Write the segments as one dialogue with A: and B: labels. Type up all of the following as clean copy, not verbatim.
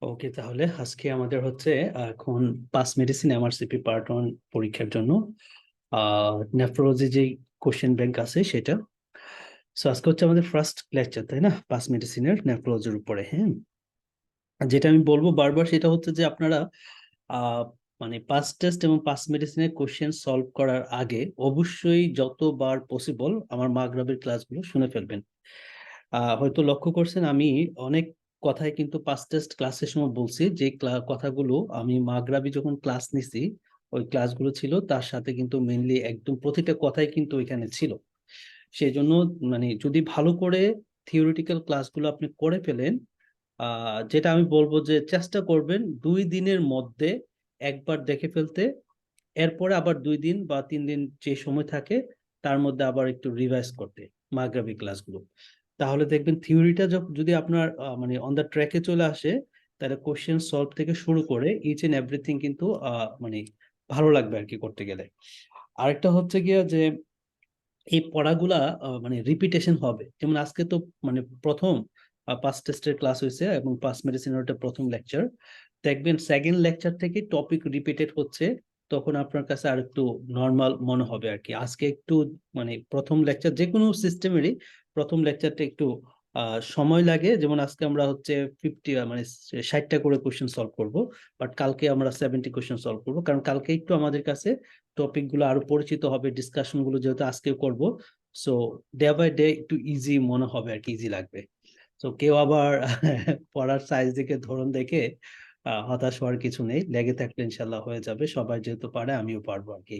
A: ওকে, তাহলে আজকে আমাদের হচ্ছে এখন পাস মেডিসিন এমআরসিপি পার্ট 1 পরীক্ষার জন্য নেফ্রোলজি যে কোশ্চেন ব্যাংক আছে সেটা। সো আজকে হচ্ছে আমাদের ফার্স্ট লেকচার, তাই না, পাস মেডিসিনের নেফ্রোলজির উপরে। হ্যাঁ, আর যেটা আমি বলবো বারবার সেটা হচ্ছে যে আপনারা আহ মানে পাস টেস্ট এবং পাস মেডিসিনের কোশ্চেন সলভ করার আগে অবশ্যই যতবার পসিবল আমার মাগরাবের ক্লাসগুলো শুনে ফেলবেন। হয়তো লক্ষ্য করছেন আমি অনেক কথাই কিন্তু পাস্ট টেস্ট ক্লাসের সময় বলছি, যে কথাগুলো আমি মাগরাবি যখন ক্লাস নিছি ওই ক্লাসগুলো ছিল তার সাথে কিন্তু মেইনলি একদম প্রতিটা কথাই কিন্তু ওইখানে ছিল। সেই জন্য মানে যদি ভালো করে থিওরিটিক্যাল ক্লাসগুলো আপনি করে ফেলেন, যেটা আমি বলবো যে চেষ্টা করবেন 2 দিনের মধ্যে একবার দেখে ফেলতে। এরপরে আবার 2 দিন বা 3 দিন যে সময় থাকে তার মধ্যে আবার একটু রিভাইজ করতে মাগরাবি ক্লাসগুলো। তাহলে দেখবেন থিওরিটা যদি আপনার মানে অন দ্য ট্র্যাকে চলে আসে, তাহলে কোশ্চেন সলভ থেকে শুরু করে ইচ এন্ড এভরিথিং কিন্তু মানে ভালো লাগবে আর কি করতে গেলে। আরেকটা হচ্ছে গিয়া যে এই পড়াগুলা মানে রিপিটেশন হবে। যেমন আজকে তো মানে প্রথম পাস টেস্টের ক্লাস হয়েছে এবং পাস মেডিসিনের ওটা প্রথম লেকচার। দেখবেন সেকেন্ড লেকচার থেকে টপিক রিপিটেড হচ্ছে, তখন আপনার কাছে আর একটু নর্মাল মনে হবে আর কি। আজকে একটু মানে প্রথম লেকচার যে কোনো সিস্টেমেরই প্রথম লেকচারটা একটু সময় লাগে। যেমন আজকে আমরা হচ্ছে 60টা করে কোশ্চেন সলভ করব, বাট কালকে আমরা 70 কোশ্চেন সলভ করব, কারণ কালকে একটু আমাদের কাছে টপিক গুলো আরো পরিচিত হবে, ডিসকাশন গুলো যেহেতু আজকে করব। সো ডে বাই ডে একটু ইজি মনে হবে আর কি, ইজি লাগবে। তো কেউ আবার পড়ার সাইজ দেখে ধরন দেখে হতাশ হওয়ার কিছু নেই, লেগে থাকলে ইনশাল্লাহ হয়ে যাবে। সবাই যেহেতু পারে আমিও পারবো আর কি।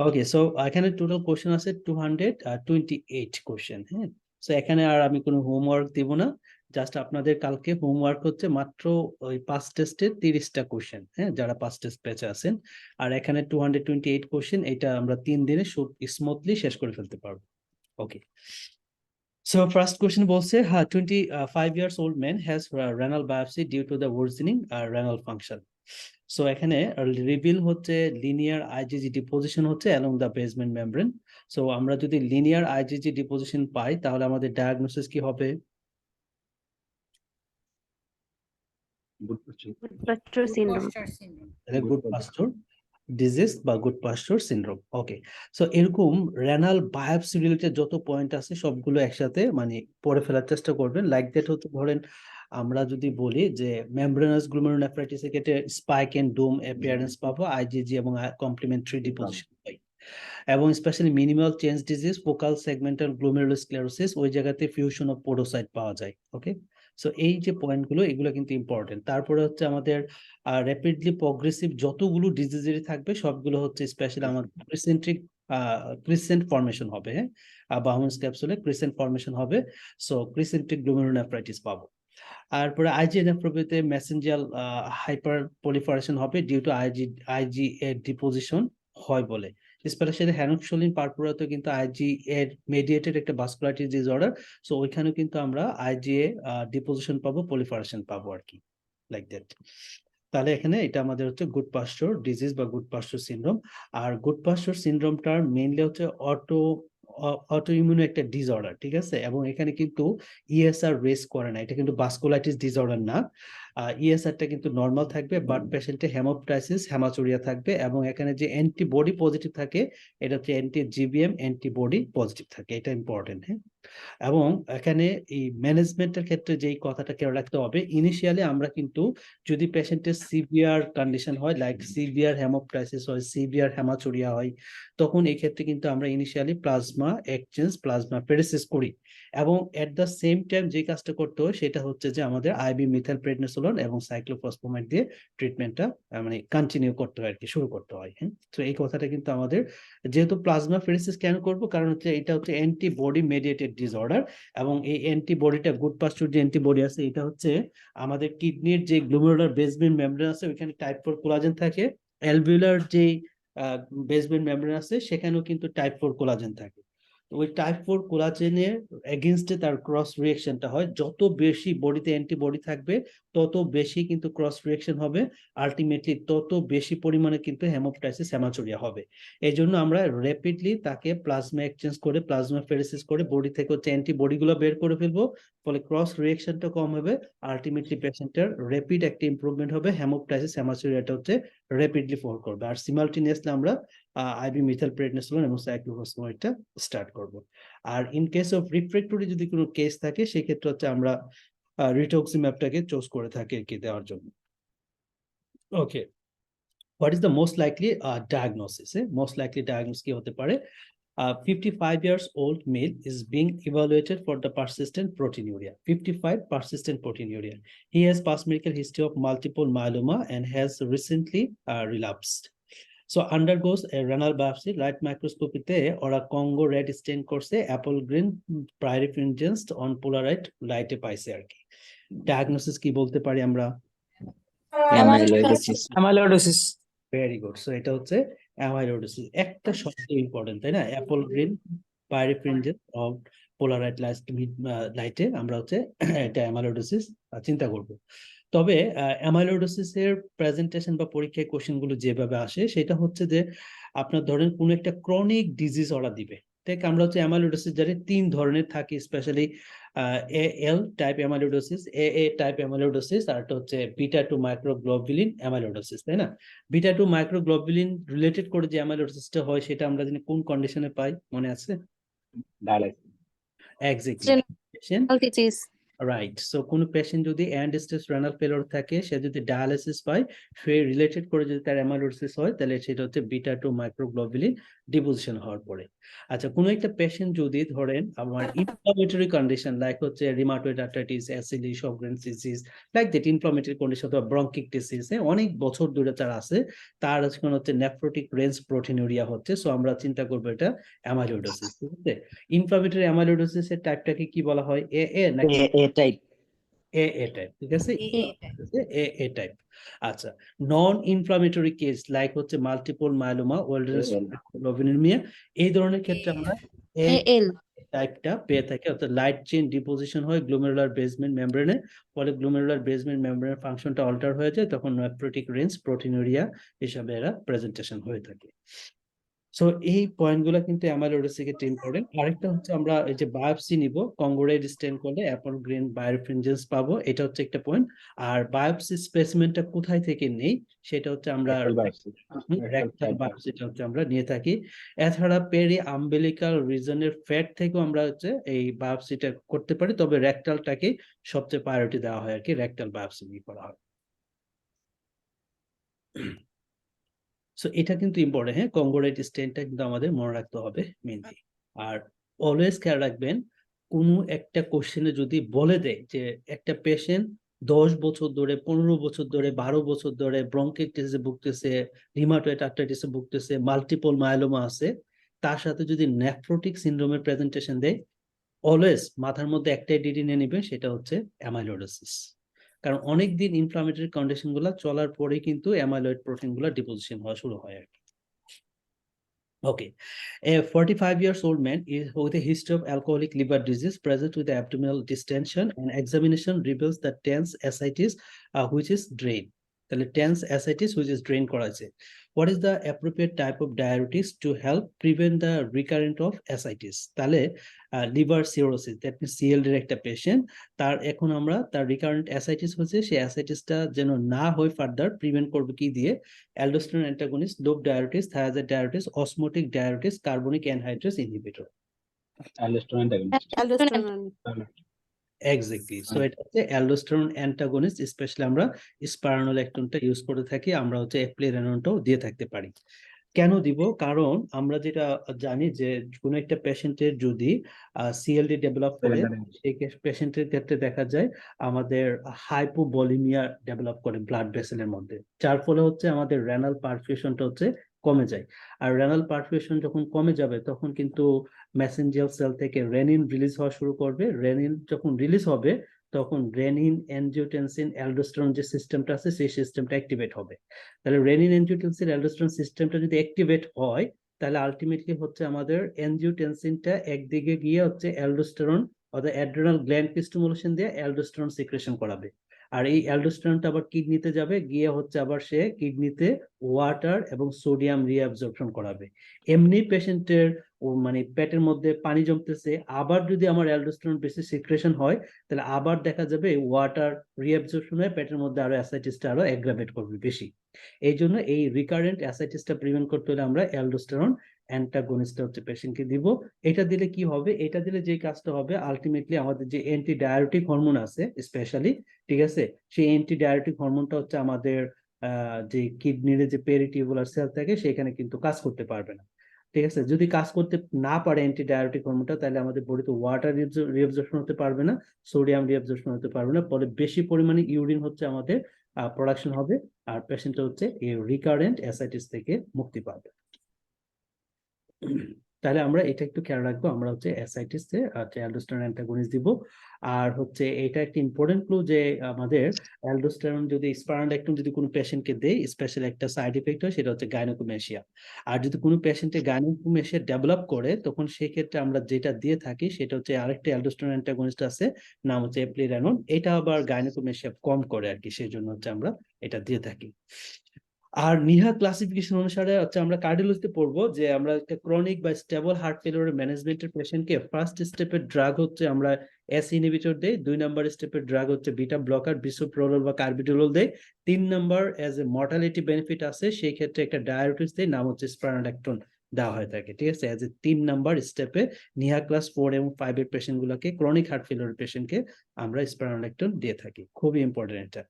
A: ওকে, সো এখানে টোটাল কোশ্চেন আছে 228 কোশ্চেন। হ্যাঁ, সো এখানে আর আমি কোনো হোমওয়ার্ক দিব না, জাস্ট আপনাদের কালকে হোমওয়ার্ক হচ্ছে মাত্র ওই পাস টেস্টের 30টা কোশ্চেন, হ্যাঁ, যারা পাস টেস্ট পেঁচে আছেন। আর এখানে 228 কোশ্চেন, এটা আমরা 3 দিনে স্মুথলি শেষ করে ফেলতে পারবো। ওকে, সো ফার্স্ট কোশ্চেন বলছে, হ্যাঁ, 25 years old man has renal biopsy due to the worsening renal function. So এখানে রিভিল হচ্ছে লিনিয়ার আইজিজি ডিপোজিশন হচ্ছে along the basement membrane. So আমরা যদি লিনিয়ার আইজিজি ডিপোজিশন পাই তাহলে আমাদের ডায়াগনোসিস কি হবে?
B: Good syndrome.
A: গুড পাস্টর ডিজিজ বা গুড পাস্টর সিনড্রোম। ওকে, সো এরকম রেনাল বায়োপসি রিলেটেড যত পয়েন্ট আছে সবগুলো একসাথে মানে পড়ে ফেলার চেষ্টা করবেন। লাইক দ্যাট হচ্ছে ধরেন আমরা যদি বলি যে মেমব্রেনাস গ্লোমেরুলোনেফ্রাইটিসের ক্ষেত্রে স্পাইক এন্ড ডোম অ্যাপিয়ারেন্স পাবো, আইজিজি এবং কমপ্লিমেন্টারি ডিপোজিশন পাই। এবং specially minimal change disease focal segmental glomerulosclerosis, ওই জায়গাতে ফিউশন অফ পোডোসাইট পাওয়া যায়। ওকে, সো এই যে পয়েন্টগুলো এগুলো কিন্তু ইম্পর্টেন্ট। তারপরে হচ্ছে আমাদের র্যাপিডলি প্রগ্রেসিভ যতগুলো ডিজিজেরই থাকবে সবগুলো হচ্ছে স্পেশালি আমাদের ক্রিসেন্ট্রিক ক্রিসেন্ট ফর্মেশন হবে। হ্যাঁ, বাহুন্স ক্যাপসুলে ক্রিসেন্ট ফর্মেশন হবে। সো ক্রিসেন্ট্রিক গ্লোমেরুলোনেফ্রাইটিস পাবো। তারপরে আইজিএনএফ্রোপিতে মেসেঞ্জিয়াল হাইপার পলিফারেশন হবে ডিউ টু আইজি এর ডিপোজিশন হয় বলে। স্পেশালি হ্যানোক্সলিন পারপুরাতে কিন্তু আইজি এর মেডিয়েটেড একটা ভাস্কুলারিটি ডিসঅর্ডার। সো ওইখানেও কিন্তু আমরা আইজিএ ডিপোজিশন পাবো, পলিফারেশন পাবো আর কি, লাইক দ্যাট। তাহলে এখানে এটা আমাদের হচ্ছে গুড পাস্টর ডিজিজ বা গুড পাস্টর সিনড্রোম। আর গুড পাস্টর সিনড্রোমটার মেইনলি হচ্ছে অটো ইমিউন একটা ডিসঅর্ডার, ঠিক আছে। এবং এখানে কিন্তু ইএসআর রেস করে না, এটা কিন্তু ভাস্কুলাইটিস ডিসঅর্ডার না। ইএসআরটা কিন্তু নর্মাল থাকবে, বাট পেশেন্টে হেমোপ্টাইসিস হেমাচুরিয়া থাকবে, এবং এখানে যে অ্যান্টিবডি পজিটিভ থাকে এটা হচ্ছে জিবিএম অ্যান্টিবডি পজিটিভ থাকে, এটা ইম্পর্টেন্ট। হ্যাঁ, এবং এখানে এই ম্যানেজমেন্টের ক্ষেত্রে যেই কথাটা খেয়াল রাখতে হবে, ইনিশিয়ালি আমরা কিন্তু যদি পেশেন্টের সিভিয়ার কন্ডিশন হয়, লাইক সিভিয়ার হেমোপ্টাইসিস হয়, সিভিয়ার হেমাচুরিয়া হয়, তখন এই ক্ষেত্রে কিন্তু আমরা ইনিশিয়ালি প্লাজমা এক্সচেঞ্জ প্লাজমা ফেরেসিস করি। এবং এট দ্য সেম টাইম যে কাজটা করতে হয় সেটা হচ্ছে যে আমাদের আইবি মিথাইল প্রেডনিসোলোন এবং সাইক্লোফসফেট দিয়ে ট্রিটমেন্টটা মানে কন্টিনিউ করতে হয় আর কি, শুরু করতে হয়। হ্যাঁ, তো এই কথাটা কিন্তু আমাদের, যেহেতু প্লাজমা ফেরেসিস কেন করবো, কারণ হচ্ছে এটা হচ্ছে অ্যান্টিবডি মেডিয়েটেড ডিসঅর্ডার। এবং এই অ্যান্টিবডিটা গুড পাস্টর যে অ্যান্টিবডি আছে এটা হচ্ছে আমাদের কিডনির যে গ্লোমেরুলার বেসমেন্ট মেমব্রেন আছে ওইখানে টাইপ 4 কোলাজেন থাকে। অ্যালভিউলার যে বেসমেন্ট মেমব্রেন আছে সেখানেও কিন্তু টাইপ 4 কোলাজেন থাকে। ওই টাইপ 4 কোলাজেনের এগেনস্টে তার ক্রস রিঅ্যাকশনটা হয়, যত বেশি বডিতে অ্যান্টিবডি থাকবে তত বেশি কিন্তু ক্রস রিঅ্যাকশন হবে, আলটিমেটলি তত বেশি পরিমাণে কিন্তু হেমোপটাইসিস হেমাচুরিয়া হবে। এই জন্য আমরা র্যাপিডলি তাকে প্লাজমা এক্সচেঞ্জ করে প্লাজমা ফেরেসিস করে বডি থেকে হচ্ছে অ্যান্টিবডি গুলো বের করে ফেলবো, ফলে ক্রস রিঅ্যাকশনটা কম হবে, আলটিমেটলি পেশেন্টের র্যাপিড একটা ইমপ্রুভমেন্ট হবে, হেমোপটাইসিস হেমাচুরিয়াটা হচ্ছে র্যাপিডলি ফল করবে। আর সিমালটেনিয়াসলি আমরা আইবি মিথাইলপ্রেডনিসোলোন এবং সাইক্লোফসফেনটা স্টার্ট করব। আর ইন কেস অফ রিফ্রেক্টরি যদি কোনো কেস থাকে সেক্ষেত্রে হচ্ছে আমরা রিটোক্সিম্যাবটাকে চুজ করে থাকি আর কি দেওয়ার জন্য। Okay, what is the most likely diagnosis? Most likely diagnosis কি হতে পারে? 55 years old male is being evaluated for the persistent proteinuria. 55 persistent proteinuria. He has past medical history of multiple myeloma and has recently relapsed. So undergoes a renal biopsy, right microscopy তে ওরা Congo red স্টেন করছে, Apple green প্রাইরিফিনজেন্স on পোলারাইট লাইটে পাইছে আর কি। Diagnosis কি বলতে পারি আমরা?
B: অ্যামাইলোইডোসিস।
A: Very good. সো এটা হচ্ছে অ্যামাইলোইডোসিস। একটা শব্দ ইম্পর্টেন্ট, তাই না? অ্যাপল গ্রিন পাইরিফিনজেন্স অন পোলারাইট লাইটে আমরা হচ্ছে এটা অ্যামাইলোইডোসিস চিন্তা করব। তবে অ্যামাইলোইডোসিসের প্রেজেন্টেশন বা পরীক্ষায় কোশ্চেন গুলো যেভাবে আসে সেটা হচ্ছে যে আপনার ধরেন কোন একটা ক্রনিক ডিজিজ ওরা দিবে, ঠিক? আমরা হচ্ছে অ্যামাইলোইডোসিস জানি তিন ধরনের থাকে, স্পেশালি এএল টাইপ অ্যামাইলোইডোসিস, এ টাইপ অ্যামাইলোইডোসিস, আর একটা হচ্ছে বিটা 2 মাইক্রোগ্লোবুলিন অ্যামাইলোইডোসিস, তাই না? বিটা 2 মাইক্রোগ্লোবুলিন রিলেটেড করে যে অ্যামাইলোইডোসিসটা হয় সেটা আমরা জানি কোন কন্ডিশনে পাই, মনে আছে?
C: ডায়ালাইসিস।
A: Exactly, right. সো কোনো পেশেন্ট যদি এন্ড স্টেজ রেনাল ফেলিওর থাকে, সে যদি ডায়ালিসিস পায়, সে রিলেটেড করে যদি তার অ্যামাইলোইডোসিস হয়, তাহলে সেটা হচ্ছে বিটা 2 মাইক্রোগ্লোবুলিন ডিপোজিশন হওয়ার পরে। আচ্ছা, কোনো একটা পেশেন্ট যদি ধরেন আমার ইনফ্লামেটরি কন্ডিশন লাইক হচ্ছে রিমাটয়েড আর্থ্রাইটিস, অ্যাসিডি, Sjogren's disease, like that inflammatory condition অথবা ব্রঙ্কিক ডিজিজ, অনেক বছর ধরে তার আছে, তার হচ্ছে নেফ্রোটিক রেঞ্জ প্রোটিনুরিয়া হচ্ছে, সো আমরা চিন্তা করবো এটা অ্যামাইলোইডোসিস। ঠিক আছে, ইনফ্লামেটরি অ্যামাইলোইডোসিস এর টাইপটাকে কি বলা হয়? এ নাকি
C: এ টাইপ?
A: এ টাইপ, ঠিক আছে, এ টাইপ। আচ্ছা, নন ইনফ্লামেটরি কেস লাইক হচ্ছে মাল্টিপল মাইলোমা, ওয়েলডেনস গ্লোবিনুরিয়া, এই ধরনের ক্ষেত্রে আমরা এল টাইপটা পেয়ে থাকি, অর্থাৎ লাইট চেইন ডিপোজিশন হয় গ্লোমেরুলার বেসমেন্ট মেমব্রেনে, ফলে গ্লোমেরুলার বেসমেন্ট মেমব্রেনের ফাংশনটা অল্টার হয়ে যায়, তখন নেফ্রোটিক রেঞ্জ প্রোটিনুরিয়া হিসাবে এরা প্রেজেন্টেশন হয়ে থাকে। সো এই পয়েন্টগুলো কিন্তু অ্যামাইলোইডোসিস এর ইম্পর্টেন্ট। আরেকটা হচ্ছে আমরা এই যে বায়োপসি নিব, কঙ্গোরেড স্টেন করলে অ্যাপল গ্রিন বায়োফিনজেন্স পাবো, এটা হচ্ছে একটা পয়েন্ট। আর বায়োপসি স্পেসিমেনটা কোথায় থেকে নেই সেটা হচ্ছে আমরা রেকটাল বায়োপসিটা হচ্ছে আমরা নিয়ে থাকি। এছাড়া পেরি আম্বিলিকাল রিজনের ফ্যাট থেকেও আমরা হচ্ছে এই বায়োপসিটা করতে পারি, তবে রেকটালটাকে সবচেয়ে প্রায়োরিটি দেওয়া হয় আর কি, রেকটাল বায়োপসি নিয়ে করা হয়। সো এটা কিন্তু ইম্পর্টেন্ট, হ্যাঁ, কঙ্গোরাইট স্টেনটা কিন্তু আমাদের মনে রাখতে হবে মেনলি। আর অলওয়েজ খেয়াল রাখবেন, কোনো একটা কোশ্চেনে যদি বলে দেয় যে একটা পেশেন্ট 10 বছর ধরে, 15 বছর ধরে, 12 বছর ধরে ব্রঙ্কিটিসে ভুগতেছে, রিমাটয়েড আর্থ্রাইটিসে ভুগতেছে, মাল্টিপল মায়োলোমা আছে, তার সাথে যদি নেফ্রোটিক সিনড্রোমের প্রেজেন্টেশন দেয়, অলওয়েজ মাথার মধ্যে একটাই ডিডি নিয়ে নেবে, সেটা হচ্ছে অ্যামাইলোইডোসিস। কারণ অনেকদিন ইনফ্লামেটরি কন্ডিশন গুলা চলার পরে কিন্তু অ্যামাইলয়েড প্রোটিন গুলা ডিপোজিশন হওয়া শুরু হয় আর কি। Okay, a 45 years old man is with a history of alcoholic liver disease present with abdominal distension, and examination reveals that tense ascites which is drain. তাহলে tense ascites which is drain করা আছে। What is the appropriate type of diuretics to help prevent the recurrent of ascites? তাহলে liver cirrhosis, that means CLD এর একটা patient, তার এখন আমরা তার রিকারেন্ট অ্যাসাইটিস হচ্ছে, সেই অ্যাসাইটিসটা যেন না হয় ফার্দার প্রিভেন্ট করবে কি দিয়ে? অ্যালডোস্টেরন অ্যান্টাগনিস্ট, ডোপ diuretics, thiazide diuretics, osmotic diuretics, carbonic anhydrase inhibitor. Exactly, so এটা হচ্ছে অ্যালডোস্টেরন অ্যান্টাগনিস্ট, স্পেশালি আমরা স্পাইরোনোল্যাকটোনটা ইউজ করে থাকি, আমরা হচ্ছে এপ্লিরেননটাও দিয়ে থাকতে পারি। কেন দিব? কারণ আমরা যেটা জানি যে কোনো একটা পেশেন্টের যদি সিএলডি ডেভেলপ করে, সেই পেশেন্টের ক্ষেত্রে দেখা যায় আমাদের হাইপোভলিমিয়া ডেভেলপ করে ব্লাড ভেসেলের মধ্যে, যার ফলে হচ্ছে আমাদের রেনাল পারফিউশনটা হচ্ছে কমে যায়। আর রেনাল পারফিউশন যখন কমে যাবে তখন কিন্তু মেসেঞ্জার সেল থেকে রেনিন রিলিজ হওয়া শুরু করবে। রেনিন যখন রিলিজ হবে তখন রেনিন, অ্যানজিওটেনসিন, অ্যালডোস্টেরন যে সিস্টেমটা আছে সেই সিস্টেমটা অ্যাক্টিভেট হবে। তাহলে রেনিন, অ্যানজিওটেনসিন, অ্যালডোস্টেরন সিস্টেমটা যদি অ্যাক্টিভেট হয় তাহলে আলটিমেটলি হচ্ছে আমাদের এনজিওটেনসিনটা একদিকে গিয়ে হচ্ছে অ্যালডোস্টেরন অর্থাৎ অ্যাড্রেনাল গ্ল্যান্ড স্টিমুলেশন দিয়ে অ্যালডোস্টেরন সিক্রেশন করাবে। আর এই অ্যালডোস্টেরনটা আবার কিডনিতে যাবে, গিয়ে হচ্ছে আবার সে কিডনিতে ওয়াটার এবং সোডিয়াম রিঅ্যাবজর্পশন করাবে। এমনি পেশেন্টের মানে পেটের মধ্যে পানি জমতেছে, আবার যদি আমার অ্যালডোস্টেরন বেশি সিক্রেশন হয় তাহলে আবার দেখা যাবে ওয়াটার রিঅ্যাবজর্পশন হয়ে পেটের মধ্যে আরো অ্যাসাইটিসটা আরো অ্যাগ্রাভেট করবে বেশি। এই জন্য এই রিকারেন্ট অ্যাসাইটিসটা প্রিভেন্ট করতে হলে আমরা অ্যালডোস্টেরন অ্যান্টাগনিস্টটা হচ্ছে পেশেন্টকে দিব। এটা দিলে কি হবে, এটা দিলে যে কাজটা হবে আলটিমেটলি আমাদের যে অ্যান্টি ডায়াবেটিক হরমোন আছে স্পেশালি, ঠিক আছে, সেই অ্যান্টি ডায়াবেটিক হরমোনটা হচ্ছে আমাদের যে কিডনির যে পেরিটিউবুলার সেল থাকে সেখানে কিন্তু কাজ করতে পারবে না। ঠিক আছে, যদি কাজ করতে না পারে অ্যান্টি ডায়াবেটিক হরমোনটা, তাহলে আমাদের বডিতে ওয়াটার রিঅ্যাবজর্পশন হতে পারবে না, সোডিয়াম রিঅ্যাবজর্পশন হতে পারবে না, ফলে বেশি পরিমাণে ইউরিন হচ্ছে আমাদের প্রোডাকশন হবে, আর পেশেন্টটা হচ্ছে এই রিকারেন্ট অ্যাসাইটিস থেকে মুক্তি পাবে। তাহলে আমরা এটা একটু খেয়াল রাখবো, আমরা হচ্ছে অ্যাসাইটিস এ অ্যালডোস্টেরন অ্যান্টাগনিস্ট দিব। আর হচ্ছে এটা একটা ইম্পর্টেন্ট ক্লু যে আমাদের অ্যালডোস্টেরন যদি স্পারোলেকটিন যদি কোনো পেশেন্টকে দেয়, স্পেশাল একটা সাইড ইফেক্ট হয় সেটা হচ্ছে গাইনোকোমেশিয়া। আর যদি কোনো পেশেন্টে গাইনোকোমেশিয়া ডেভেলপ করে তখন সেক্ষেত্রে আমরা যেটা দিয়ে থাকি সেটা হচ্ছে আরেকটা অ্যালডোস্টেরন অ্যান্টাগনিস্ট আছে, নাম হচ্ছে এপ্লিরানন। এটা আবার গাইনোকোমেশিয়া কম করে আর কি, সেই জন্য হচ্ছে আমরা এটা দিয়ে থাকি। আর নিহা ক্লাসিফিকেশন অনুসারে হচ্ছে আমরা কার্ডিওলজিতে পড়বো যে আমরা একটা ক্রনিক বা স্টেবল হার্ট ফেলিওর ম্যানেজমেন্টের পেশেন্টকে ফার্স্ট স্টেপের ড্রাগ হচ্ছে আমরা এস ইনহিবিটর দেই, 2 নম্বর স্টেপের ড্রাগ হচ্ছে বিটা ব্লকার বিসোপ্রোলোল বা কার্বিডোলোল দেই, 3 নম্বর এজ এ মর্টালিটি বেনিফিট আছে সেই ক্ষেত্রে একটা ডায়াবেটিস দেই, নাম হচ্ছে স্পারোলেকটিন দেওয়া হয়ে থাকে। ঠিক আছে, এজ এ 3 নম্বর স্টেপে নিহা ক্লাস 4 এবং 5 এর পেশেন্ট গুলোকে, ক্রনিক হার্ট ফেলিওর পেশেন্টকে আমরা স্পারোলেকটিন দিয়ে থাকি। খুবই ইম্পর্টেন্ট এটা।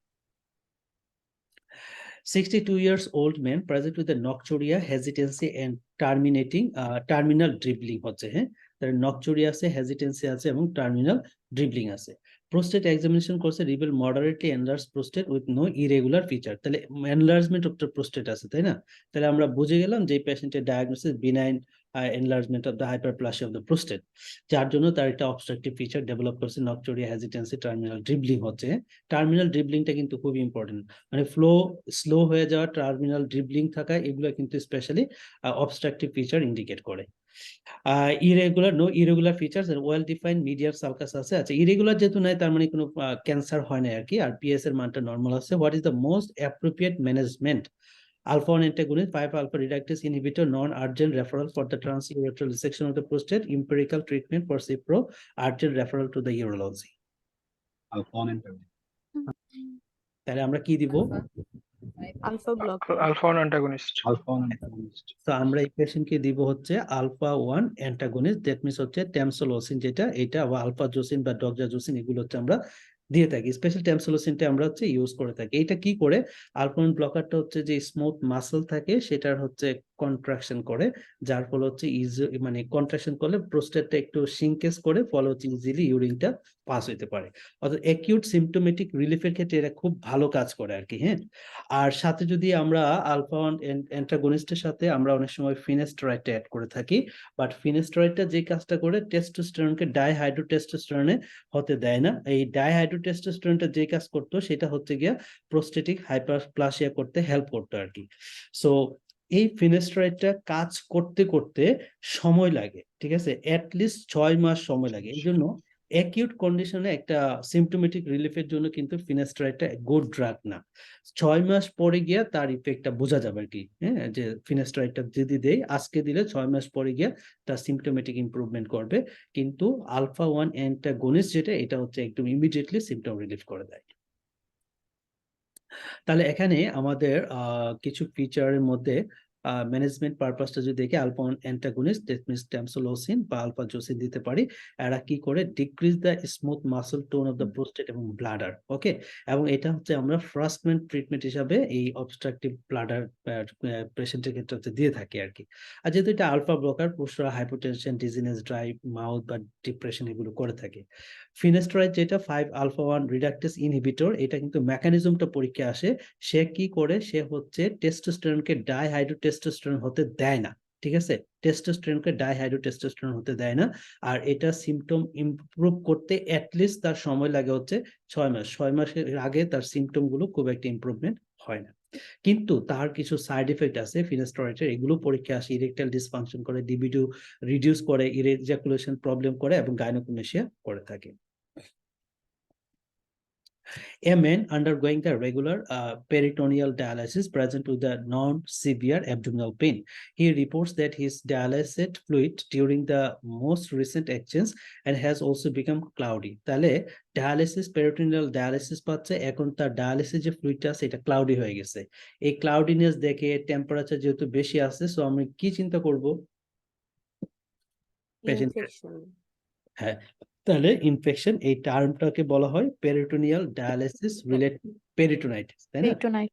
A: 62 years old man present with the nocturia, hesitancy and terminal dribbling হচ্ছে, হ্যাঁ, তার নকচুরিয়া আছে, হেজিটেন্সি আছে এবং টার্মিনাল ড্রিবলিং আছে। প্রোস্টেট এক্সামিনেশন করছে, reveal moderately enlarge prostate with no irregular feature. তাহলে এনলার্জমেন্ট অফ দ্য প্রোস্টেট আছে, তাই না? তাহলে আমরা বুঝে গেলাম যে পেশেন্টের diagnosis benign enlargement of the hyperplasia of the prostate, যার জন্য তার একটা অবস্ট্রাকটিভ ফিচার ডেভেলপ করছে, নকচুরিয়া, হেজিটেন্সি, টার্মিনাল ড্রিবলিং হচ্ছে। টার্মিনাল ড্রিবলিংটা কিন্তু খুবই ইম্পর্টেন্ট, মানে ফ্লো স্লো হয়ে যাওয়া, টার্মিনাল ড্রিবলিং থাকা, এগুলো কিন্তু স্পেশালি অবস্ট্রাকটিভ ফিচার ইন্ডিকেট করে। ইরেগুলার ফিচার্স ওয়েল ডিফাইন্ড মিডিয়ার সালকাস আছে। আচ্ছা, ইরেগুলার যেহেতু নাই তার মানে কোনো ক্যান্সার হয় না আর কি, আর পিএস এর মানটা নরমাল আছে। What is the most appropriate management? Alpha 1 antagonist, 5 alpha reductase inhibitor, non-urgent referral for the transurethral resection of the prostate, empirical treatment for CIPRO, urgent referral to the urology.
B: Alpha 1 antagonist.
A: তাহলে আমরা কি দিব?
C: alpha 1 antagonist.
B: Alpha 1 antagonist.
A: তো আমরা এই পেশেন্টকে দিব হচ্ছে আলফা 1 অ্যান্টাগনিস্ট, দ্যাট মিন্স হচ্ছে ট্যামসোলোসিন, যেটা এটা বা আলফা জোসিন বা ডক্সাজোসিন এগুলো হচ্ছে আমরা দিয়ে থাকি। স্পেশাল ট্যামসোলোসিনটা আমরা হচ্ছে ইউজ করে থাকি। এটা কি করে? আলফা 1 ব্লকারটা হচ্ছে যে স্মুথ মাসল থাকে সেটার হচ্ছে কন্ট্রাকশন করে, যার ফলে হচ্ছে মানে কন্ট্রাকশন করলে প্রোস্টেটটা একটু সিঙ্কেজ করে, ফলে হচ্ছে ইজিলি ইউরিনটা পাস হইতে পারে। অর্থাৎ অ্যাকিউট সিমটোমেটিক রিলিফের ক্ষেত্রে এটা খুব ভালো কাজ করে আর কি, হ্যাঁ। আর সাথে যদি আমরা আলফা 1 অ্যান্টাগনিস্টের সাথে আমরা অনেক সময় ফিনেস্টেরয়েডটা অ্যাড করে থাকি, বাট ফিনেস্টেরয়েডটা যে কাজটা করে টেস্টোস্টেরনকে ডাইহাইড্রোটেস্টোস্টেরনে হতে দেয় না। এই ডাইহাইড্রোটেস্টোস্টেরনটা যে কাজ করতো সেটা হচ্ছে গিয়া প্রোস্টেটিক হাইপারপ্লাসিয়া করতে হেল্প করতো আর কি। সো এই ফিনেস্টেরয়েডটা কাজ করতে করতে সময় লাগে, ঠিক আছে, অ্যাটলিস্ট 6 মাস সময় লাগে। এই জন্য অ্যাকিউট কন্ডিশনে একটা সিমটোমেটিক রিলিফের জন্য কিন্তু ফিনেস্টেরয়েডটা গুড ড্রাগ না। 6 মাস পরে গিয়া তার ইফেক্টটা বোঝা যাবে আর কি, হ্যাঁ, যে ফিনেস্টেরয়েডটা যদি দেই আজকে দিলে 6 মাস পরে গিয়া তার সিমটোমেটিক ইমপ্রুভমেন্ট করবে। কিন্তু আলফা 1 অ্যান্টাগনিস্ট যেটা, এটা হচ্ছে একদম ইমিডিয়েটলি সিমটম রিলিফ করে দেয়। তাহলে এখানে আমাদের কিছু ফিচারের মধ্যে ম্যানেজমেন্ট পারপাসটা যদি দেখে, আলফা 1 অ্যান্টাগনিস্ট দ্যাট মিন্স ট্যামসোলোসিন বা আলফা জোসিন দিতে পারি। এরা কি করে? Decrease the smooth muscle tone of the prostate এবং ব্লাডার, ওকে। এবং এটা হচ্ছে আমরা ফার্স্ট লাইন ট্রিটমেন্ট হিসাবে এই অবস্ট্রাকটিভ ব্লাডার পেশেন্টের ক্ষেত্রে হচ্ছে দিয়ে থাকি আর কি। আর যেহেতু এটা আলফা ব্লকার, পুরুষরা হাইপোটেনশন, ডিজিনেস, ড্রাই মাউথ বা ডিপ্রেশন এগুলো করে থাকে। ফিনেস্টেরয়েড যেটা 5 আলফা 1 রিডাকটেস ইনহিবিটর, এটা কিন্তু মেকানিজমটা পরীক্ষা আসে। সে কি করে? সে হচ্ছে টেস্টোস্টেরনকে ডাইহাইড্রোটেস্টোস্টেরন হতে দেয় না, ঠিক আছে, টেস্টোস্টেরনকে ডাইহাইড্রোটেস্টোস্টেরন হতে দেয় না। আর এটা সিমটম ইমপ্রুভ করতে অ্যাটলিস্ট তার সময় লাগে হচ্ছে 6 মাস। 6 মাসের আগে তার সিমটম গুলো খুব একটা ইমপ্রুভমেন্ট হয় না। কিন্তু তার কিছু সাইড এফেক্ট আছে ফিনাস্টেরয়েডের, এগুলো পরীক্ষা আসে, ইরেকটাইল ডিসফাংশন করে, লিবিডো রিডিউস করে, ইরেজাকুলেশন প্রবলেম করে এবং গাইনোকোমেশিয়া করে থাকে। A man undergoing the regular peritoneal dialysis present with the non-severe abdominal pain. He reports that his dialysate fluid during the most recent exchange and has also become cloudy. তাহলে dialysis, peritoneal dialysis পাচ্ছে, এখন তার dialysis যে ফ্লুইডটা আছে এটা cloudy হয়ে গেছে। এই ক্লাউডিনেস দেখে টেম্পারেচার যেহেতু বেশি আছে, সো আমি কি চিন্তা করব? Patient,
C: infection.
A: হ্যাঁ, তাহলে ইনফেকশন, এই টার্মটাকে বলা হয় পেরিটোনিয়াল ডায়ালিসিস রিলেটেড পেরিটোনাইটিস, তাই না?
C: পেরিটোনাইট।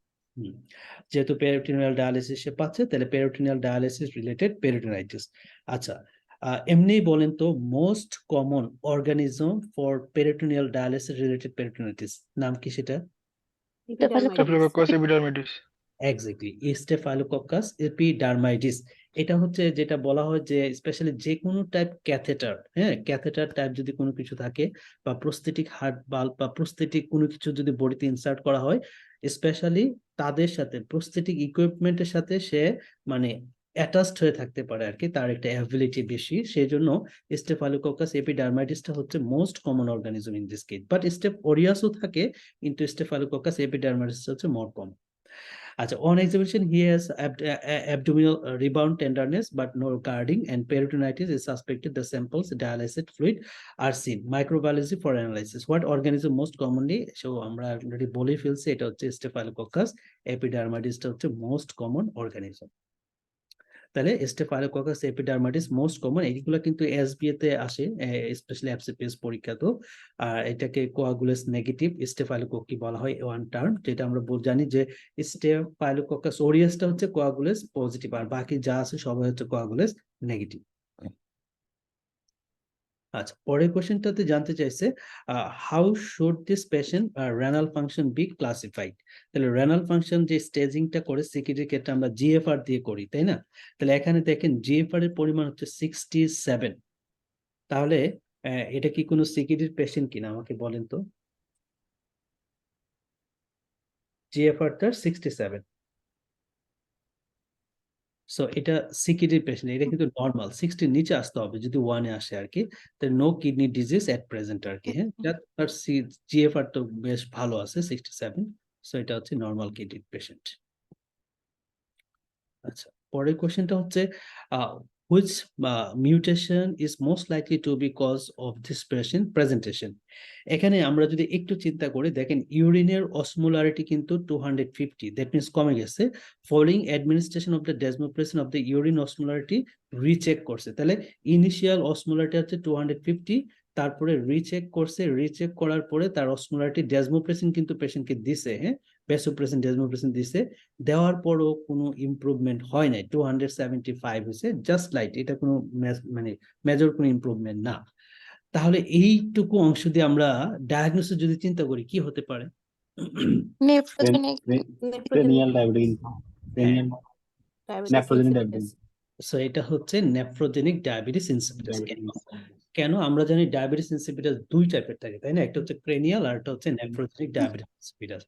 A: যেহেতু পেরিটোনিয়াল ডায়ালিসিস সে পাচ্ছে, তাহলে পেরিটোনিয়াল ডায়ালিসিস রিলেটেড পেরিটোনাইটিস। আচ্ছা, এমনি বলেন তো most common organism for peritoneal dialysis related peritonitis নাম কি সেটা?
D: Staphylococcus epidermidis.
A: Exactly, Staphylococcus epidermidis. এটা হচ্ছে যেটা বলা হয় যে স্পেশালি যে কোনো টাইপ ক্যাথেটার, হ্যাঁ, ক্যাথেটার টাইপ যদি কোনো কিছু থাকে, বা প্রস্থেটিক হার্ট বাল্ব বা প্রস্থেটিক কোনো কিছু যদি বডিতে ইনসার্ট করা হয়, স্পেশালি তাদের সাথে প্রস্থেটিক ইকুইপমেন্টের সাথে সে মানে অ্যাটাচড হয়ে থাকতে পারে আর কি, তার একটা অ্যাবিলিটি বেশি, সেই জন্য স্টেফাইলোকক্কাস এপিডার্মাইডিসটা হচ্ছে most common organism in this case. But staph অরিয়াসও থাকে, কিন্তু স্টেফাইলোকক্কাস এপিডার্মাইডিস হচ্ছে মোর কমন। আচ্ছা, on examination he has abdominal rebound tenderness but no guarding and peritonitis is suspected. The samples dialysate fluid are seen. Microbiology for analysis. What organism most commonly? So আমরা already বলে ফেলছি, এটা হচ্ছে Staphylococcus epidermidis টা হচ্ছে most common organism। তাহলে স্টেফাইলোককাস এপিডার্মাইটিস most common, এইগুলো কিন্তু এসবিএ তে আসে, স্পেশালি এফসিপিএস পরীক্ষাতে। আর এটাকে কোয়াগুলেস নেগেটিভ স্টেফাইলোকক্কি বলা হয়, ওয়ান টার্ম, যেটা আমরা জানি যে স্টেফাইলোককাস অরিয়াসটা হচ্ছে কোয়াগুলেস পজিটিভ, আর বাকি যা আছে সবাই হচ্ছে কোয়াগুলেস নেগেটিভ। আচ্ছা, পরের কোশ্চেনটাতে জানতে চাইছে how should this patient renal function be classified. তাহলে রেনাল ফাংশন যে স্টেজিংটা করে সিকিডির ক্ষেত্রে আমরা জিএফআর দিয়ে করি, তাই না? তাহলে এখানে দেখেন জিএফআর এর পরিমাণ হচ্ছে 67। তাহলে এটা কি কোনো সিকিডির পেশেন্ট কিনা আমাকে বলেন তো। জিএফআর তার 67, সো এটা সিকিডির পেশেন্ট, এটা কিন্তু নর্মাল, 60 নিচে আসতে হবে যদি 1 এ আসে আর কি। তাহলে no kidney disease at present আর কি, হ্যাঁ, তার জিএফআর তো বেশ ভালো আছে 67, সো এটা হচ্ছে নর্মাল কিডনি পেশেন্ট। আচ্ছা, পরের কোশ্চেনটা হচ্ছে which mutation is most likely to be cause of this patient presentation। এখানে আমরা যদি একটু চিন্তা করি, দেখেন ইউরিনের অসমোলারিটি কিন্তু 250, দ্যাট মিন্স কমে গেছে। Following administration of the desmopressin of the urine osmolarity recheck করছে, তাহলে ইনিশিয়াল অসমোলারিটি হচ্ছে 250, তারপরে রিচেক করছে, রিচেক করার পরে তার অসমোলারিটি ডেসমোপ্রেসিন কিন্তু পেশেন্টকে দিছে, হ্যাঁ, ভ্যাসোপ্রেসিন ডেসমোপ্রেসিন দিছে, দেওয়ার পরও কোনো ইমপ্রুভমেন্ট হয় নাই, 275 হয়েছে, জাস্ট লাইট, এটা কোনো মানে মেজর কোনো ইমপ্রুভমেন্ট না। তাহলে এইটুকু অংশ দিয়ে আমরা ডায়াগনোসিস যদি চিন্তা করি কি হতে পারে?
C: Nephrogenic
B: Cranial diabetes. Cranial nephrogenic diabetes.
A: So এটা হচ্ছে নেফ্রোজেনিক ডায়াবেটিস ইনসিপিটাস।
B: Diabetes.
A: কেন? আমরা জানি ডায়াবেটিস ইনসিপিটাস দুই টাইপের থাকে, তাই না? একটা হচ্ছে ক্রেনিয়াল আর একটা হচ্ছে নেফ্রোজেনিক ডায়াবেটিস ইনসিপিটাস।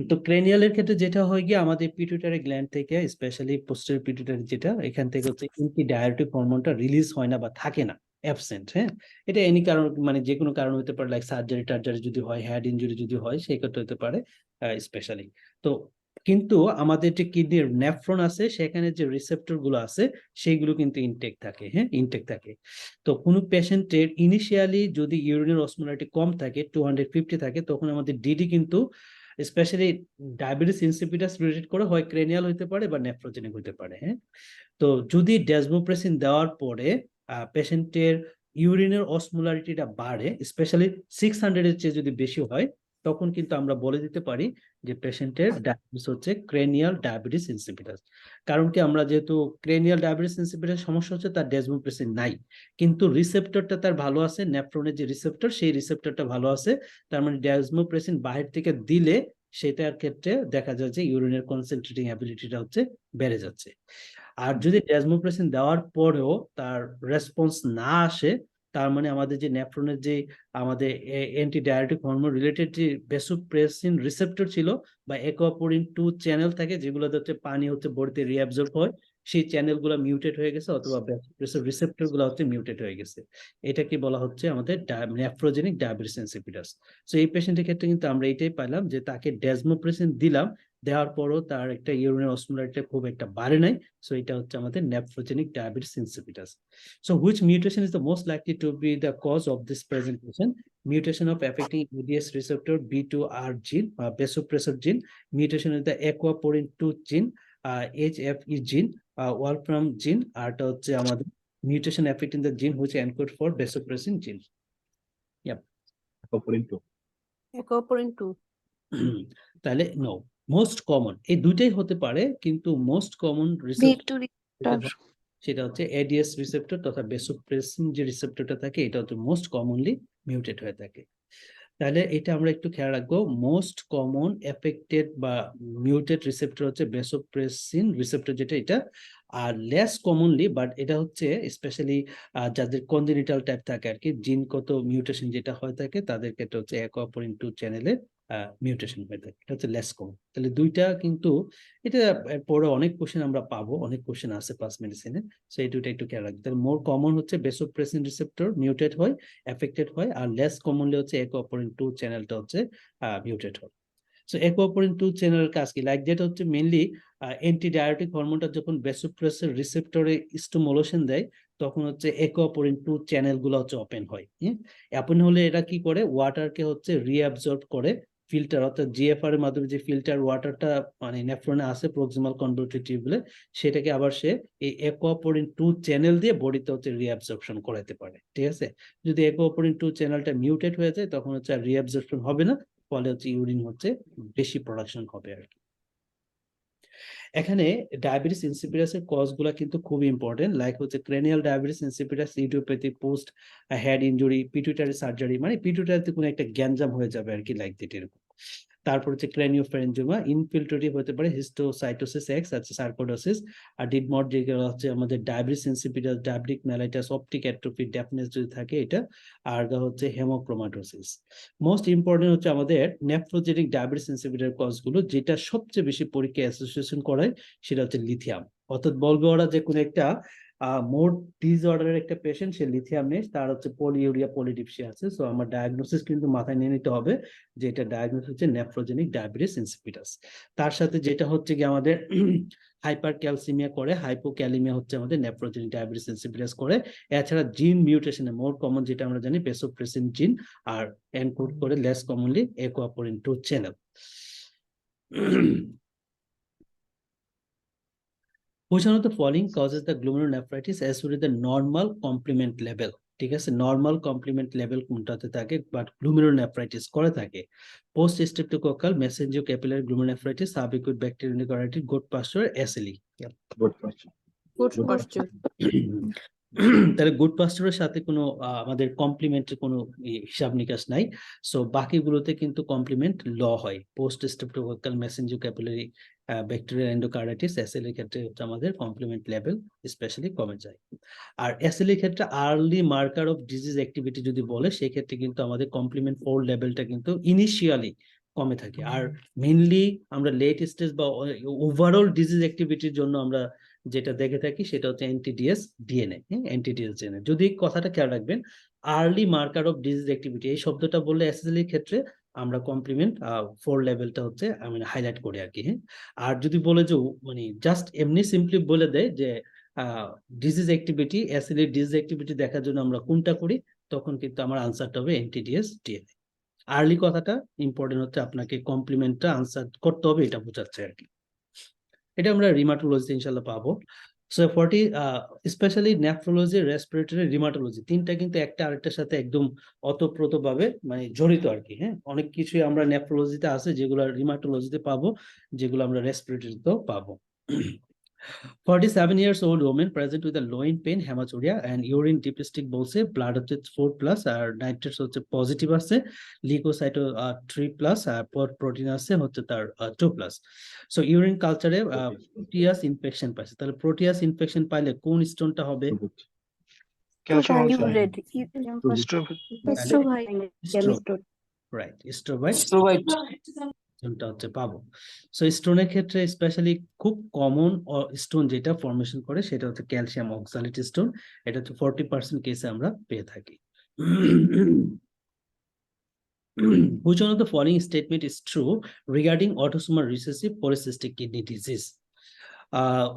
A: তো ক্রেনিয়ালের ক্ষেত্রে যেটা হয় গিয়ে আমাদের পিটুইটারি গ্ল্যান্ড থেকে, স্পেশালি পোস্টেরিয়র পিটুইটারি, যেটা এখান থেকে হচ্ছে অ্যান্টিডায়ারেটিক হরমোনটা রিলিজ হয় না বা থাকে না, অ্যাবসেন্ট, হ্যাঁ। এটা এনি কারণ, মানে যে কোনো কারণ হতে পারে, লাইক সার্জারি টার্জারি যদি হয়, হেড ইনজুরি যদি হয়, সেই ক্ষেত্রে হতে পারে স্পেশালি। তো কিন্তু আমাদের যে কিডনির নেফ্রন আছে, সেখানে যে রিসেপ্টর গুলো আছে সেইগুলো কিন্তু ইনটেক থাকে, হ্যাঁ, ইনটেক থাকে। তো কোনো পেশেন্টের ইনিশিয়ালি যদি ইউরিনের অসমোলারিটি কম থাকে, 250 থাকে, তখন আমাদের ডিডি কিন্তু স্পেশালি ডায়াবেটিস ইনসিপিটাস রিলেটেড করে হয় ক্রেনিয়াল হতে পারে বা নেফ্রোজেনিক হতে পারে, হ্যাঁ। তো যদি ডেসমোপ্রেসিন দেওয়ার পরে পেশেন্টের ইউরিনের অসমোলারিটিটা বাড়ে, স্পেশালি 600 এর চেয়ে যদি বেশি হয়, তখন কিন্তু আমরা বলে দিতে পারি যে পেশেন্টের ডায়াবেটিস হচ্ছে ক্রেনিয়াল ডায়াবেটিস ইনসিপিটাস। কারণ কি, আমরা যেহেতু ক্রেনিয়াল ডায়াবেটিস ইনসিপিটাস সমস্যা হচ্ছে তার ডেসমোপ্রেসিন নাই, কিন্তু রিসেপ্টরটা তার ভালো আছে, নেফ্রনের যে রিসেপ্টর সেই রিসেপ্টরটা ভালো আছে, তার মানে ডেসমোপ্রেসিন বাহির থেকে দিলে সেটার ক্ষেত্রে দেখা যায় যে ইউরিনের কনসেন্ট্রেটিং অ্যাবিলিটিটা হচ্ছে বেড়ে যাচ্ছে। আর যদি ডেসমোপ্রেসিন দেওয়ার পরেও তার রেসপন্স না আসে, তার মানে আমাদের যে নেফ্রনের যে আমাদের অ্যান্টি ডায়ারেটিক হরমোন রিলেটেড যে ভ্যাসোপ্রেসিন রিসেপ্টর ছিল বা অ্যাকোয়াপোরিন 2 চ্যানেল থাকে যেগুলোতে হচ্ছে পানি হচ্ছে বডিতে রিঅ্যাবজর্ব হয়, সেই চ্যানেলগুলো মিউটেট হয়ে গেছে অথবা ভ্যাসোপ্রেসর রিসেপ্টর গুলো হচ্ছে মিউটেট হয়ে গেছে। এটাকে বলা হচ্ছে আমাদের নেফ্রোজেনিক ডায়াবেটিস ইনসিপিটাস। সো এই পেশেন্টের ক্ষেত্রে কিন্তু আমরা এটাই পাইলাম যে তাকে ডেজমোপ্রেসিন দিলাম, দেওয়ার পরও তার একটা ইউরিনের অসমোলারিটি খুব একটা বাড়ে নাই। সো এটা হচ্ছে আমাদের nephrogenic diabetes insipidus. So which mutation is the most likely to be the cause of this presentation? Mutation of affecting ADS receptor B2R gene, vasopressor gene, mutation of the aquaporin 2 gene, HFE gene, Wolfram gene, আর হচ্ছে আমাদের mutation affecting the gene which encode for vasopressin gene. Yep.
E: Aquaporin 2.
A: তাহলে no, most common এই দুইটাই হতে পারে, কিন্তু most common
C: B2
A: receptor সেটা হচ্ছে এডিএস রিসেপ্টর তথা ভ্যাসোপ্রেসিন যে রিসেপ্টরটা থাকে এটা হচ্ছে মোস্ট কমনলি মিউটেট হয়ে থাকে। তাহলে এটা আমরা একটু খেয়াল রাখবো, মোস্ট কমন এফেক্টেড বা মিউটেড রিসেপ্টর হচ্ছে ভ্যাসোপ্রেসিন রিসেপ্টর যেটা এটা, আর লেস কমনলি বাট এটা হচ্ছে স্পেশালি যাদের কনজেনিটাল টাইপ থাকে আর কি, জিনগত মিউটেশন যেটা হয়ে থাকে তাদের ক্ষেত্রে হচ্ছে অ্যাকোয়াপোরিন 2 চ্যানেলের মিউটেশন হয়ে থাকে, এটা হচ্ছে লেস কমন। তাহলে দুইটা কিন্তু এটা পরে অনেক কোশ্চেন আমরা পাবো, অনেক কোশ্চেন আছে পাস মেডিসিনে, সো এই দুইটা একটু খেয়াল রাখবে। তাহলে মোর কমন হচ্ছে ভ্যাসোপ্রেসিন রিসেপ্টর মিউটেট হয়, এফেক্টেড হয়, আর লেস কমনলি হচ্ছে অ্যাকোয়াপোরিন 2 চ্যানেলটা হচ্ছে মিউটেট হয়। সো অ্যাকোয়াপোরিন 2 চ্যানেলের কাজ কি, লাইক যেটা হচ্ছে মেইনলি অ্যান্টি ডায়ারেটিক হরমোনটা যখন ভ্যাসোপ্রেসর রিসেপ্টরে স্টিমুলেশন দেয় তখন হচ্ছে অ্যাকোয়াপোরিন 2 চ্যানেল গুলো হচ্ছে ওপেন হয়। ওপেন হলে এটা কি করে, ওয়াটারকে হচ্ছে রিঅ্যাবজর্ব করে ফিল্টার, অর্থাৎ জিএফআর এর মাধ্যমে যে ফিল্টার ওয়াটারটা মানে নেফ্রনে আছে প্রক্সিমাল কনভলুটেড টিউবুলে, সেটাকে আবার সে এই অ্যাকোয়াপোরিন 2 চ্যানেল দিয়ে বডিতে হচ্ছে রিঅ্যাবজর্পশন করাতে পারে। ঠিক আছে, যদি অ্যাকোয়াপোরিন 2 চ্যানেলটা মিউটেট হয়ে যায় তখন হচ্ছে আর রিঅ্যাবজর্পশন হবে না, ফলে হচ্ছে ইউরিন হচ্ছে বেশি প্রোডাকশন হবে আর কি। এখানে ডায়াবেটিস ইনসিপিটাসের কজ গুলা কিন্তু খুব ইম্পর্টেন্ট, লাইক হচ্ছে cranial diabetes insipidus, idiopathy, post head injury, pituitary surgery, মানে পিটুইটারিতে কোনো একটা গ্যাঞ্জাম হয়ে যাবে আর কি, লাইক দ্যাট এরকম। তারপর হচ্ছে ক্র্যানিওফ্যারেঞ্জিওমা, ইনফিল্ট্রেটিভ হতে পারে হিস্টোসাইটোসিস এক্স, আছে সার্কোডোসিস, আর ডিডমড যেগুলো হচ্ছে আমাদের diabetes insipidus, diabetic mellitus, optic atrophy, ডেফনেস যদি থাকে এটা, আর হচ্ছে হেমোক্রোমাটোসিস। মোস্ট ইম্পর্টেন্ট হচ্ছে আমাদের নেফ্রোজেনিক ডায়াবেটিস ইনসিপিটাস কজগুলো, যেটা সবচেয়ে বেশি পরীক্ষায় অ্যাসোসিয়েশন করায় সেটা হচ্ছে লিথিয়াম। অর্থাৎ বলবে ওরা যে কোনো একটা মোর ডিসঅর্ডারের একটা পেশেন্ট, সে লিথিয়াম নেই, তার হচ্ছে পলিউরিয়া পলিডিপসিয়া আছে, সো আমার ডায়াগনোসিস কিন্তু মাথায় নিয়ে নিতে হবে যে এটা ডায়াগনোসিস হচ্ছে নেফ্রোজেনিক ডায়াবেটিস ইনসিপিটাস। তার সাথে যেটা হচ্ছে কি আমাদের হাইপার ক্যালসিমিয়া করে, হাইপোক্যালিমিয়া হচ্ছে আমাদের নেফ্রোজেনিক ডায়াবেটিস ইনসিপিটাস করে। এছাড়া জিন মিউটেশনে মোর কমন যেটা আমরা জানি ভ্যাসোপ্রেসিন জিন, আর এনকোড করে less commonly aquaporin 2 channel. Which one of the following causes the glomerulonephritis as per the normal complement level? ঠিক আছে, নর্মাল কমপ্লিমেন্ট লেভেল কোনটাতে থাকে বাট গ্লুমেরুলোনেফ্রাইটিস করে থাকে? Post streptococcal mesangio capillary glomerulonephritis, subacute bacterial endocarditis, Goodpasture, SLE.
E: Good posture.
A: তাহলে গুড পাস্চারের সাথে কোনো আমাদের কমপ্লিমেন্টের কোনো হিসাব নিকাশ নাই, সো বাকিগুলোতে কিন্তু কমপ্লিমেন্ট ল হয়। Post streptococcal mesangio capillary bacterial endocarditis, SLE ক্ষেত্রে আমাদের কমপ্লিমেন্ট লেভেল স্পেশালি কমে যায়। আর এসএলই ক্ষেত্রে early marker of disease activity যদি বলে সেই ক্ষেত্রে কিন্তু আমাদের কমপ্লিমেন্ট 4 লেভেলটা কিন্তু ইনিশিয়ালি কমে থাকে। আর মেইনলি আমরা লেট স্টেজ বা ওভারঅল ডিজিজ অ্যাক্টিভিটির জন্য আমরা যেটা দেখে থাকি সেটা হচ্ছে এনটিডিএস ডিএনএ, এনটিডিএস ডিএনএ। যদি কথাটা খেয়াল রাখবেন, early marker of disease activity এই শব্দটা বললে এসএসএল এর ক্ষেত্রে আমরা কমপ্লিমেন্ট 4 লেভেলটা হচ্ছে আমি হাইলাইট করি আর কি। হ্যাঁ, আর যদি বলে যে মানে জাস্ট এমনি সিম্পলি বলে দেয় যে ডিজিজ অ্যাক্টিভিটি, এসএসএল এর ডিজিজ অ্যাক্টিভিটি দেখার জন্য আমরা কোনটা করি, তখন কিন্তু আমার আনসারটা হবে এনটিডিএস ডিএনএ। আর্লি কথাটা ইম্পর্টেন্ট হচ্ছে আপনাকে কমপ্লিমেন্টটা আনসার করতে হবে, এটা বোঝাচ্ছে আর কি। এটা আমরা রিমাটোলজিতে ইনশাআল্লাহ পাবো। So 40 specially nephrology, respiratory, rheumatology তিনটা কিন্তু একটা আরেকটার সাথে একদম ওতপ্রোতভাবে মানে জড়িত আর কি। হ্যাঁ, অনেক কিছুই আমরা নেফ্রোলজিতে আছে যেগুলো রিমাটোলজিতে পাবো, যেগুলো আমরা রেসপিরেটরিতেও পাবো। 47 years old woman present with a loin pain, hematuria and urine dipstick বলছে, ব্লাড হচ্ছে 4+ আর নাইট্রেটস হচ্ছে পজিটিভ আছে, লিউকোসাইটো 3+, আর প্রোটিন আছে হচ্ছে তার 2+। সো ইউরিন কালচারে প্রোটিয়াস ইনফেকশন পাইছে। তাহলে প্রোটিয়াস ইনফেকশন পাইলে কোন স্টোনটা হবে?
D: Calcium
C: ভাই।
D: oxalate.
B: Stroke.
D: Stroke.
C: Stroke ভাই।
A: রাইট, স্ট্রোবাইট টা হচ্ছে পাবো। সো স্টোনের ক্ষেত্রে স্পেশালি খুব কমন স্টোন যেটা ফর্মেশন করে সেটা হচ্ছে ক্যালসিয়াম অক্সালেট স্টোন। এটা হচ্ছে 40% কেসে আমরা পেয়ে থাকি। Which one of the following statement is true regarding autosomal recessive polycystic kidney disease?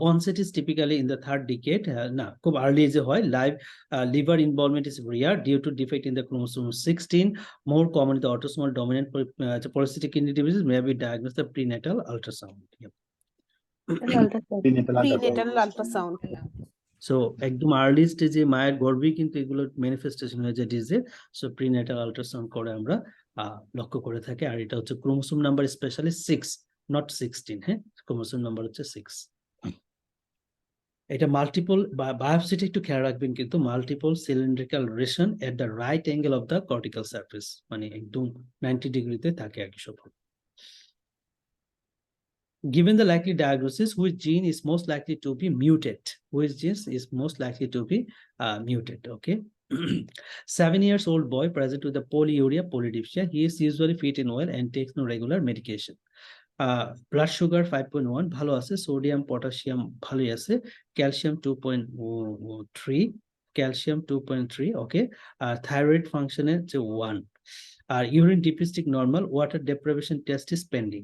A: Onset is typically in the third decade. না, খুব early age হয়. Liver involvement is rare due to defect in the chromosome 16. More common in the autosomal dominant polycystic kidney disease may be diagnosed with prenatal ultrasound. Yep.
E: Prenatal ultrasound.
A: So একদম early স্টেজে মায়ের গর্ভেই কিন্তু এগুলো manifestation হয়ে যায় ডিজিজের। So prenatal ultrasound করে আমরা লক্ষ্য করে থাকি। আর এটা হচ্ছে ক্রোমোসোম নাম্বার স্পেশালি 6 নট 16। হ্যাঁ, ক্রোমোসোম নাম্বার হচ্ছে 6। এটা মাল্টিপল বায়োপসিটা একটু খেয়াল রাখবেন, কিন্তু multiple cylindrical ration at the right angle of the cortical surface, মানে একদম 90 ডিগ্রিতে থাকে আর কি সব। Given the likely diagnosis, which gene is most likely to be muted? Which gene is most likely to be muted? Okay. 7-year-old boy present with the polyuria polydipsia. He is usually fit and well and takes no regular medication. Blood sugar 5.1 ভালো আছে, sodium potassium ভালোই আছে, calcium 2.3, calcium 2.3, okay. আর thyroid ফাংশনের যে 1, আর urine dipstick normal, water deprivation test is pending.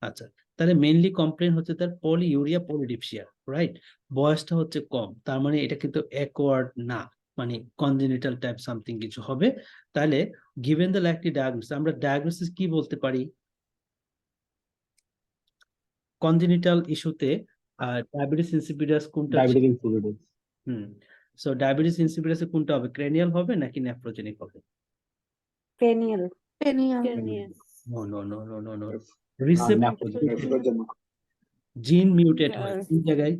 A: আচ্ছা, তাহলে মেইনলি কমপ্লেন হচ্ছে তার পলিউরিয়া পলিডিপসিয়া, রাইট? বয়সটা হচ্ছে কম, তার মানে এটা কিন্তু অ্যাকোয়ার্ড না, মানে কনজেনিটাল টাইপ সামথিং কিছু হবে। তাহলে গিভেন দ্য লাইকলি ডায়াগনোসিস, আমরা ডায়াগনোসিস কি বলতে পারি? কনজেনিটাল ইস্যুতে ডায়াবেটিস ইনসিপিডাস কোনটা? সো ডায়াবেটিস ইনসিপিডাসে কোনটা হবে? ক্রেনিয়াল হবে নাকি নেফ্রোজেনিক হবে?
C: Cranial.
A: No no no no no no, receptor gene mutate হয় কোন জায়গায়?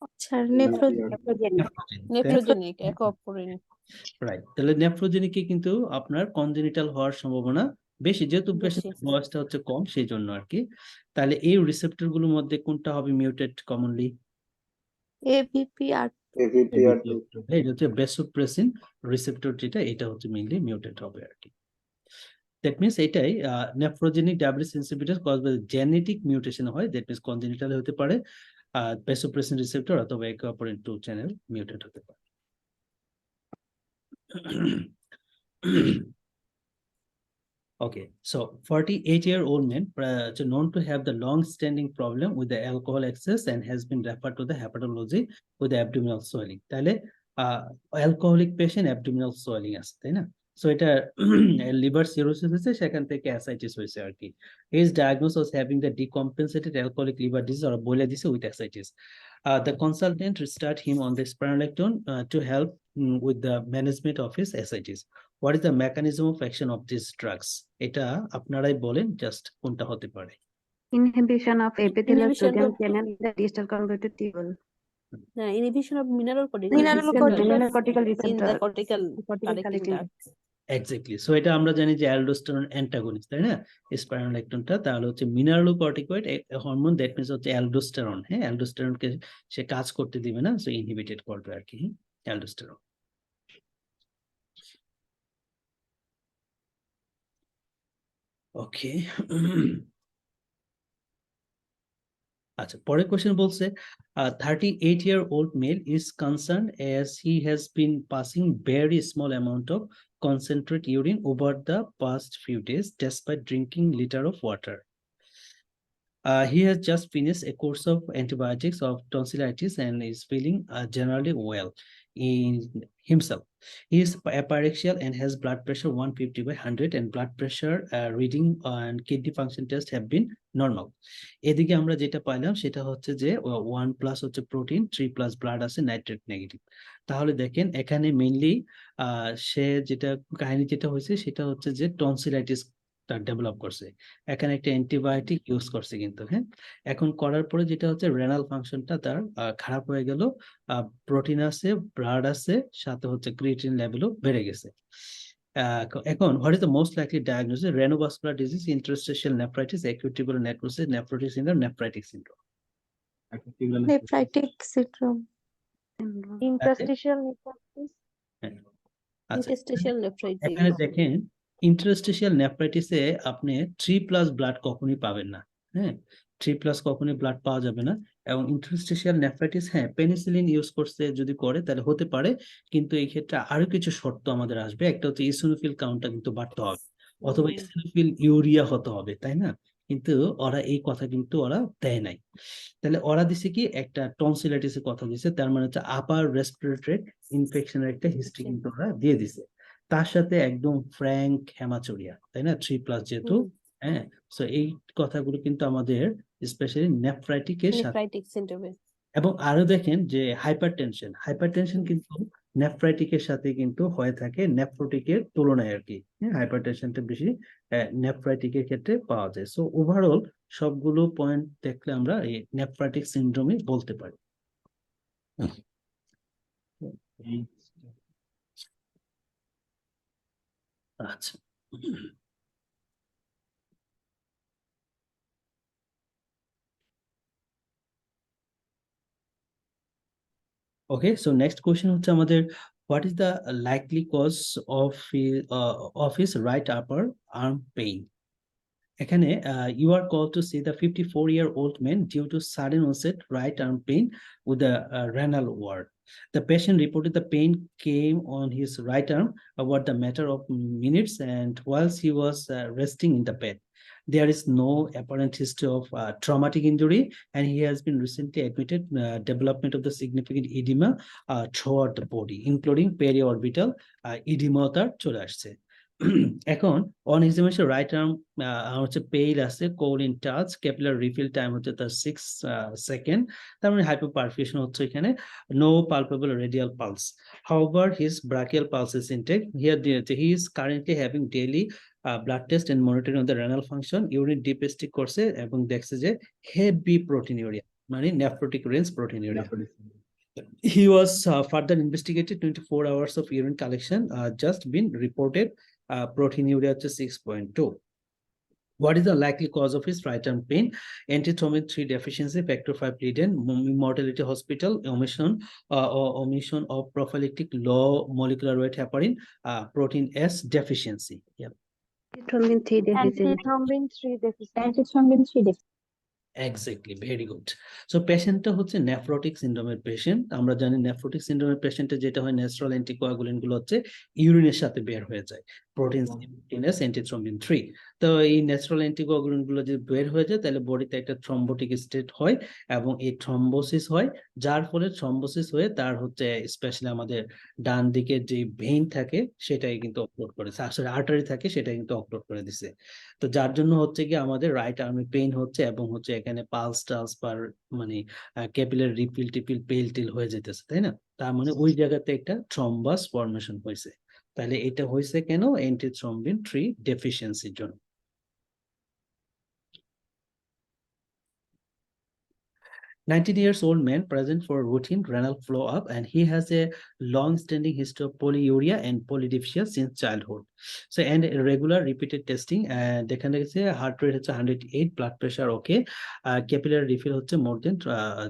C: আচ্ছা, নেফ্রোজেনিক।
E: Nephrogenic, aquaporine.
A: রাইট, তাহলে নেফ্রোজেনিকে কিন্তু আপনার কনজেনিটাল হওয়ার সম্ভাবনা বেশি, যেহেতু
E: বেশি।
A: বয়সটা হচ্ছে কম সেই জন্য আর কি। তাহলে এই রিসেপ্টর গুলোর মধ্যে কোনটা হবে মিউটেট কমনলি?
C: ABPR.
A: এটা হচ্ছে বেসোপ্রেসিন রিসেপ্টর, যেটা এটা হচ্ছে মেইনলি মিউটেট হবে আর কি। দ্যাট মিনস এটাই nephrogenic diabetes insipidus cause by genetic mutation হয়, দ্যাট মিনস কনজেনিটাল হতে পারে, বেসোপ্রেসিন রিসেপ্টর অথবা অ্যাকুয়াপোরিন 2 চ্যানেল মিউটেট হতে পারে। Okay, so 48-year-old man known to have the long-standing problem with the alcohol excess and has been referred to the hepatology with the abdominal swelling. তাহলে alcoholic patient abdominal swelling আছে, তাই না? So এটা liver cirrhosis হয়েছে, সেখান থেকে ascites হয়েছে আর কি। His diagnosis was having the decompensated alcoholic liver disease or বলে দিছে with ascites. The consultant started him on the spironolactone to help with the management of his ascites. What is the mechanism of action of these drugs? এটা আপনারাই বলেন just কোনটা হতে পারে।
F: Inhibition of epithelial
E: Inhibition
F: sodium
E: of-
F: channel in the distal convoluted tubule.
E: Inhibition of mineralocortical
F: Mineralocortical
E: in
F: receptor.
E: the cortical
F: Cortical
E: collecting
F: collecting
E: duct.
A: Exactly, so এটা আমরা জানি যে অ্যালডোস্টেরন অ্যান্টাগনিস্ট, তাই না? স্পাইরোলেকটনটা তাহলে হচ্ছে মিনারেলোকর্টিকয়েড হরমোন, দ্যাট মিনস হচ্ছে aldosterone. হ্যাঁ, অ্যালডোস্টেরনকে সে কাজ করতে দিবে না, সো ইনহিবিটেড করবে আর কি অ্যালডোস্টেরন। ওকে। আচ্ছা, পরের কোশ্চেন বলছে 38-year-old male is concerned as he has been passing very small amount of concentrate urine over the past few days despite drinking liter of water. He has just finished a course of antibiotics of tonsillitis and is feeling generally well in himself. He is apyrexial and has blood pressure 150/100 and blood pressure reading and kidney function test have been normal. এদিকে আমরা যেটা পাইলাম সেটা হচ্ছে যে 1+ হচ্ছে protein, 3+ blood আছে, nitrate negative. তাহলে দেখেন এখানে মেইনলি সে যেটা কাহিনী যেটা হয়েছে সেটা হচ্ছে যে টনসিলাইটিস ডেভেলপ করছে, এখানে একটা অ্যান্টিবায়োটিক ইউজ করছে কিন্তু। হ্যাঁ, এখন করার পরে যেটা হচ্ছে রেনাল ফাংশনটা তার খারাপ হয়ে গেল, প্রোটিন আছে, ব্লাড আছে, সাথে হচ্ছে ক্রিয়েটিন লেভেলও বেড়ে গেছে। এখন what is the most likely diagnosis? Renovascular disease, interstitial nephritis, acute tubular necrosis, nephrotic syndrome, nephritic syndrome.
C: Nephritic syndrome. Interstitial nephritis.
A: আচ্ছা,
E: ইন্টারস্টিশিয়াল নেফ্রাইটিস
A: এখানে দেখেন ইন্টারস্টিশিয়াল নেফ্রাইটিসে আপনি 3+ ব্লাড কখনোই পাবেন না। হ্যাঁ, 3+ কখনোই ব্লাড পাওয়া যাবে না। এবং ইন্টারস্টিশিয়াল নেফ্রাইটিস, হ্যাঁ, পেনিসিলিন ইউজ করছে যদি করে তাহলে হতে পারে, কিন্তু এই ক্ষেত্রে আরো কিছু শর্ত আমাদের আসবে। একটা হচ্ছে ইসোনোফিল কাউন্টটা কিন্তু বাড়তে হবে, অথবা ইসোনোফিল ইউরিয়া হতে হবে, তাই না? কিন্তু ওরা এই কথা কিন্তু ওরা দেয় নাই। তাহলে ওরা দিছে কি, একটা টনসিলাইটিসের কথা দিছে, তার মানে হচ্ছে আপার রেসপিরেটরি ইনফেকশনের একটা হিস্ট্রি কিন্তু ওরা দিয়ে দিছে। তার সাথে একদম ফ্র্যাঙ্ক হেমাচুরিয়া, তাই না, 3+ যেহেতু। হ্যাঁ, সো এই কথাগুলো কিন্তু আমাদের স্পেশালি নেফ্রাইটিকের সাথে।
E: নেফ্রাইটিক সিনড্রোমে
A: এবং আরো দেখেন যে হাইপারটেনশন কিন্তু নেফ্রাইটিকের সাথে কিন্তু হয়ে থাকে নেফ্রোটিকের তুলনায় আর কি। হ্যাঁ, হাইপারটেনশনটা বেশি নেফ্রাইটিকের ক্ষেত্রে পাওয়া যায়। সো ওভারঅল সবগুলো পয়েন্ট দেখলে আমরা এই নেফ্রাইটিক সিনড্রোমে বলতে পারি। আচ্ছা, ওকে, সো নেক্সট কোয়েশ্চেন হচ্ছে আমাদের, what is the likely cause of his right upper arm pain? এখানে you are called to see the 54-year-old man due to sudden onset right arm pain with a renal ward. The patient reported the pain came on his right arm about the matter of minutes, and whilst he was resting in the bed. There is no apparent history of traumatic injury, and he has been recently admitted development of the significant edema throughout the body, including periorbital edema তার চলে আসছে। এখন on examination right arm হচ্ছে pale আছে, cold in touch, capillary refill time হচ্ছে তার 6 seconds, তার মানে হাইপোপারফিউশন হচ্ছে এখানে, no palpable radial pulse. However his brachial pulse is intact. He is currently having daily blood test and monitoring of the renal function. Urine dipstick করছে এবং দেখছে যে হেভি প্রোটিনিউরিয়া, মানে nephrotic range proteinuria. He was further investigated, 24 hours of urine collection just been reported, proteinuria 6.2. What is the likely cause of his right arm pain? Antithrombin 3 deficiency, factor 5 lead-in, mortality hospital, omission of prophylactic low molecular weight heparin, protein S deficiency. Yeah.
F: Antithrombin 3 deficiency.
C: Antithrombin 3 deficiency.
B: Antithrombin 3 deficiency.
A: Exactly, very good. So পেশেন্টটা হচ্ছে নেফ্রোটিক সিনড্রোমের patient. আমরা জানি nephrotic সিনড্রোমের পেশেন্টে যেটা হয়, natural anticoagulant গুলো হচ্ছে ইউরিনের সাথে বের হয়ে যায়, প্রোটিন অ্যান্টিথ্রম্বিন 3। তো এই ন্যাচারাল অ্যান্টিকোয়াগুলেন্ট গুলো যদি বের হয়ে যায় তাহলে বডিতে একটা থ্রম্বোটিক স্টেট হয় এবং এই থ্রম্বোসিস হয়, যার ফলে থ্রম্বোসিস হয়ে তার হচ্ছে স্পেশালি আমাদের ডান দিকে যে ভেইন থাকে সেটাই কিন্তু অপলোড করেছে, আসলে আর্টারি থাকে সেটাই কিন্তু অপলোড করে দিছে। তো যার জন্য হচ্ছে কি আমাদের রাইট আর্মে পেইন হচ্ছে এবং হচ্ছে এখানে পালস টালস পার মানে ক্যাপিলারি রিপিল টিপিল পেল টিল হয়ে যেতেছে, তাই না? তার মানে ওই জায়গাতে একটা থ্রম্বাস ফর্মেশন হয়েছে। তাহলে এটা হয়েছে কেন? অ্যান্টিথ্রম্বিন 3 ডেফিসিয়েন্সির জন্য। 19-year-old man present for routine renal flow-up, and he has a long-standing history of polyuria and polydipsia since childhood. So, and regular repeated testing, and এখানে গেছে heart rate হচ্ছে 108, blood pressure okay, capillary refill হচ্ছে more than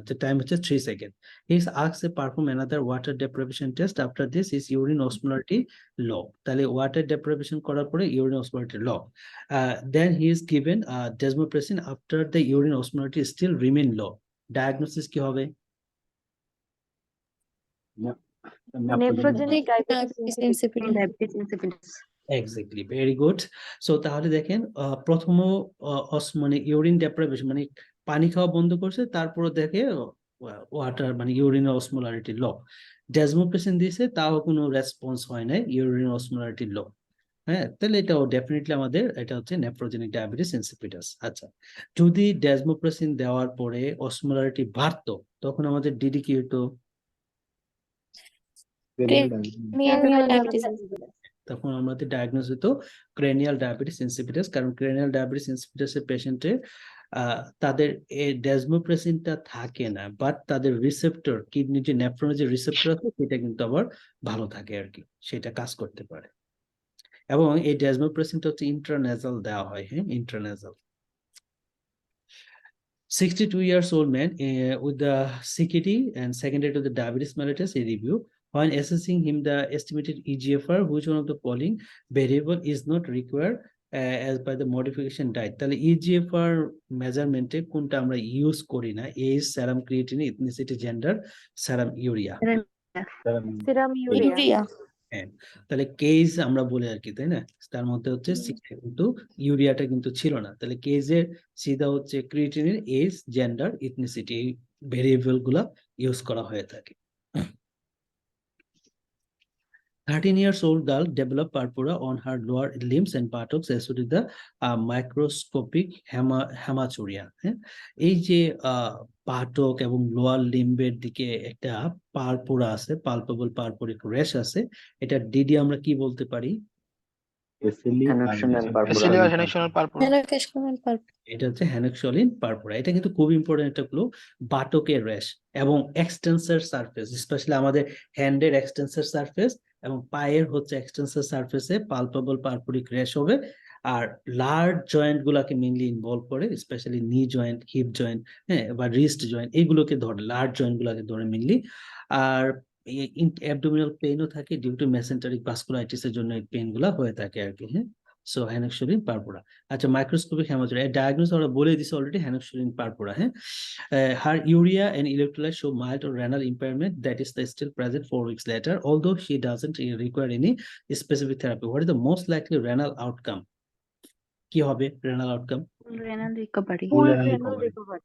A: the time হচ্ছে 3 seconds. He is asked to perform another water deprivation test. After this, his urine osmolarity low. তাহলে water deprivation করার পরে urine osmolarity low. Then he is given desmopressin after the urine osmolarity still remain low. Diagnosis কি হবে?
C: Nephrogenic diabetes insipidus.
F: Diabetes insipidus.
A: Exactly, very good. So তাহলে দেখেন প্রথম মানে urine ডেপ্রাইভেশন মানে পানি খাওয়া বন্ধ করছে, তারপরে দেখে ওয়াটার মানে ইউরিন অসমোলারিটি লো, ডেজমোপ্রেসিন দিয়েছে তাও কোনো রেসপন্স হয় নাই, ইউরিন অসমোলারিটি লো। হ্যাঁ, তাহলে এটাও ডেফিনেটলি আমাদের এটা হচ্ছে নেফ্রোজেনিক ডায়াবেটিস ইনসিপিটাস। আচ্ছা, যদি ডেজমোপ্রেসিন দেওয়ার পরে অসমোলারিটি বাড়তো তখন আমাদের ডিডি কি হতো?
C: Cranial diabetes insipidus.
A: তখন আমাদের ডায়াগনোস হতো ক্রেনিয়াল ডায়াবেটিস ইনসিপিটাস, কারণ ক্রেনিয়াল ডায়াবেটিস ইনসিপিটাসের পেশেন্টে তাদের এই ডেজমোপ্রেসিনটা থাকে না, বাট তাদের রিসেপ্টর, কিডনি যে নেফ্রনের যে রিসেপ্টর আছে সেটা কিন্তু আবার ভালো থাকে আর কি, সেটা কাজ করতে পারে। এবং এই ডেজমোপ্রেসিনটা হচ্ছে ইন্ট্রানেজাল দেওয়া হয়। হ্যাঁ, ইন্ট্রানেজাল। 62 years old man with the CKD and secondary to the diabetes mellitus a review. When assessing him the estimated EGFR, which one of the following variable is not required as by the modification diet? তাহলে EGFR মেজারমেন্টে কোনটা আমরা use করি না? Age, সেরাম creatinine, ইথনিসিটি, gender, সেরাম urea.
C: Serum urea. Urea.
A: হ্যাঁ, তাহলে cage আমরা বলি আর কি, তাই না? তার মধ্যে হচ্ছে কিন্তু ইউরিয়াটা কিন্তু ছিল না। তাহলে কেজের সিধা হচ্ছে ক্রিয়েটিনিন, এজ, জেন্ডার, ইথনিসিটি, এই ভেরিয়েবল গুলা ইউজ করা হয়ে থাকে। 13 years old girl developed purpura on her lower limbs and buttocks associated with the microscopic hematuria. হ্যাঁ, এই যে পাটক এবং লোয়ার লিম্বের দিকে একটা পারপুরা আছে, পালপেবল পারপুরিক রেশ আছে, এটা ডিডি আমরা কি বলতে পারি?
D: Ciliational purpura.
C: Henocational purpura.
A: এটা হচ্ছে হ্যানক্সলিন পারপুরা। এটা কিন্তু খুব ইম্পর্টেন্ট একটা ক্লু। বাটকের র্যাশ এবং এক্সটেন্সর সারফেস, স্পেশালি আমাদের হ্যান্ডের এক্সটেন্সর সারফেস এবং পায়ের হচ্ছে এক্সটেন্সর সারফেসে পালপেবল পারপুরিক র্যাশ হবে। আর লার্জ জয়েন্ট গুলাকে মেইনলি ইনভলভ করে, স্পেশালি নি জয়েন্ট, হিপ জয়েন্ট, হ্যাঁ, বা রিস্ট জয়েন্ট, এইগুলোকে ধরে, লার্জ জয়েন্ট গুলাকে ধরে মেইনলি। আর অ্যাবডোমিনাল পেইনও থাকে ডিউ টু মেসেন্টারিক ভাস্কুলাইটিস এর জন্য এই পেইন গুলা হয়ে থাকে আর কি। হ্যাঁ, সো হ্যানক্সলিন পারপুরা। আচ্ছা, মাইক্রোস্কোপিক হ্যামাচুরিয়া ডায়াগনোস আমরা বলে দিছি অলরেডি, হ্যানক্সলিন পারপুরা। হ্যাঁ, her urea and electrolytes show mild or renal impairment that is still present 4 weeks later, although she doesn't require any specific therapy. What is the most likely renal outcome? কি হবে renal outcome?
F: Renal recovery.
B: Full renal recovery.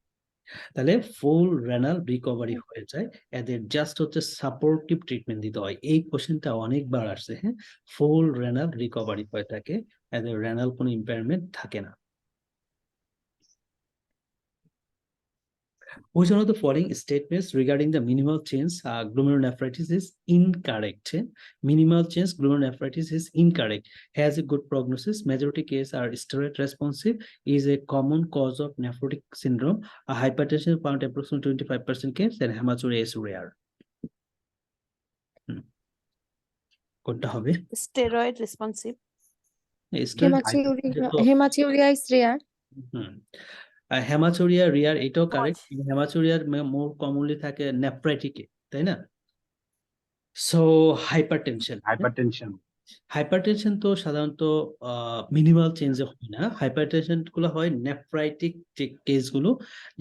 A: তাহলে ফুল renal recovery হয়ে যায়। এদের just হচ্ছে supportive treatment দিতে হয়। এই কোশ্চেনটা অনেকবার আসছে। হ্যাঁ, ফুল রেনাল রিকভারি হয়ে থাকে, এদের রেনাল কোনো ইম্পেয়ারমেন্ট থাকে না। Which one of the following statements regarding the minimal change glomerulonephritis is incorrect? Minimal change glomerulonephritis is incorrect. Has a good prognosis. Majority case are steroid responsive. Is a common cause of nephrotic syndrome. A hypertension found approximately 25% case and hematuria is rare. কোনটা হবে?
E: Steroid responsive.
C: Hematuria is rare.
A: Hematuria rare, এটাও correct. হেমাচুরিয়ার মোর commonly থাকে নেফ্রাইটিকে, তাই না? So hypertension তো সাধারণত minimal চেঞ্জে হয় না। হাইপারটেনশন গুলো হয় নেফ্রাইটিক যে কেসগুলো,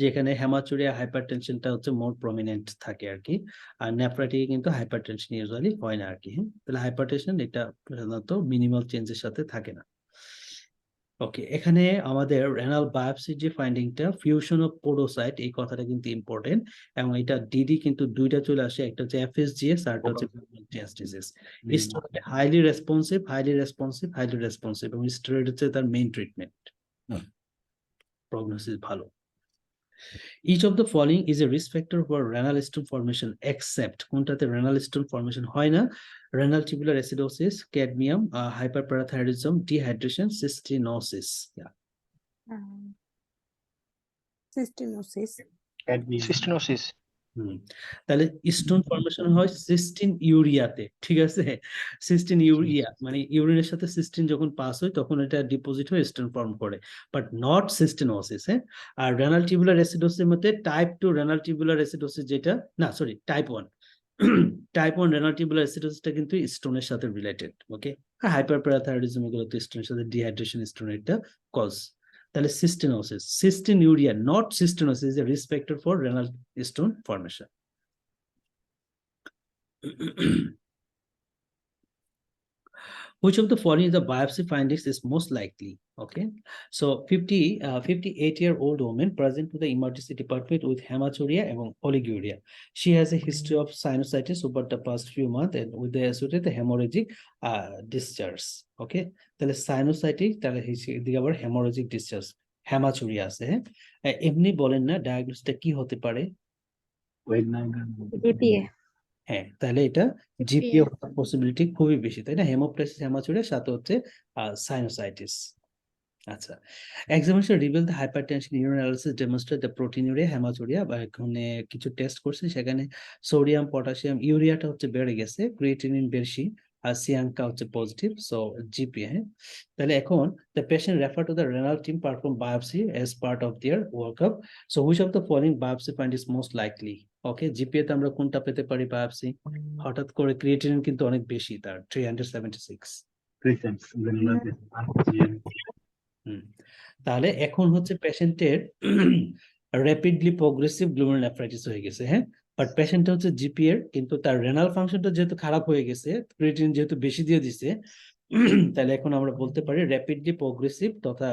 A: যেখানে হেমাচুরিয়া হাইপারটেনশনটা হচ্ছে মোর প্রমিনেন্ট থাকে আর কি। আর নেফ্রাইটিকে কিন্তু হাইপারটেনশন ইউজুয়ালি হয় না আর কি। তাহলে হাইপারটেনশন এটা সাধারণত মিনিমাল চেঞ্জের সাথে থাকে না। ওকে, এখানে আমাদের রেনাল বায়োপসির যে ফাইন্ডিংটা ফিউশন অফ পোডোসাইট, এই কথাটা কিন্তু ইম্পর্টেন্ট, এবং এটা ডিডি কিন্তু দুইটা চলে আসে, একটা হচ্ছে এফএসজিএস আর একটা হচ্ছে ডিজিজ। হাইলি রেসপন্সিভ এবং স্টেরয়েড হচ্ছে তার মেইন ট্রিটমেন্ট। প্রগনোসিস ভালো। Each of the following is a risk factor for renal stone formation except কোনটাতে renal stone formation হয় না? Renal tubular acidosis, cadmium, hyperparathyroidism, dehydration, cystinosis. Yeah.
E: সিস্টেনোসিস।
A: তাহলে stone formation হয় Sistine ইউরিয়াতে, ঠিক আছে? সিস্টিন ইউরিয়া মানে ইউরিনের সাথে সিস্টিন যখন পাস হয় তখন এটা ডিপোজিট হয়ে স্টোন ফর্ম করে, বাট নট সিস্টেনোসিস। হ্যাঁ, আর রেনাল টিউবুলার অ্যাসিডোসিসের মধ্যে টাইপ 2 রেনাল টিউবুলার অ্যাসিডোসিস, যেটা না সরি টাইপ 1 রেনাল টিউবুলার অ্যাসিডোসিসটা কিন্তু স্টোনের সাথে রিলেটেড। ওকে, আর হাইপারপ্যারাথাইরয়েডিজম এগুলো তো স্টোনের সাথে, ডিহাইড্রেশন স্টোনের একটা কজ। তাহলে cystinosis, cystinuria not cystinosis is a risk factor for renal stone formation. Which of the following the biopsy findings is most likely? Okay, so 58-year-old woman present to the emergency department with hematuria and oliguria. She has a history of sinusitis over the past few months and with the associated hemorrhagic discharge. Okay, তাহলে sinusitis, তাহলে এদিকে আবার hemorrhagic discharge, hematuria আছে। হ্যাঁ, এমনি বলেন না ডায়াগনোসটা কি হতে পারে?
F: GPA.
A: হ্যাঁ, তাহলে এটা জিপিএ হওয়ার পসিবিলিটি খুবই বেশি, তাই না? হেমোপ্টাইসিস, হেমাচুরিয়া, সাথে হচ্ছে সাইনোসাইটিস। আচ্ছা, examination reveal the hypertension urine analysis demonstrate the proteinuria, haematuria, বা এখানে কিছু টেস্ট করছে, সেখানে সোডিয়াম, পটাশিয়াম, ইউরিয়াটা হচ্ছে বেড়ে গেছে, ক্রিয়েটিনিন বেশি, আর সিয়াঙ্কা হচ্ছে পজিটিভ, সো জিপি। হ্যাঁ, তাহলে এখন the patient refer to the renal team perform biopsy as part of their workup, so which of the following biopsy find is most likely. Okay, GPA তে আমরা কোনটা পেতে পারি বায়োপসি? হঠাৎ করে ক্রিয়েটিনিন কিন্তু অনেক বেশি, তার 376। তাহলে এখন হচ্ছে পেশেন্টের র্যাপিডলি প্রোগ্রেসিভ গ্লোমেরুলারনেফ্রাইটিস হয়ে গেছে। হ্যাঁ, বাট পেশেন্টটা হচ্ছে জিপিএর, কিন্তু তার রেনাল ফাংশনটা যেহেতু খারাপ হয়ে গেছে, ক্রিয়েটিনিন যেহেতু বেশি দিয়ে দিছে, তাহলে এখন আমরা বলতে পারি র্যাপিডলি প্রোগ্রেসিভ তথা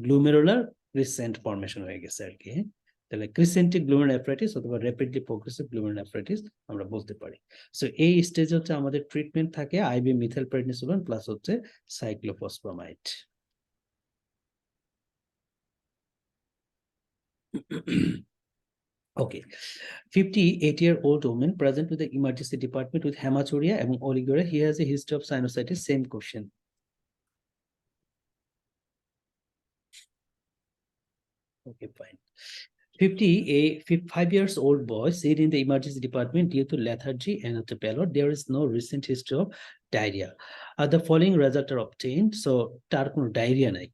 A: গ্লোমেরুলার ক্রিসেন্ট ফর্মেশন হয়ে গেছে আর কি। হ্যাঁ, তাহলে ক্রিসেন্টিক গ্লোমেরুলারনেফ্রাইটিস অথবা র্যাপিডলি প্রোগ্রেসিভ গ্লোমেরুলারনেফ্রাইটিস আমরা বলতে পারি। সো এই স্টেজে হচ্ছে আমাদের ট্রিটমেন্ট থাকে আইবি মিথাইলপ্রেডনিসোলোন প্লাস হচ্ছে cyclophosphamide. Okay, 58-year-old woman present with the emergency department with hematuria and oliguria. He has a history of sinusitis. Same question. Okay, fine. 5 years old boy stayed in the emergency department due to lethargy and the pallor. There is no recent history of diarrhea. The following results are obtained. So, তার কোনো diarrhoea নাই।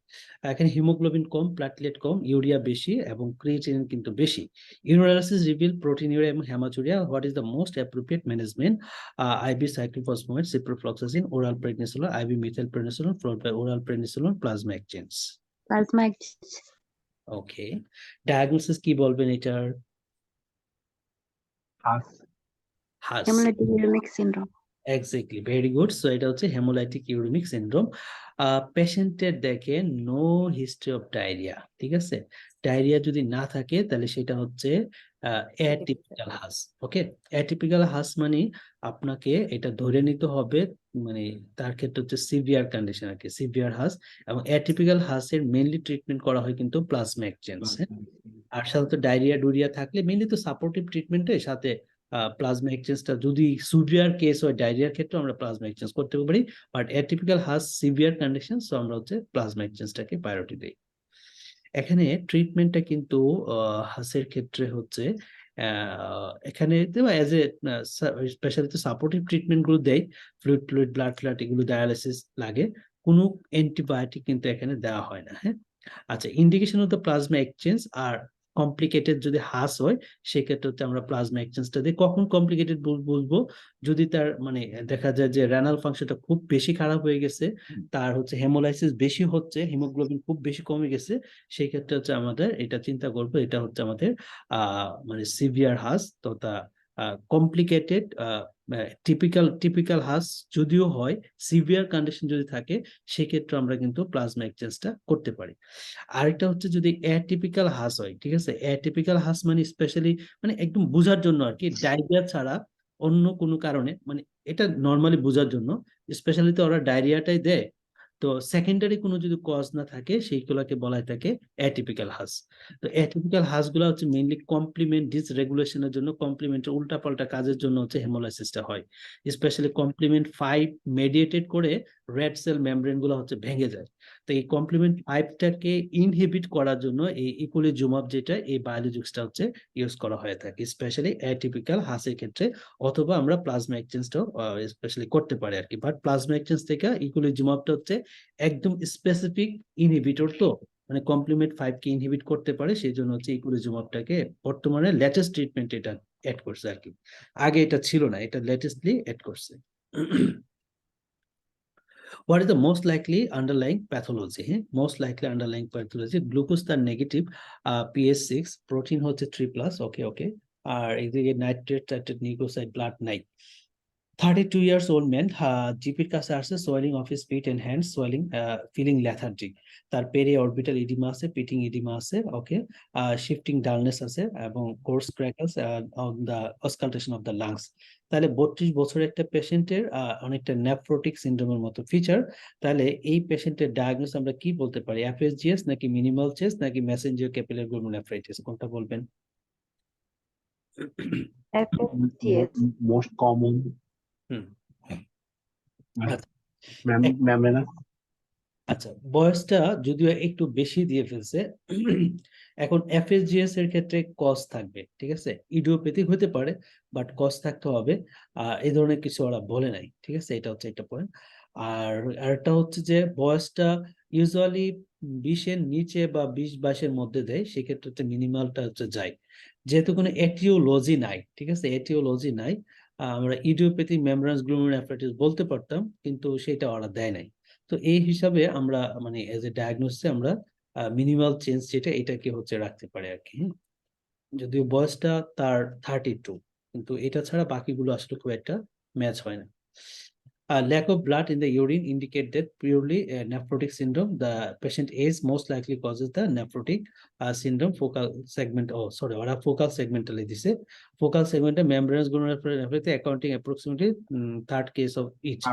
A: এখানে haemoglobin কম, platelet কম, urea বেশি এবং creatinine কিন্তু বেশি। ইউরিয়ালাইসিস রিভিল প্রোটিনিউরিয়া এবং haematuria. What is the most appropriate management? IV cyclophosphamide, ciprofloxacin, oral prednisolone, IV methylprednisolone followed by oral prednisolone, plasma exchange.
F: Plasma exchange.
A: Okay, diagnosis কি বলবেন এটার? HUS.
F: Hemolytic uremic syndrome.
A: Exactly, very good. So এটা হচ্ছে haemolytic uraemic syndrome. পেশেন্টের দেখে no history of diarrhoea, ঠিক আছে। Diarrhoea যদি না থাকে তাহলে সেটা হচ্ছে অ্যাটিপিক্যাল হাস। ওকে, অ্যাটিপিক্যাল হাস মানে আপনাকে এটা ধরে নিতে হবে, মানে তার ক্ষেত্রে হচ্ছে সিভিয়ার কন্ডিশন আর কি, সিভিয়ার হাস। এবং অ্যাটিপিক্যাল হাসের মেইনলি ট্রিটমেন্ট করা হয় কিন্তু প্লাজমা এক্সচেঞ্জ। আর সাধারণত ডায়রিয়া ডুরিয়া থাকলে মেইনলি তো সাপোর্টিভ ট্রিটমেন্টের সাথে প্লাজমা এক্সচেঞ্জটা, যদি সিভিয়ার কেস হয় ডায়রিয়ার ক্ষেত্রে আমরা প্লাজমা এক্সচেঞ্জ করতে পারি, but atypical HUS severe condition, so আমরা হচ্ছে প্লাজমা এক্সচেঞ্জটাকে প্রায়োরিটি দেই। এখানে ট্রিটমেন্টটা কিন্তু হাসের ক্ষেত্রে হচ্ছে এখানে অ্যাজ এ স্পেশালি তো সাপোর্টিভ ট্রিটমেন্ট গুলো দেয়, ফ্লুইড ব্লাড ফ্লাড এগুলো ডায়ালিসিস লাগে, কোনো অ্যান্টিবায়োটিক কিন্তু এখানে দেওয়া হয় না। হ্যাঁ, আচ্ছা, indication of the plasma exchange আর কমপ্লিকেটেড যদি হাস হয় সেক্ষেত্রে হচ্ছে আমরা প্লাজমা এক্সচেঞ্জটা দিই। কখন কমপ্লিকেটেড বলবো? যদি তার মানে দেখা যায় যে রেনাল ফাংশনটা খুব বেশি খারাপ হয়ে গেছে, তার হচ্ছে হেমোলাইসিস বেশি হচ্ছে, হিমোগ্লোবিন খুব বেশি কমে গেছে, সেই ক্ষেত্রে হচ্ছে আমাদের এটা চিন্তা করবো, এটা হচ্ছে আমাদের মানে সিভিয়ার হাস তথা কমপ্লিকেটেড। টিপিক্যাল হাস যদিও হয়, সিভিয়ার কন্ডিশন যদি থাকে সেক্ষেত্রে আমরা কিন্তু প্লাজমা এক্সচেঞ্জটা করতে পারি। আরেকটা হচ্ছে যদি অ্যাটিপিক্যাল হাস হয়, ঠিক আছে, অ্যাটিপিক্যাল হাস মানে স্পেশালি মানে একদম বোঝার জন্য আর কি, ডায়রিয়া ছাড়া অন্য কোনো কারণে, মানে এটা নর্মালি বোঝার জন্য, স্পেশালি তো ওরা ডায়রিয়াটাই দেয়, তো সেকেন্ডারি কোনো যদি কজ না থাকে সেইগুলোকে বলা হয় থাকে অ্যাটিপিক্যাল হাস। তো অ্যাটিপিক্যাল হাস গুলো হচ্ছে মেইনলি কমপ্লিমেন্ট ডিসরেগুলেশনের জন্য, কমপ্লিমেন্টের উল্টাপাল্টা কাজের জন্য হচ্ছে হেমোলাইসিসটা হয়। স্পেশালি কমপ্লিমেন্ট 5 মেডিয়েটেড করে রেড সেল মেমব্রেন গুলো হচ্ছে ভেঙে যায়। তো এই কমপ্লিমেন্ট 5টাকে ইনহিবিট করার জন্য এই ইকুলিজুমাব যেটা, এই বায়োলজিক্সটা হচ্ছে ইউজ করা হয়ে থাকে স্পেশালি অ্যাটিপিক্যাল হাসের ক্ষেত্রে, অথবা আমরা প্লাজমা এক্সচেঞ্জটাও স্পেশালি করতে পারি আর কি। বাট প্লাজমা এক্সচেঞ্জ থেকে ইকুলিজুমাবটা হচ্ছে একদম স্পেসিফিক ইনহিবিটর, তো মানে কমপ্লিমেন্ট 5কে ইনহিবিট করতে পারে, সেই জন্য হচ্ছে ইকুলিজুমাবটাকে বর্তমানে লেটেস্ট ট্রিটমেন্ট এটা অ্যাড করছে আর কি, আগে এটা ছিল না, এটা লেটেস্টলি অ্যাড করছে। What is the most likely underlying pathology? Most likely underlying pathology, glucose তার নেগেটিভ, pH 6, প্রোটিন হচ্ছে 3+, ওকে। আর এদিকে নাইট্রেট টাইট্রেট নিউক্লিওসাইড ব্লাড নাই। 32 years old man, জিপির কাছে আসছে, swelling of his feet and hand, swelling, feeling lethargy, তার periorbital oedema আছে, pitting oedema আছে, ওকে, শিফটিং ডালনেস আছে এবং coarse crackles on the auscultation of the lungs. তাহলে 32 বছরের একটা পেশেন্টের অনেকটা নেফ্রোটিক সিনড্রোমের মতো ফিচার। তাহলে এই পেশেন্টের ডায়াগনোস আমরা কি বলতে পারি? এফএসজিএস নাকি মিনিমাল চেস্ট নাকি মেসেঞ্জার ক্যাপিলারি গ্লোমেরুলারনেফ্রাইটিস, কোনটা বলবেন?
F: FSGS.
B: Most common
A: হুম,
B: membranous
A: আচ্ছা, বয়সটা যদিও একটু বেশি দিয়ে ফেলছে। এখন এফএসজিএস এর ক্ষেত্রে কজ থাকবে, ঠিক আছে, ইডিওপ্যাথিক হতে পারে, বাট কজ থাকতে হবে। এই ধরনের কিছু ওরা বলে নাই, ঠিক আছে, এটা হচ্ছে একটা পয়েন্ট। আর আরেকটা হচ্ছে যে বয়সটা ইউজুয়ালি 20-এর নিচে বা 20-22-এর মধ্যে দেয়, সেক্ষেত্রে হচ্ছে মিনিমালটা হচ্ছে যায়। যেহেতু কোনো এটিওলজি নাই, ঠিক আছে, এটিওলজি নাই, আমরা ইডিওপ্যাথিক মেমব্রেনাস গ্লোমেরুলোনেফ্রাইটিস বলতে পারতাম, কিন্তু সেটা ওরা দেয় নাই। তো এই হিসাবে আমরা মানে এজ এ ডায়াগনোসিসে আমরা মিনিমাল চেঞ্জ যেটা এটাকে হচ্ছে রাখতে পারি আর কি। যদিও বয়সটা তার 32, কিন্তু এটা ছাড়া বাকিগুলো আসলে খুব একটা ম্যাচ হয় না। Lack of blood in the urine indicate that purely nephrotic syndrome. The patient age most likely causes the nephrotic syndrome. Focal segment, oh sorry, ওরা focal segmentally দিছে। Focal segmental membranous glomerulonephritis accounting approximately third case of each.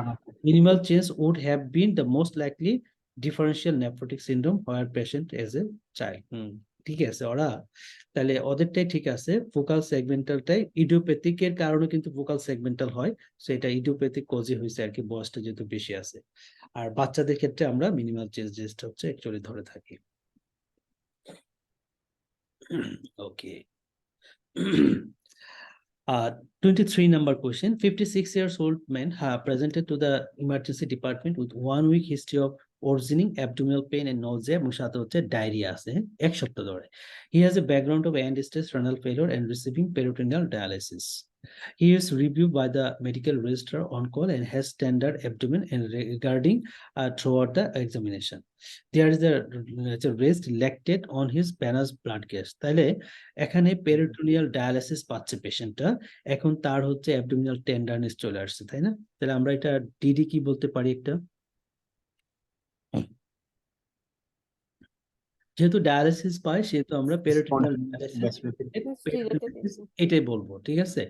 A: Minimal change would have been the most likely differential nephrotic syndrome where patient as a child. ঠিক আছে, ওরা তাহলে ওদেরটাই ঠিক আছে। Focal সেগমেন্টালটাই idiopathic এর কারণে কিন্তু ফোকাল সেগমেন্টাল হয়, সেটা ইডিওপ্যাথিক কজই হয়েছে আর কি, বয়সটা যেহেতু বেশি আছে। আর বাচ্চাদের ক্ষেত্রে আমরা মিনিমাল চেঞ্জেসটা হচ্ছে অ্যাকচুয়ালি ধরে থাকি। ওকে। 23 number question. 56 years old man presented to the emergency department with 1 week history of worsening abdominal pain and nausea এবং সাথে হচ্ছে ডায়রিয়া আছে এক সপ্তাহ ধরে। He has a background of end stage renal failure and receiving peritoneal dialysis. He is reviewed by the medical registrar on call and has standard abdomen and regarding throughout the examination. There is a raised lactate on his venous blood gas. তাহলে এখানে peritoneal dialysis পাচ্ছে পেশেন্টটা, এখন তার হচ্ছে abdominal tenderness চলে আসছে, তাই না? তাহলে আমরা এটা ডিডি কি বলতে পারি একটা, যেহেতু ডায়ালিসিস পায় সেহেতু আমরা পেরিটোনিয়াল ডায়ালিসিস এটাই বলবো, ঠিক আছে।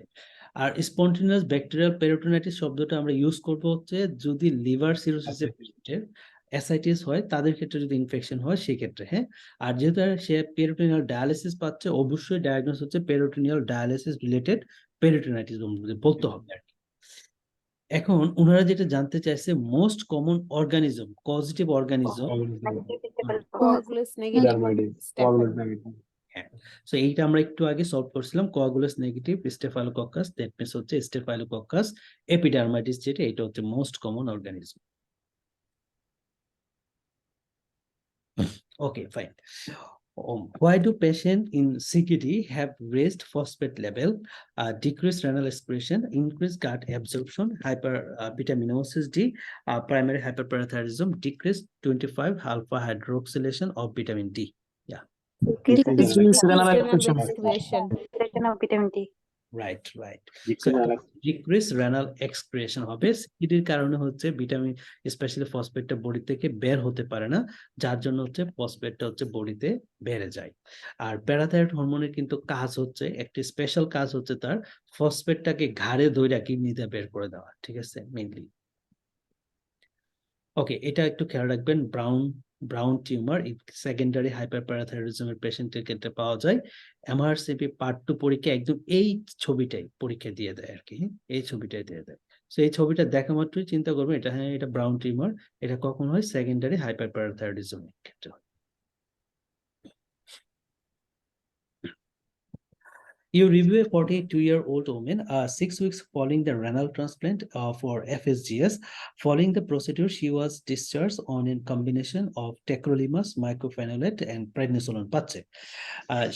A: আর স্পন্টেনিয়াস ব্যাকটেরিয়াল পেরিটোনাইটিস শব্দটা আমরা ইউজ করব হচ্ছে যদি লিভার সিরোসিসের পেশেন্টের অ্যাসাইটিস হয়, তাদের ক্ষেত্রে যদি ইনফেকশন হয় সেই ক্ষেত্রে, হ্যাঁ। আর যেহেতু সে পেরিটোনিয়াল ডায়ালিসিস পাচ্ছে, অবশ্যই ডায়াগনোস হচ্ছে পেরিটোনিয়াল ডায়ালিসিস রিলেটেড পেরিটোনাইটিস বলতে হবে আর কি। এখন ওনারা যেটা জানতে চাইছে most common organism, positive organism,
E: Coagulous negative.
A: হ্যাঁ। সো এইটা আমরা একটু আগে সলভ করছিলাম, কোয়াগুলাস নেগেটিভ স্টেফাইলোকক্কাস, দ্যাট মিন্স হচ্ছে স্টেফাইলোকক্কাস এপিডার্মাইটিস, যেটা এটা হচ্ছে most common organism. Okay, fine. Why do patients in CKD have raised phosphate level, decreased renal excretion, increased gut absorption, hypervitaminosis D, primary hyperparathyroidism, decreased 25 alpha hydroxylation of vitamin D? Yeah.
E: Renal excretion.
F: Vitamin D.
A: Right. So decrease renal excretion হবে, সিকিডির কারণে হচ্ছে vitamin specially ফসফেটটা body থেকে বের হতে পারে না, যার জন্য হচ্ছে ফসফেটটা হচ্ছে বডিতে বেড়ে যায়। আর প্যারাথাইরয়েড হরমোনের কিন্তু কাজ হচ্ছে, একটি স্পেশাল কাজ হচ্ছে তার ফসফেটটাকে ঘাড়ে ধরে কিডনিতে বের করে দেওয়া, ঠিক আছে, মেইনলি। ওকে, এটা একটু খেয়াল রাখবেন। ব্রাউন টিউমার সেকেন্ডারি হাইপারপ্যারাথাইরয়েডিজমের পেশেন্টের ক্ষেত্রে পাওয়া যায়। এমআরসিপি পার্ট 2 পরীক্ষা একদম এই ছবিটাই পরীক্ষা দিয়ে দেয় আর কি, এই ছবিটাই দিয়ে দেয়। সো এই ছবিটা দেখা মাত্রই চিন্তা করবেন এটা, হ্যাঁ এটা ব্রাউন টিউমার। এটা কখন হয়? সেকেন্ডারি হাইপারপ্যারাথাইরয়েডিজমের ক্ষেত্রে। You review a 42-year-old woman 6 weeks following the renal transplant for FSGS. Following the procedure, she was discharged on a combination of tacrolimus, mycophenolate, and prednisolone.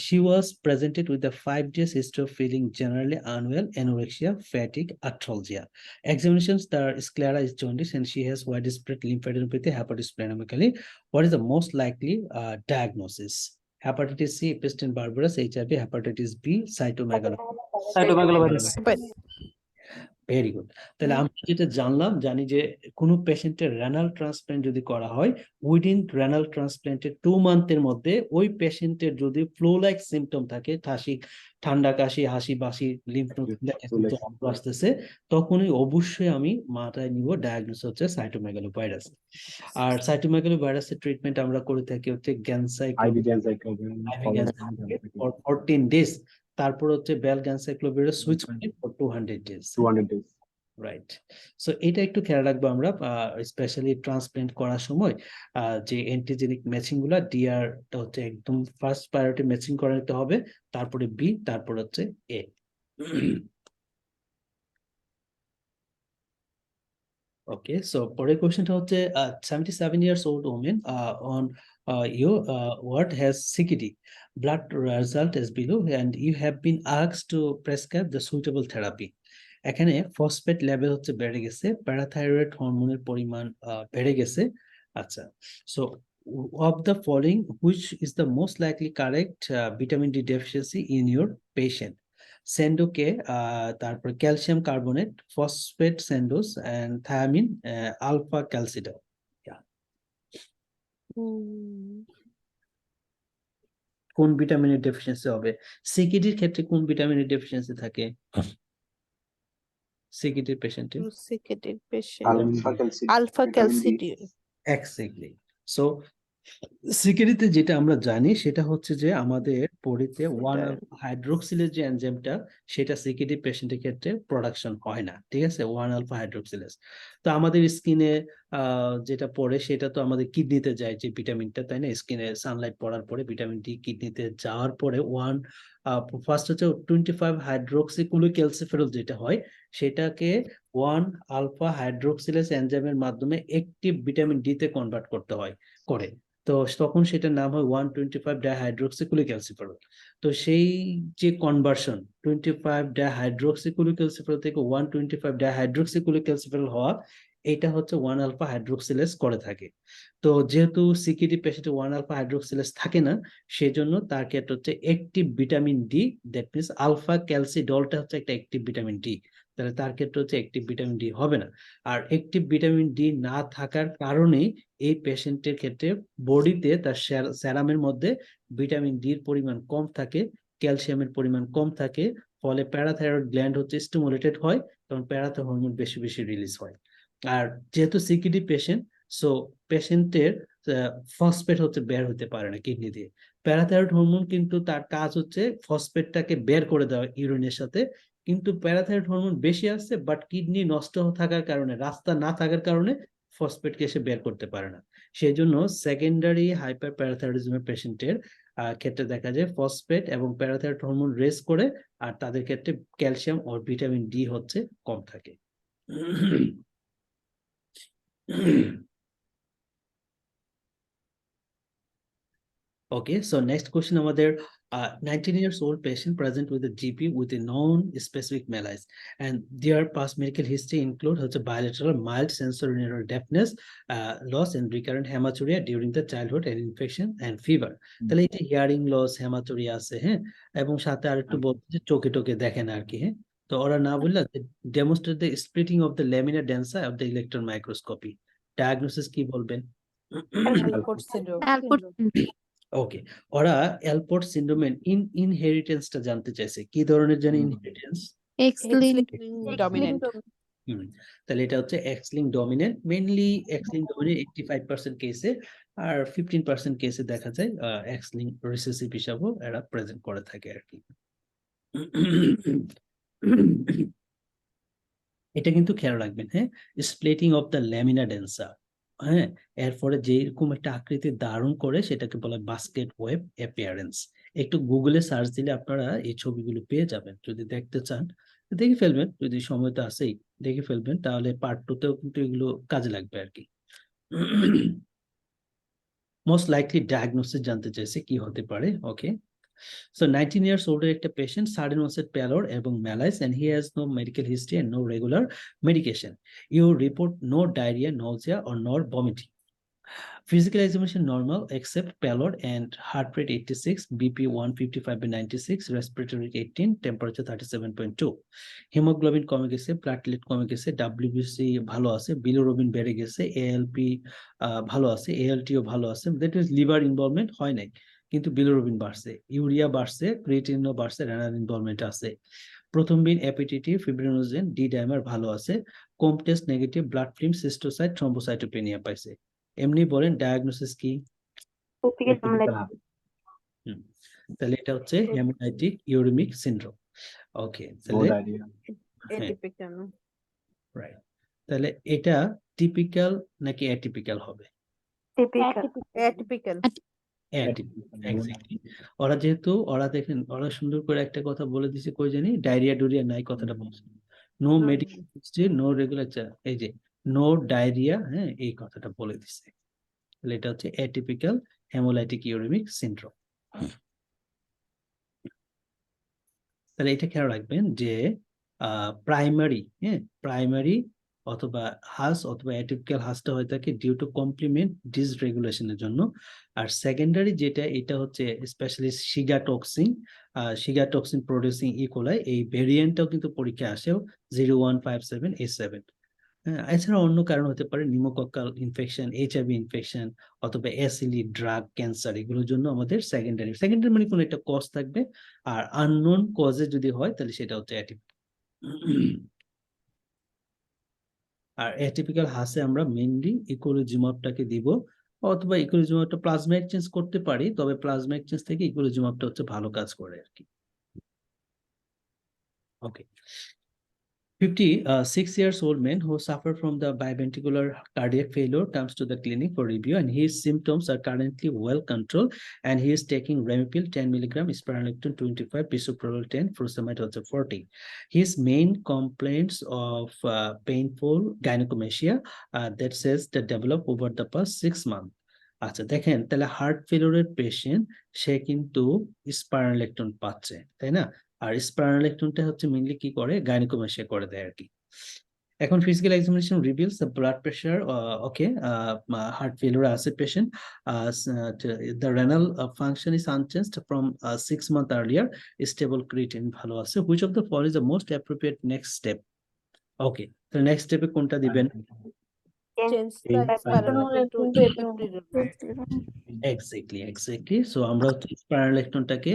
A: She was presented with a 5 days history of feeling generally unwell, anorexia, fatigue, arthralgia. Examinations, the sclera is jaundice and she has widespread lymphadenopathy, hepatosplenomegaly. What is the most likely diagnosis? Hepatitis C, Epstein barbarus, HIV, hepatitis B, cytomegalovirus. Very good. তাহলে আমরা যেটা জানি যে কোনো পেশেন্টের renal transplant যদি করা হয়, উইদিন রেনাল ট্রান্সপ্লান্টের 2 মান্থের মধ্যে ওই পেশেন্টের যদি ফ্লু লাইক সিমটম থাকে, ঠান্ডা কাশি, হাসি বাসি, লিম্ফ নোড আসতেছে, তখনই অবশ্যই আমি মাথায় নিব ডায়াগনোস হচ্ছে সাইটোমেগালোভাইরাস। আর সাইটোমেগালোভাইরাসের ট্রিটমেন্ট আমরা করে থাকি হচ্ছে ফর 14 ডেজ, তারপর হচ্ছে valganciclovir switch for 200 days. Right. So এটা একটু খেয়াল রাখবো আমরা, স্পেশালি ট্রান্সপ্লান্ট করার সময় যে অ্যান্টিজেনিক ম্যাচিং গুলা ডিআরটা হচ্ছে একদম ফার্স্ট প্রায়োরিটি ম্যাচিং করে নিতে হবে, তারপরে বি, তারপর হচ্ছে এ। ওকে, সো পরের কোশ্চেনটা হচ্ছে 77 years old woman on your ward has CKD. Blood result is below and you have been asked to prescribe the suitable therapy. এখানে ফসফেট লেভেল হচ্ছে বেড়ে গেছে, প্যারাথাইরয়েড হরমোনের পরিমাণ বেড়ে গেছে। আচ্ছা, so of the following which is the most likely correct vitamin D deficiency in your patient? সেন্ডোকে, তারপর calcium carbonate, phosphate Sandoz and thiamine, alpha calcidol. কোন ভিটামিনের ডেফিসিয়েন্সি হবে? সিকিডির ক্ষেত্রে কোন ভিটামিনের ডেফিসিয়েন্সি থাকে সিকিডির পেশেন্টে?
E: Lucicated patient.
B: Alpha calcium
E: Alpha calcidiol.
A: Exactly. So সিকিডিতে যেটা আমরা জানি সেটা হচ্ছে যে আমাদের বডিতে ওয়ান হাইড্রোক্সিলেজ যে এনজাইমটা, সেটা সিকিডি পেশেন্টের ক্ষেত্রে প্রোডাকশন হয় না, ঠিক আছে, ওয়ান আলফা হাইড্রোক্সিলেজ। তো আমাদের স্কিনে যেটা পড়ে সেটা তো আমাদের কিডনিতে যায় যে ভিটামিনটা, তাই না? স্কিনে সানলাইট পড়ার পরে ভিটামিন ডি কিডনিতে যাওয়ার পরে ফার্স্ট হচ্ছে 25 হাইড্রোক্সিক্লোক্যালসিফেরল যেটা হয়, সেটাকে ওয়ান আলফা হাইড্রোক্সিলেজ এনজাইমের মাধ্যমে অ্যাক্টিভ ভিটামিন ডি তে কনভার্ট করতে হয় করে। তো তখন সেটার নাম হয় 125 ডাইহাইড্রোক্সিক্লোক্যালসিফেরল। তো সেই যে কনভার্সন 25 ডাইহাইড্রোক্সিক্লোক্যালসিফেরল থেকে 125 ডাইহাইড্রোক্সিক্লোক্যালসিফেরল হওয়া, এটা হচ্ছে ওয়ান আলফা হাইড্রোক্সিলেজ করে থাকে। তো যেহেতু সিকিডি পেশেন্টে ওয়ান আলফা হাইড্রোক্সিলেজ থাকে না, সেজন্য তার ক্ষেত্রে হচ্ছে active vitamin D, that means alpha ক্যালসিডলটা হচ্ছে একটা অ্যাক্টিভ ভিটামিন ডি, তাহলে তার ক্ষেত্রে হচ্ছে অ্যাক্টিভ ভিটামিন ডি হবে না। আর অ্যাক্টিভ ভিটামিন ডি না থাকার কারণে এই পেশেন্টের ক্ষেত্রে বডিতে তার সেরামের মধ্যে ভিটামিন ডির পরিমাণ কম থাকে, ক্যালসিয়ামের পরিমাণ কম থাকে, ফলে প্যারাথাইরয়েড গ্ল্যান্ড হচ্ছে স্টিমুলেটেড হয়, তখন প্যারাথাইরয়েড হরমোন বেশি বেশি রিলিজ হয়। আর যেহেতু সিকিডি পেশেন্ট, সো পেশেন্টের ফসফেট হচ্ছে বের হতে পারে না কিডনি দিয়ে। প্যারাথাইরয়েড হরমোন কিন্তু তার কাজ হচ্ছে ফসফেটটাকে বের করে দেওয়া ইউরিনের সাথে, কিন্তু প্যারাথাইরয়েড হরমোন বেশি আসছে, বাট কিডনি নষ্ট থাকার কারণে, রাস্তা না থাকার কারণে ফসফেটকে সে বের করতে পারে না। সেই জন্য সেকেন্ডারি হাইপার প্যারাথাইরয়েডিজমের পেশেন্টের ক্ষেত্রে দেখা যায় ফসফেট এবং প্যারাথাইরয়েড হরমোন রেস করে, আর তাদের ক্ষেত্রে ক্যালসিয়াম ও ভিটামিন ডি হচ্ছে কম থাকে। Okay, so next question আমাদের 19 years old patient present with a GP with a non-specific malaise and their past medical history include হচ্ছে bilateral mild sensory neural deafness, loss and recurrent hematuria during the childhood and infection and fever. তাহলে এটা hearing loss, hematuria আছে, হ্যাঁ, এবং সাথে আরেকটু বলতে যে চোখে টোকে দেখে না আর কি, হ্যাঁ। তো ওরা না বললে demonstrate the splitting of the lamina densa of the electron microscopy. Diagnosis কি বলবেন?
E: Alport syndrome.
A: ওকে, ওরা অ্যালপোর্ট সিন্ড্রোমের ইনহেরিটেন্সটা জানতে চাইছে, কি ধরনের জানি ইনহেরিটেন্স?
E: X-linked dominant.
A: তাহলে এটা হচ্ছে x link dominant, mainly x link dominant 85% কেসে, আর 15% কেসে দেখা যায় এক্স লিঙ্ক রিসেসিভ হিসাবেও এরা প্রেজেন্ট করে থাকে আর কি। এটা কিন্তু খেয়াল রাখবেন, হ্যাঁ, স্প্লিটিং অফ দ্য ল্যামিনা ডেন্সা, হ্যাঁ, এরপরে যেরকম একটা আকৃতি ধারণ করে সেটাকে বলে বাস্কেট ওয়েব অ্যাপিয়ারেন্স। একটু গুগলে সার্চ দিলে আপনারা এই ছবিগুলো পেয়ে যাবেন, যদি দেখতে চান দেখে ফেলবেন, যদি সময় তো আছেই দেখে ফেলবেন, তাহলে পার্ট 2 তেও কিন্তু এগুলো কাজে লাগবে আর কি। মোস্ট লাইকলি ডায়াগনোসিস জানতে চাইছে কি হতে পারে। ওকে, so 19 years old একটা patient, sudden onset pallor এবং malaise and he has no medical history and no regular medication. You report no diarrhea, nausea or nor vomiting. Physical examination normal except pallor and heart rate 86, BP 155/96, respiratory rate 18, temperature 37.2. Hemoglobin কমে গেছে, platelet কমে গেছে, WBC ভালো আছে, bilirubin বেড়ে গেছে, ALP ভালো আছে, ALTও ভালো আছে, দ্যাট ইজ লিভার ইনভলভমেন্ট হয় নাই, কিন্তু বিলিরুবিন বাড়ছে, ইউরিয়া বাড়ছে, ক্রিয়েটিনও বাড়ছে, রেনাল ইনভলভমেন্ট আছে। প্রথম দিন অ্যাপিটিটি, ফিব্রিনোজেন, ডি ডাইমার ভালো আছে, Coombs test negative, blood film, schistocyte, thrombocytopenia পাইছে। এমনি বলেন ডায়াগনোসিস কি? তাহলে এটা হচ্ছে হেমোলাইটিক ইউরেমিক সিনড্রোম। ওকে, তাহলে রাইট, তাহলে এটা টিপিক্যাল নাকি অ্যাটিপিক্যাল হবে?
F: Typical.
E: Atypical
A: exactly. ওরা দেখেন, ওরা সুন্দর করে একটা কথা বলে দিছে, কই জানি, ডায়রিয়া ডুরিয়া নাই কথাটা বলছে, no medical history, no regular, এই যে নো ডায়রিয়া, হ্যাঁ, এই কথাটা বলে দিছে। তাহলে এটা হচ্ছে অ্যাটিপিক্যাল হেমোলাইটিক ইউরেমিক সিনড্রোম। তাহলে এটা খেয়াল রাখবেন যে প্রাইমারি, হ্যাঁ, প্রাইমারি অথবা হাস অথবা অ্যাটিপিক্যাল হাসটা হয়ে থাকে ডিউ টু কমপ্লিমেন্ট ডিসরেগুলেশনের জন্য। আর সেকেন্ডারি যেটা, এটা হচ্ছে স্পেশালি সিগাটক্সিন প্রডিউসিং ইকোলাই, এই ভেরিয়েন্টটাও কিন্তু পরীক্ষায় আসেও 0157A7। হ্যাঁ, এছাড়া অন্য কারণ হতে পারে নিউমোকক্কাল ইনফেকশন, এইচআইভি ইনফেকশন, অথবা অ্যাসিলি ড্রাগ, ক্যান্সার, এগুলোর জন্য আমাদের সেকেন্ডারি মানে কোনো একটা কজ থাকবে। আর আননোন কজে যদি হয় তাহলে সেটা হচ্ছে অ্যাটিপিক্যাল। আর অ্যাটিপিক্যাল হাসে আমরা মেইনলি ইকোলিজিমাবটাকে দিব, অথবা ইকোলিজিমাবটা প্লাজমা এক্সচেঞ্জ করতে পারি, তবে প্লাজমা এক্সচেঞ্জ থেকে ইকোলিজিমাবটা হচ্ছে ভালো কাজ করে আর কি। ওকে, 56-year-old man who suffered from the biventricular cardiac failure comes to the clinic for review, and his symptoms are currently well controlled, and he is taking Remipil 10 mg, spironolactone 25, bisoprolol 10, furosemide also 40. His main complaints of painful gynecomastia that says that developed over the past 6 months. আচ্ছা, দেখেন তাহলে heart ফেলিওরের patient, সে কিন্তু স্পাইরোলেকটন পাচ্ছে, তাই না? আর স্পাইরোলেকটনটা হচ্ছে mainly কি করে, গাইনোকোমাস্টিয়া করে দেয় আর কি। এখন physical examination reveals the blood pressure, okay, heart failure আছে patient, the renal function is unchanged from 6 months earlier, stable creatinine ভালো আছে। Which of the following is the most appropriate next step? Okay, তো next স্টেপে কোনটা দিবেন?
E: Change the spironolactone to
A: exactly. So আমরা হচ্ছে স্পাইরোলেকটনটাকে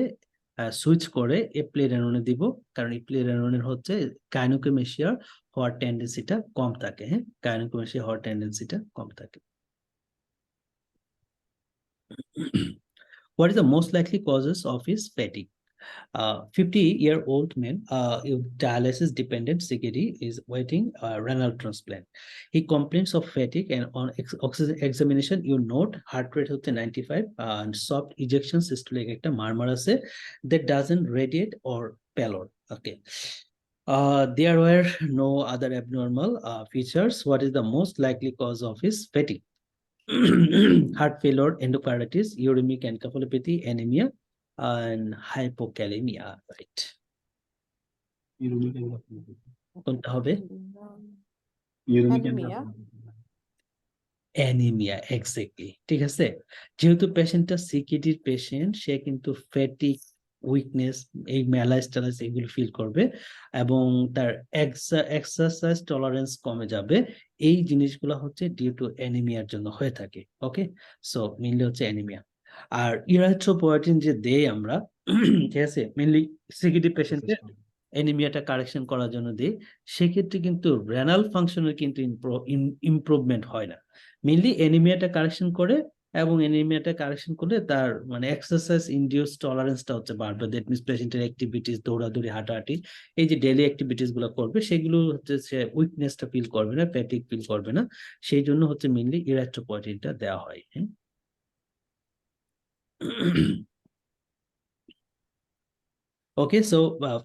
A: switch করে এপ্লিরেননে দিব, কারণ এপ্লিরেননের হচ্ছে গাইনোকোমেশিয়া হওয়ার টেন্ডেন্সিটা কম থাকে, হ্যাঁ, গাইনোকোমেশিয়া হওয়ার টেন্ডেন্সিটা কম থাকে। What is the most likely causes of his fatigue? 50-year-old man with dialysis-dependent CKD is waiting renal transplant. He complains of fatigue, and on oxygen examination, you note heart rate হচ্ছে 95 and soft ejection systolic একটা মারমার আছে that doesn't radiate or pallor. Okay. There were no other abnormal features. What is the most likely cause of his fatigue? Heart failure, endocarditis, uremic encephalopathy, anemia, and hypokalemia, right? কোনটা হবে? Anaemia, exactly, ঠিক আছে। যেহেতু পেশেন্টটা সিকিডির patient, সে কিন্তু fatigue, weakness, এই ম্যালাইস ট্যালাইস এগুলো feel করবে, এবং তার এক্সারসাইজ টলারেন্স কমে যাবে। এই জিনিসগুলো হচ্ছে ডিউ টু অ্যানিমিয়ার জন্য হয়ে থাকে। ওকে, সো মেইনলি হচ্ছে অ্যানিমিয়া। আর ইরাথ্রোপয়েটিন যে দেই আমরা, ঠিক আছে, মেইনলি সিকিডি পেশেন্টের অ্যানিমিয়াটা কারেকশন করার জন্য দিই। সেক্ষেত্রে কিন্তু রেনাল ফাংশনের কিন্তু ইমপ্রুভমেন্ট হয় না, মেইনলি অ্যানিমিয়াটা কারেকশন করে, এবং অ্যানিমিয়াটা কারেকশন করলে তার মানে এক্সারসাইজ ইনডিউস টলারেন্সটা হচ্ছে বাড়বে। দ্যাট মিনস পেশেন্টের অ্যাক্টিভিটিস, দৌড়াদৌড়ি, হাঁটাহাঁটি, এই যে ডেইলি অ্যাক্টিভিটিস গুলো করবে, সেগুলো হচ্ছে সে উইকনেসটা ফিল করবে না, ফ্যাটিক ফিল করবে না। সেই জন্য হচ্ছে মেইনলি ইরাথ্রোপয়েটিনটা দেওয়া হয়, হ্যাঁ। Okay, so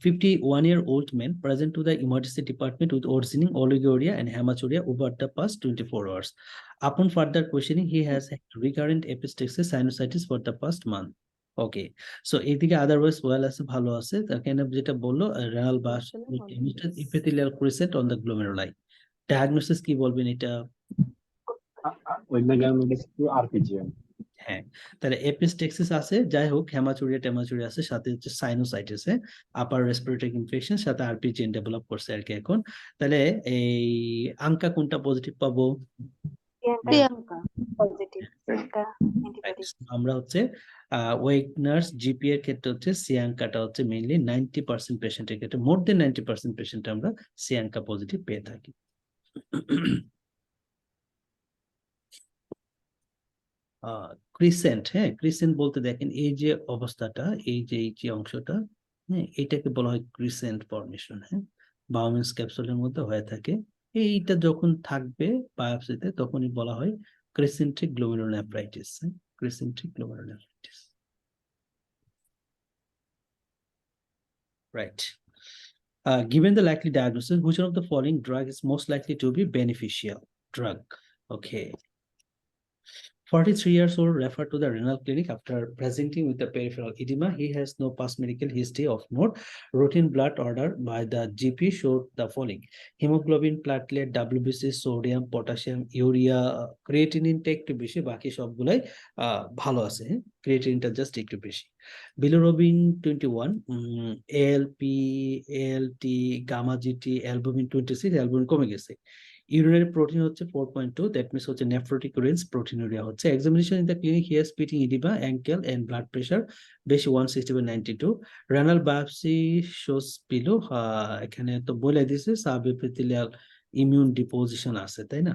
A: 51-year-old man present to the emergency department with worsening oliguria and hematuria over the past 24 hours. Upon further questioning, he has had recurrent epistaxis sinusitis for the past month. Okay, so এইদিকে otherwise well আছে, ভালো আছে। তার যেটা বললো renal bash epithelial crescent on the glomeruli. Diagnosis কি বলবেন এটা? হ্যাঁ, তাহলে এপিস্টেক্সিস আছে, যাই হোক, হেমাচুরিয়া আছে, সাথে হচ্ছে সাইনোসাইটিস, আপার রেসপিরেটরি ইনফেকশন, সাথে আরপিজিএন ডেভেলপ করছে আর কি এখন। তাহলে এই আঙ্কা কোনটা পজিটিভ পাবো? আমরা হচ্ছে ওয়েগনার্স জিপি এর ক্ষেত্রে হচ্ছে সিয়াঙ্কাটা হচ্ছে মেইনলি 90% পেশেন্টের ক্ষেত্রে, মোর দেন 90% পেশেন্ট আমরা সিয়াঙ্কা পজিটিভ পেয়ে থাকি। ক্রিসেন্ট, হ্যাঁ, ক্রিসেন্ট বলতে দেখেন এই যে অবস্থাটা, এই যে অংশটা, হ্যাঁ, এটাকে বলা হয় ক্রিসেন্ট ফর্মেশন, হ্যাঁ, বাউমেন্স ক্যাপসুলের মধ্যে হয়ে থাকে। এইটা যখন থাকবে বায়োপসিতে তখনই বলা হয় crescentic glomerulonephritis. Crescentic glomerulonephritis, right. Given the likely diagnosis, which one of the following drug is most likely to be beneficial drug? Okay. 43 years old referred to the renal clinic after presenting with the peripheral edema. He has no past medical history of note. Routine blood order by the GP showed the following: hemoglobin, platelet, WBC, sodium, potassium, urea, creatinine টা একটু বেশি, বাকি সবগুলাই ভালো আছে। ক্রিয়েটিনিনটা just একটু বেশি। Bilirubin 21, ALP, ALT, gamma GT, albumin 26, albumin কমে গেছে। ইউরিনারি প্রোটিন হচ্ছে 4.2, দ্যাট মিনস হচ্ছে নেফ্রোটিক রেঞ্জ, প্রোটিনুরিয়া হচ্ছে। Examination in the clinic, here spitting oedema, ankle and blood pressure বেশি 160/92। রেনাল বায়োপসি শোস বিলো, এখানে তো বলে দিয়েছে সাবএপিথেলিয়াল ইমিউন ডিপোজিশন আছে, তাই না?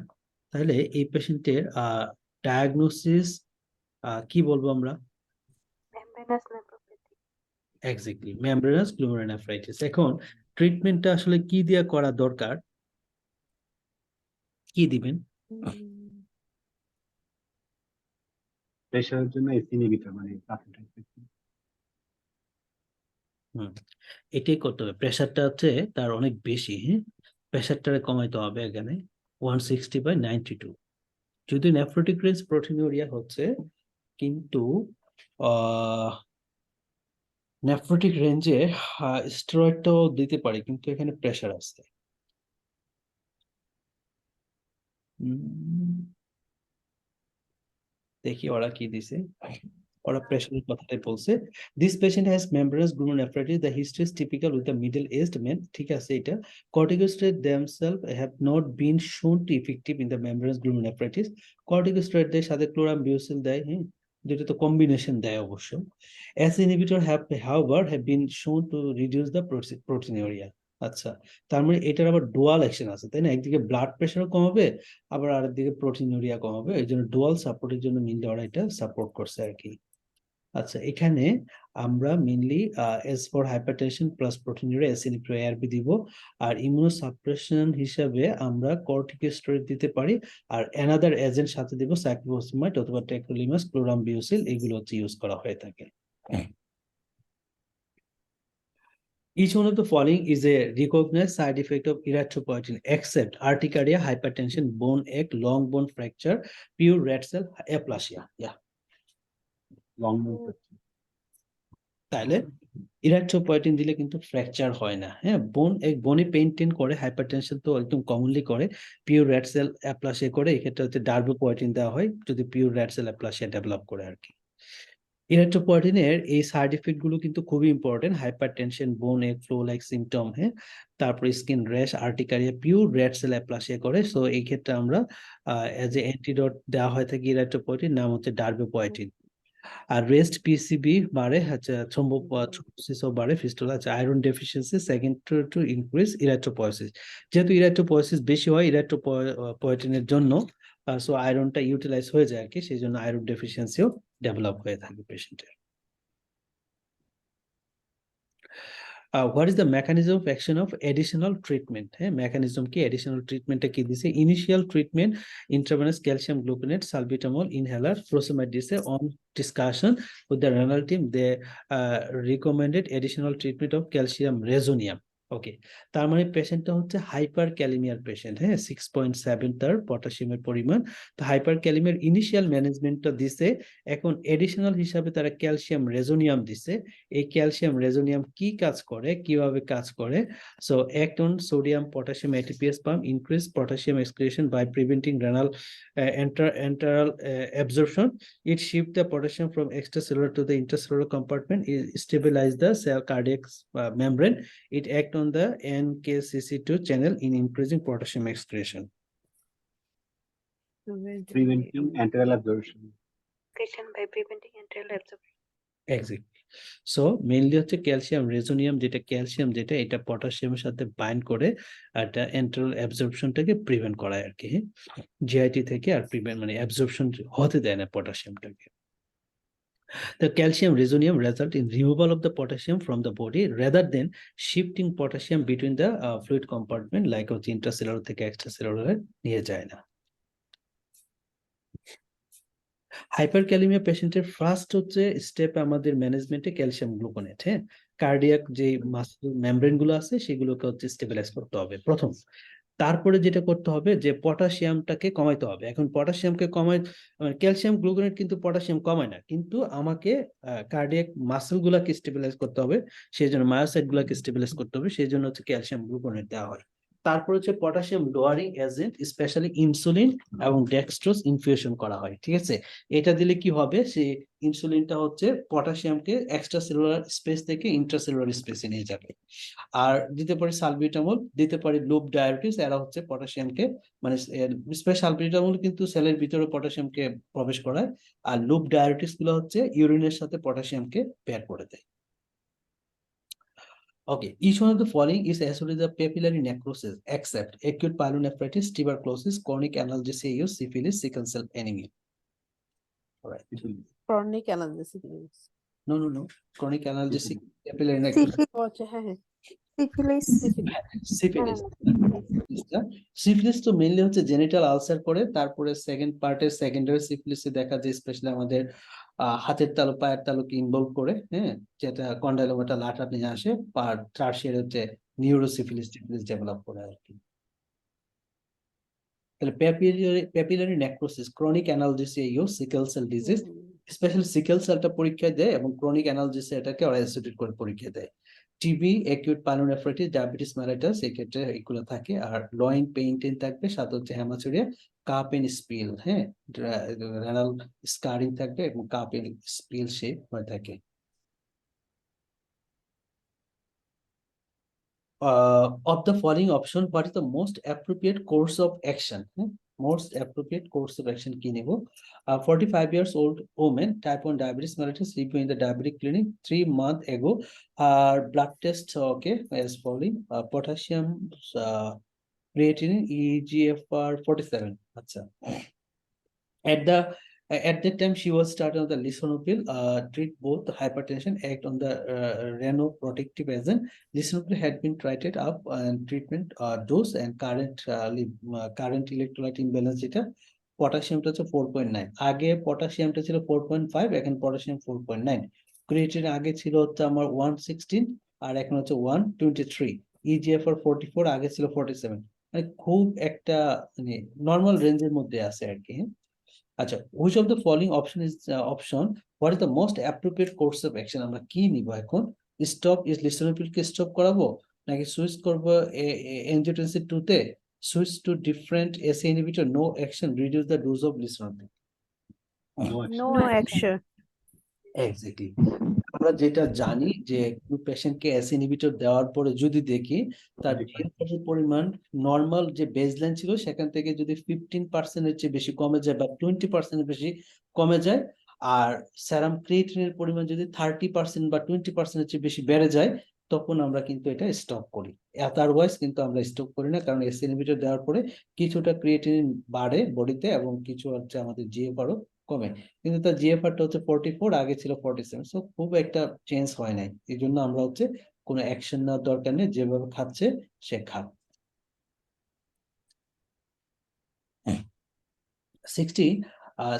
A: তাহলে এই পেশেন্টের ডায়াগনোসিস কি বলবো আমরা? Exactly, membranous glomerulonephritis. এখন ট্রিটমেন্টটা আসলে কি দিয়ে করা দরকার, কি দিবেন?
B: প্রেশারের জন্য এসি ইনহিবিটর মানে
A: এটাই করতে হবে। প্রেশারটা হচ্ছে তার অনেক বেশি, হ্যাঁ, প্রেশারটা কমাইতে হবে এখানে 160/92। যদি নেফ্রোটিক রেঞ্জ, প্রোটিনুরিয়া হচ্ছে, কিন্তু নেফ্রোটিক রেঞ্জে স্টেরয়েডটাও দিতে পারি, কিন্তু এখানে প্রেশার আছে। দেখি ওরা কি দিছে, ওরা প্রেশারের কথাটাই বলছে। This patient has membranous glomerulonephritis, the history is typical with the middle aged man. ঠিক আছে, এটা corticosteroid themselves have not been shown to effective in the membranous glomerulonephritis। কর্টিকোস্টেরয়েডদের সাথে ক্লোরামবিউসিল দেয়, হ্যাঁ, যেটা তো কম্বিনেশন দেয় অবশ্য। S inhibitor however have been shown to reduce the proteinuria। আচ্ছা, তার মানে এটার আবার ডুয়াল অ্যাকশন আছে, তাই না? একদিকে ব্লাড প্রেশারও কমাবে, আবার আরেকদিকে প্রোটিনুরিয়া কমাবে, এই জন্য ডুয়াল সাপোর্টের জন্য মিনলি ওরা এটা সাপোর্ট করছে আর কি। আচ্ছা, এখানে আমরা mainly S for hypertension plus proteinuria, S inhibitor ARB দিব। আর ইমিউনোসাপ্রেশন হিসাবে আমরা কর্টিকোস্টেরয়েড দিতে পারি, আর অ্যানাদার এজেন্ট সাথে দিব সাইক্লোফোসফেমাইড অথবা টেক্রোলিমাস, ক্লোরামবিউসিল, এগুলো হচ্ছে ইউজ করা হয়ে থাকে। Each one of the following is a recognized side effect of erythropoietin except urticaria, hypertension, bone ache, long bone fracture, pure red cell aplasia. Yeah.
B: Long
A: তাহলে ইরাথ্রোপয়েটিন দিলে কিন্তু ফ্র্যাকচার হয় না, হ্যাঁ। বনে পেইন টেন করে, হাইপারটেনশন তো একদম কমনলি করে, পিওর রেড সেল অ্যাপ্লাসিয়া করে, এক্ষেত্রে হচ্ছে ডার্বোপয়েটিন দেওয়া হয় যদি pure red cell aplasia develop করে আর কি। ইরাথ্রোপয়েটিনের এই সাইড ইফেক্ট গুলো কিন্তু খুবই ইম্পর্টেন্ট, হাইপারটেনশন, বোন এক, ফ্লো লাইক সিমটম, হ্যাঁ, তারপরে skin rash, urticaria, pure red cell aplasia করে। সো এই ক্ষেত্রে আমরা এজ এ অ্যান্টিডট দেওয়া হয় থাকে ইরাথ্রোপয়েটিন, নাম হচ্ছে ডার্বোপয়েটিন। আর রেস্ট পিসিবি বাড়ে, হচ্ছে থ্রোম্বোসিসও বাড়ে, ফিস্টুলা, আছে iron deficiency, second to increase erythropoiesis. যেহেতু ইরাথ্রোপয়েসিস বেশি হয় ইরাথ্রোপয়েটিনের জন্য, সো আয়রনটা ইউটিলাইজ হয়ে যায় আর কি, সেই জন্য আয়রন ডেফিসিয়েন্সিও ডেভেলপ হয়ে থাকে পেশেন্টের। What is the mechanism of action of additional treatment? Mechanism কি, additional treatment কি দিছে? Initial treatment, intravenous calcium gluconate, salbutamol inhaler, furosemide দিছে। On discussion with the renal team, they recommended additional treatment of calcium resonium. ওকে, তার মানে পেশেন্টটা হচ্ছে hyper ক্যালিমিয়ার patient, হ্যাঁ, 6.7 তার পটাশিয়ামের পরিমাণ। তো হাইপার ক্যালিমিয়ার ইনিশিয়াল ম্যানেজমেন্টটা দিছে, এখন এডিশনাল হিসাবে তারা ক্যালসিয়াম রেজোনিয়াম দিছে। এই ক্যালসিয়াম রেজোনিয়াম কি কাজ করে, কিভাবে কাজ করে? So act on sodium potassium ATPase pump, increase potassium excretion by preventing renal enteral absorption. It shift the potassium from extracellular to the intracellular compartment, it stabilize the cell cardiac membrane. It act on the NKCC2 channel in increasing potassium excretion.
B: Preventing enteral absorption
F: by preventing enteral absorption.
A: Exactly. So mainly হচ্ছে calcium resonium, যেটা calcium যেটা এটা পটাশিয়ামের সাথে bind করে এটা এন্টারাল অ্যাবজর্পশনটাকে prevent করায় আর কি, জিআইটি থেকে, আর প্রিভেন্ট মানে অ্যাবজর্পশন হতে দেয় না পটাশিয়ামটাকে। The calcium resorption result in removal of the potassium from the body rather than shifting potassium between the fluid compartment like হচ্ছে intracellular থেকে extracellular নিয়ে যায় না। হাইপারক্যালেমিয়া পেশেন্টের ফার্স্ট হচ্ছে স্টেপ আমাদের ম্যানেজমেন্টে ক্যালসিয়াম গ্লুকোনেট, হ্যাঁ, কার্ডিয়াক যে মাসল মেমব্রেন গুলো আছে সেগুলোকে হচ্ছে স্টেবিলাইজ করতে হবে প্রথম। তারপরে যেটা করতে হবে যে পটাশিয়ামটাকে কমাইতে হবে। এখন পটাশিয়ামকে কমাই, ক্যালসিয়াম গ্লুকোনেট কিন্তু পটাশিয়াম কমায় না, কিন্তু আমাকে কার্ডিয়াক মাসল গুলাকে স্টেবিলাইজ করতে হবে, সেই জন্য মায়োসাইট গুলাকে স্টেবিলাইজ করতে হবে, সেই জন্য হচ্ছে ক্যালসিয়াম গ্লুকোনেট দেওয়া হয়। তারপর হচ্ছে potassium lowering agent specially insulin এবং ডেক্সট্রোজ ইনফিউশন করা হয়, ঠিক আছে। এটা দিলে কি হবে, সে ইনসুলিনটা হচ্ছে পটাশিয়ামকে এক্সট্রা সেলুলার স্পেস থেকে ইন্ট্রাসেলুলার স্পেসে নিয়ে যাবে। আর দিতে পারি সালবিউটামল, দিতে পারি লুপ ডায়াবেটিস, এরা হচ্ছে পটাশিয়ামকে মানে সালবিউটামল কিন্তু সেলের ভিতরে পটাশিয়ামকে প্রবেশ করায়, আর লুপ ডায়াবেটিস গুলো হচ্ছে ইউরিনের সাথে পটাশিয়ামকে বের করে দেয়। Okay, each one of the following is associated with the papillary necrosis except acute pyelonephritis, tuberculosis, chronic analgesia use, syphilis, sickle cell anemia. All right.
E: Chronic analgesic use.
A: No. Chronic analgesic papillary necrosis.
E: হ্যাঁ
C: syphilis
A: syphilis. Syphilis তো mainly হচ্ছে genital ulcer করে, তারপরে second পার্টের secondary সিফিলিসে দেখা যায় specially আমাদের হাতের তালু পায়ের তালুকে ইনভলভ করে, হ্যাঁ, যেটা কন্ডাইলোমাটা লাটা নিয়ে আসে, আর টার্সিয়ারি হচ্ছে নিউরোসিফিলিস ডেভেলপ করে আর কি। তাহলে papillary necrosis, chronic analgesia use, sickle cell disease, specially sickle সেলটা পরীক্ষা দেয় এবং ক্রনিক অ্যানালজেসিয়া এটাকে ওরা অ্যাসোসিয়েট করে পরীক্ষা দেয়। TB, acute pyelonephritis, diabetes mellitus এক্ষেত্রে এগুলো থাকে। আর লোইন পেইন থাকবে, সাথে হচ্ছে হেমাচুরিয়া, কাপ এন্ড স্পিল, হ্যাঁ, রেনাল স্কারিং থাকবে এবং কাপ এন্ড স্পিল শেপ হয়ে থাকে। Of the following option, what is the most appropriate course of action? Most appropriate course of action কি নেব? 45 years old woman, type 1 diabetes mellitus, review in the diabetic clinic 3 months ago. Blood test, okay, as following: potassium, creatinine, EGFR 47. আচ্ছা। At that time, she was started on the lisinopril, treat both hypertension, act on the renoprotective agent. Lisinopril had been titrated up and treatment dose and current electrolyte imbalance যেটা পটাশিয়ামটা হচ্ছে 4.9, আগে পটাশিয়ামটা ছিল 4.5, এখন potassium 4.9। Creatine আগে ছিল হচ্ছে আমার 116 আর এখন হচ্ছে 123। ইজিএফআর 44 আগে ছিল 47, মানে খুব একটা মানে নর্মাল রেঞ্জের মধ্যে আছে আর কি। আচ্ছা, which of the following option is what is the most appropriate course of action? আমরা কি নিব এখন? স্টপ ইজ লিসোনোপ্রিল কে স্টপ করাবো, নাকি সুইচ করব এনজিওটেনসিন 2 তে, switch to different ACE inhibitor, no action, reduce the dose of lisinopril?
E: No action.
A: Exactly. আমরা যেটা জানি যে কোনো পেশেন্টকে এস ইনহিবিটর দেওয়ার পরে যদি দেখি তার জিএফআর এর পরিমাণ নরমাল যে বেসলাইন ছিল সেখান থেকে যদি 15% এর চেয়ে বেশি কমে যায় বা 20% এর বেশি কমে যায়, আর সেরাম ক্রিয়েটিনের পরিমাণ যদি 30% বা 20% এর চেয়ে বেশি বেড়ে যায়, তখন আমরা কিন্তু এটা স্টপ করি। আদারওয়াইজ কিন্তু আমরা স্টপ করি না, কারণ এস ইনহিবিটর দেওয়ার পরে কিছুটা ক্রিয়েটিনিন বাড়ে বডিতে এবং কিছু হচ্ছে আমাদের জিএফআরও কমে, কিন্তু তার জিএফআরটা হচ্ছে 44, আগে ছিল 47, সো খুব একটা চেঞ্জ হয় নাই। এই জন্য আমরা হচ্ছে কোনো অ্যাকশন নেওয়ার দরকার নেই, যেভাবে খাচ্ছে সে খাক।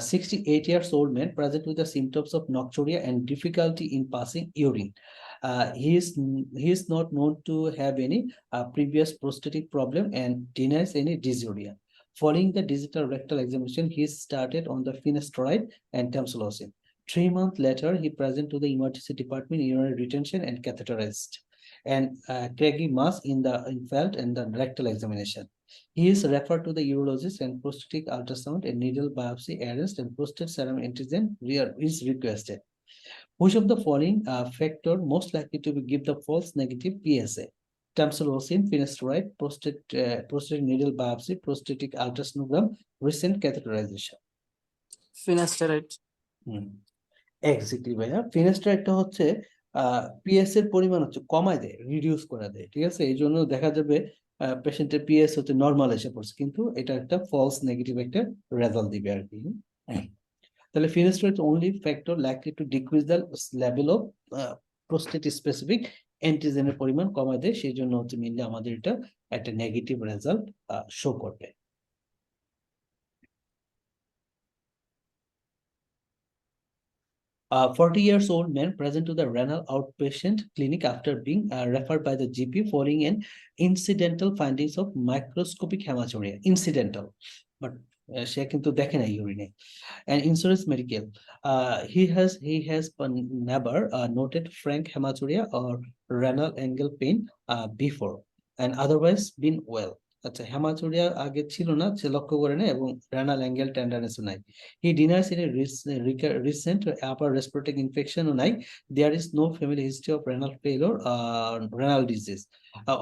A: 68 years old man present with the symptoms of nocturia and difficulty in passing urine. He is not known to have any previous prostatic problem and denies any dysuria. Following the digital rectal examination, he started on the finasteride and tamsulosin. 3 months later, he present to the emergency department, urinary retention and catheterized, and craggy mass in the infant and the rectal examination. He is referred to the urologist and prostatic ultrasound and needle biopsy arrest and prostate serum antigen is requested. Which of the following factor most likely to give the false negative PSA? Tamsulosin, finasteride, prostate needle biopsy, prostatic ultrasonogram, recent catheterization.
D: Finasteride.
A: Exactly ভাইয়া, ফিনাস্টেরয়েডটা হচ্ছে PS এর পরিমাণ হচ্ছে কমায় দেয়, reduce করে দেয়, ঠিক আছে। এই জন্য দেখা যাবে পেশেন্টের পিএস হচ্ছে নরমাল এসে পড়ছে, কিন্তু এটা একটা ফলস নেগেটিভ একটা রেজাল্ট দিবে আর কি। তাহলে finasteride only factor likely to decrease the level of prostate specific অ্যান্টিজেনের পরিমাণ কমায় দেয়, সেই জন্য হচ্ছে মেইনলি আমাদের এটা একটা নেগেটিভ রেজাল্ট শো করবে। 40 years old man present to the renal outpatient clinic after being referred by the GP following an incidental findings of microscopic hematuria. Incidental, but সে কিন্তু দেখে না ইউরিনে। And insurance medical, he has never noted frank hematuria or renal angle pain before and otherwise been well. আচ্ছা, hematuria আগে ছিল না, সে লক্ষ্য করে না, এবং রেনাল অ্যাঙ্গেল টেন্ডারনেসও নাই। He denies in recent upper respiratory ইনফেকশনও নাই। There is no family history of renal failure renal disease.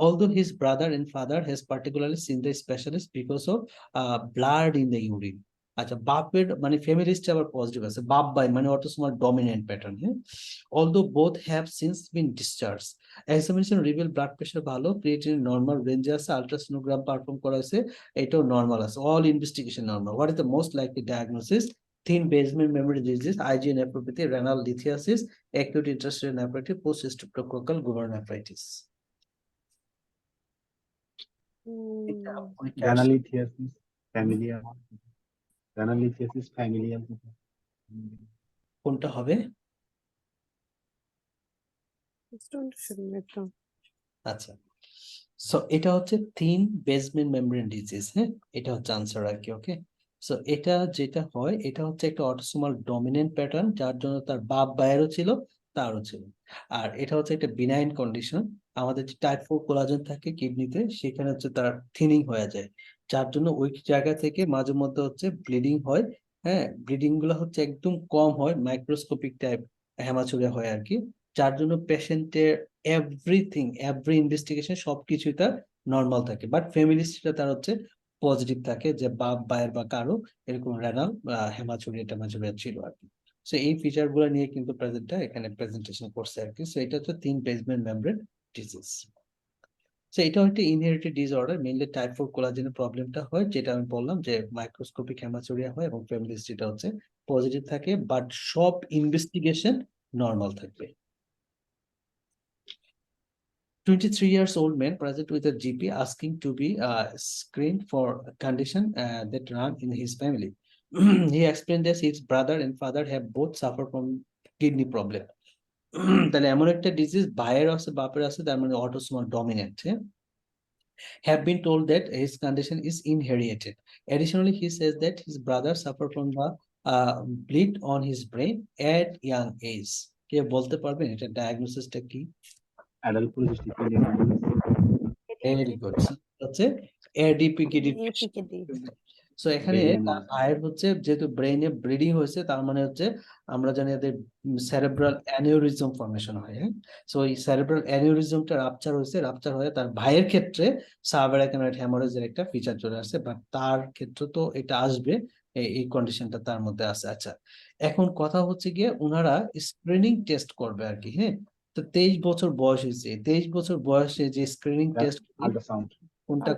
A: Although his brother and father has particularly seen the specialist because of blood in the urine. আচ্ছা, বাপের মানে family history আবার positive আছে, বাপ ভাই মানে অটোসোমাল ডমিনেন্ট প্যাটার্ন। হ্যাঁ, although both have since been discharged. Examination reveal blood pressure ভালো, creatinine নরমাল রেঞ্জে আছে, আলট্রাসোনোগ্রাম পারফর্ম করা হয়েছে, এটাও নরমাল আছে, all investigation normal. What is the most likely diagnosis? Thin basement membrane disease, IgA nephropathy, renal lithiasis, acute interstitial nephritis, post-streptococcal glomerulonephritis.
B: Ganalithiasis familial. Ganalithiasis familial.
A: কোনটা হবে? আচ্ছা, so এটা হচ্ছে থিন বেসমেন্ট মেমব্রেন ডিজিজ। হ্যাঁ, এটা হচ্ছে answer আর কি। ওকে, so এটা যেটা হয়, এটা হচ্ছে একটা অটোসোমাল ডমিনেন্ট প্যাটার্ন, যার জন্য তার বাপ ভাইয়েরও ছিল, তারও ছিল। আর এটা হচ্ছে একটা বিনাইন কন্ডিশন, আমাদের যে টাইপ 4 কোলাজেন থাকে কিডনিতে, সেখানে হচ্ছে তার থিনিং হয়ে যায়, যার জন্য ওই জায়গা থেকে মাঝে মধ্যে হচ্ছে ব্লিডিং হয়। হ্যাঁ, ব্লিডিং গুলো হচ্ছে একদম কম হয়, মাইক্রোস্কোপিক টাইপ হেমাচুরিয়া হয় আর কি, যার জন্য পেশেন্টের এভরি ইনভেস্টিগেশন সবকিছুই তার নর্মাল থাকে, বাট ফ্যামিলি হিস্ট্রিটা তার হচ্ছে পজিটিভ থাকে, যে বাপ ভাইয়ের বা কারো এরকম রেনাল হেমাচুরিয়া ছিল আর কি। সো এই ফিচার গুলো নিয়ে কিন্তু প্রেজেন্টটা এখানে প্রেজেন্টেশন করছে আর কি। সো এটা হচ্ছে thin basement membrane disease. So এটা হচ্ছে ইনহেরিটেড ডিসঅর্ডার, মেইনলি টাইপ 4 কোলাজেনের প্রবলেমটা হয়, যেটা আমি বললাম যে মাইক্রোস্কোপিক হেমাচুরিয়া হয় এবং ফ্যামিলি হিস্ট্রিটা হচ্ছে পজিটিভ থাকে, বাট সব ইনভেস্টিগেশন নর্মাল থাকবে। 23 years old man present with a GP asking to be screened for a condition that run in his family. He explained that his brother and father have both suffered from kidney problem. তাহলে এমন একটা disease ভাইয়ের আছে বাপের আছে, তার মানে autosomal dominant. Have been told that his condition is inherited. Additionally, he says that his brother suffered from the bleed on his brain at young age. কে বলতে পারবেন এটা ডায়াগনোসিসটা কি?
B: Adult polycystic kidney
A: very good, হচ্ছে এডিপিকিডি। So এখানে ভাইয়ের হচ্ছে যেহেতু ব্রেইনে bleeding হয়েছে, তার মানে হচ্ছে আমরা জানি এদের সেরেব্রাল অ্যানিউরিজম ফর্মেশন হয়। সো এই সেরেব্রাল অ্যানিউরিজমটা রাপচার হয়েছে, রাপচার হয়ে তার ভাইয়ের ক্ষেত্রে সাবঅ্যারাকিনয়েড হ্যামারেজের একটা ফিচার চলে আসছে, বাট তার ক্ষেত্রে তো এটা আসবে, এই কন্ডিশনটা তার মধ্যে আছে। আচ্ছা, এখন কথা হচ্ছে গিয়ে ওনারা স্ক্রিনিং টেস্ট করবে আর কি। হ্যাঁ, তো 23 বছর বয়স হয়েছে, 23 বছর বয়সে যে স্ক্রিনিং টেস্ট
B: ultrasound.
A: কোনটা?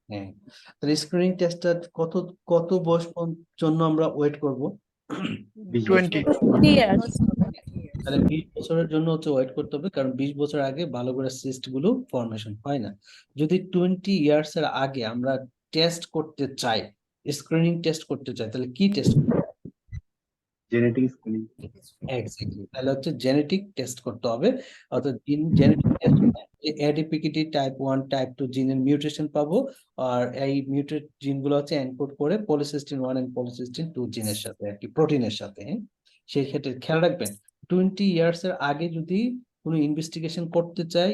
A: হ্যাঁ, তাহলে স্ক্রিনিং টেস্টটা কত কত বয়স জন্য আমরা ওয়েট করব?
B: 20
A: তাহলে 20 বছরের জন্য হচ্ছে ওয়েট করতে হবে, কারণ 20 বছর আগে ভালো করে সিস্ট গুলো ফর্মেশন হয় না। যদি 20 ইয়ার্স এর আগে আমরা টেস্ট করতে চাই, স্ক্রিনিং টেস্ট করতে চাই, তাহলে কি টেস্ট?
B: Genetic screening.
A: এক্স্যাক্টলি, তাহলে হচ্ছে জেনেটিক টেস্ট করতে হবে, অর্থাৎ জেনেটিক টেস্ট এডিপিকিটি টাইপ 1 টাইপ 2 জিনের মিউটেশন পাবো, আর এই মিউটেড জিনগুলো হচ্ছে এনকোড করে পলিসিস্টিন 1 এন্ড পলিসিস্টিন 2 জিনের সাথে আর কি, প্রোটিনের সাথে। সেই ক্ষেত্রে খেয়াল রাখবেন 20 ইয়ার্স এর আগে যদি কোনো ইনভেস্টিগেশন করতে চাই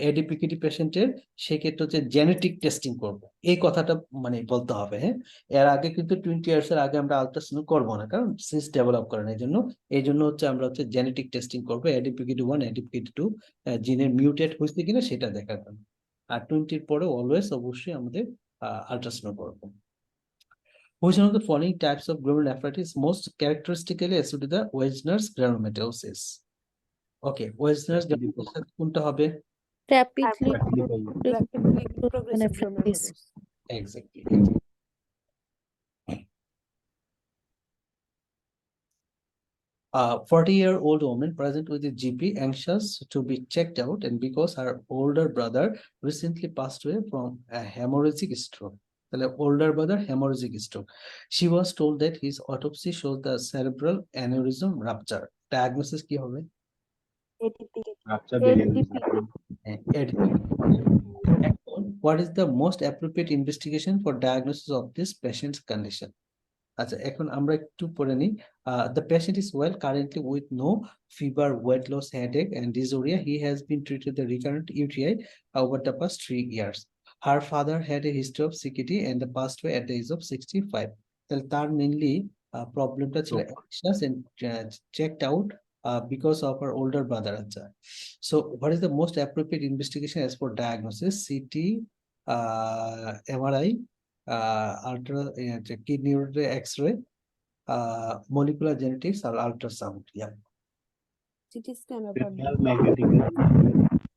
A: এডিপিকিটি পেশেন্টের, সেক্ষেত্রে হচ্ছে জেনেটিক টেস্টিং করব, এই কথাটা মানে বলতে হবে। হ্যাঁ, এর আগে কিন্তু 20 ইয়ার্স এর আগে আমরা আলট্রাসাউন্ড করবো না, কারণ সিস ডেভেলপ করে না, এই জন্য হচ্ছে আমরা হচ্ছে জেনেটিক টেস্টিং করবো, এডিপিকিটি 1 এডিপিকিটি 2 জিনের মিউটেট হয়েছে কিনা সেটা দেখার জন্য। আর 20 পরে অলওয়েজ অবশ্যই আমাদের আলট্রাসাউন্ড করবো। Which one of the following types of glomerulonephritis most characteristically associated with the Wegener's granulomatosis? Okay, Wegener's granulomatosis কোনটা হবে?
C: Rapidly
E: progressive
C: nephritis.
E: glomerulonephritis.
A: Exactly. 40-year-old woman present with the GP anxious to be checked out, and because her older brother recently passed away from a hemorrhagic stroke. The older brother hemorrhagic stroke. She was told that his autopsy shows the cerebral aneurysm rupture. Diagnosis কি হবে?
B: Rupture billion.
A: What is the most appropriate investigation for diagnosis of this patient's condition? আচ্ছা, এখন আমরা একটু পড়ে নিই। The patient is well currently with no fever, weight loss, headache, and dysuria. He has been treated the recurrent UTI over the past 3 years. Her father had a history of CKD and passed away at the age of 65. তাহলে তার mainly প্রবলেমটা ছিল anxious and checked out because of her older brother. আচ্ছা, so what is the most appropriate investigation as for diagnosis? CT, MRI, ultra kidney X-ray, molecular genetics, or ultrasound. Yeah.
E: CT scan or
B: Cranial magnetic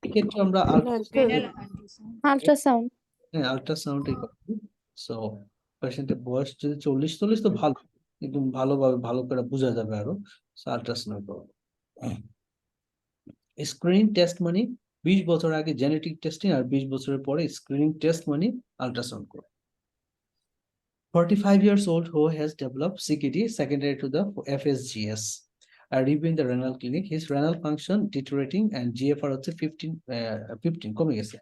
A: এক্ষেত্রে আমরা
C: ultrasound
A: ultrasound so পেশেন্টের বয়স যদি 40 তো ভালো, একদম ভালোভাবে ভালো করে বোঝা যাবে আরো। আল্ট্রাসাউন্ড করব। স্ক্রিনিং টেস্ট মানে 20 বছর আগে জেনেটিক টেস্টিং, আর 20 বছরের পরে স্ক্রিনিং টেস্ট মানে আল্ট্রাসাউন্ড করব। 45 years old who has developed CKD secondary to the FSGS. Reviewing the renal clinic, his renal function deteriorating and GFR হচ্ছে 15 কমে গেছে.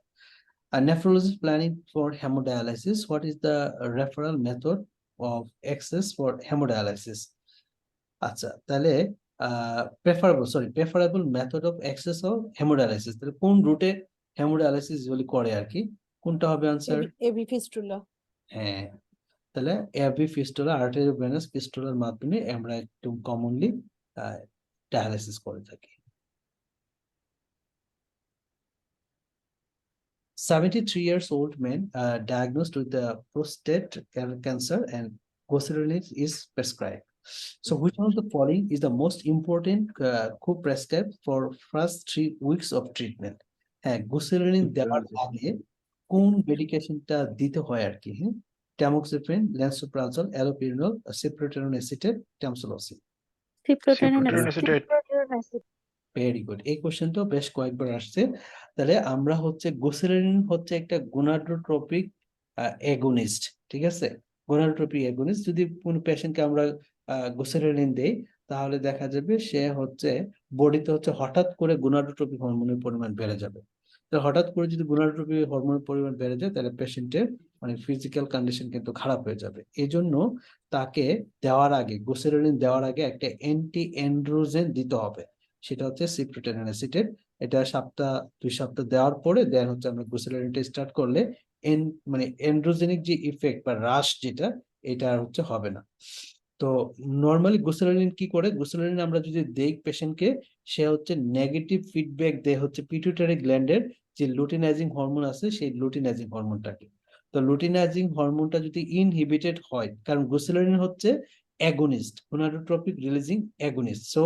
A: A nephrologist planning for hemodialysis. What is the referral method of access for hemodialysis? আচ্ছা, তাহলে preferable method of access of hemodialysis. তাহলে কোন রুটে haemodialysis usually করে আর কি, কোনটা হবে আনসার?
E: AV fistula.
A: হ্যাঁ, তাহলে AV ফিস্টুলা, আর্টেরিওভেনাস ফিস্টুলার মাধ্যমে আমরা একটু কমনলি ডায়ালাইসিস করে থাকি। 73 years old man diagnosed with the prostate cancer and gosuraline is prescribed. So which one of the following is the most important co-prescribed for first 3 weeks of treatment? হ্যাঁ, gosuraline দেওয়ার আগে কোন মেডিকেশনটা দিতে হয় আর কি? হ্যাঁ, tamoxifen, lansoprazole, allopurinol, cyproterone acetate, tamsulosin. Very good, এই কোশ্চেনটাও বেশ কয়েকবার আসছে। তাহলে আমরা হচ্ছে গোসেরালিন হচ্ছে একটা গোনাডোট্রপিক এগোনিস্ট, ঠিক আছে? Gonadotropic agonist. যদি কোনো পেশেন্টকে আমরা গোসেরালিন দেই তাহলে দেখা যাবে সে হচ্ছে বডিতে হচ্ছে হঠাৎ করে গোনাডোট্রপিক হরমোনের পরিমাণ বেড়ে যাবে। তো হঠাৎ করে যদি গোনাডোট্রপিক হরমোনের পরিমাণ বেড়ে যায় তাহলে পেশেন্টের মানে ফিজিক্যাল কন্ডিশন কিন্তু খারাপ হয়ে যাবে। এই জন্য তাকে দেওয়ার আগে, গোসেরালিন দেওয়ার আগে একটা অ্যান্টি অ্যান্ড্রোজেন দিতে হবে, সেটা হচ্ছে সিপ্রোটেনন অ্যাসিটেট। এটা 2 সপ্তাহ দেওয়ার পরে দেন হচ্ছে আমরা গোসেরালিনটা স্টার্ট করলে মানে এন্ড্রোজেনিক যে ইফেক্ট বা রাশ যেটা, এটা হচ্ছে হবে না। তো নর্মালি গোসেরালিন কি করে, গোসেরালিন আমরা যদি দেই পেশেন্টকে, সে হচ্ছে নেগেটিভ ফিডব্যাক দেয় হচ্ছে পিটুইটারি গ্ল্যান্ডের যে লুটিনাইজিং হরমোন আছে সেই লুটিনাইজিং হরমোনটাকে। তো লুটিনাইজিং হরমোনটা যদি ইনহিবিটেড হয়, কারণ গোসেরালিন হচ্ছে agonist, gonadotropic releasing agonist, so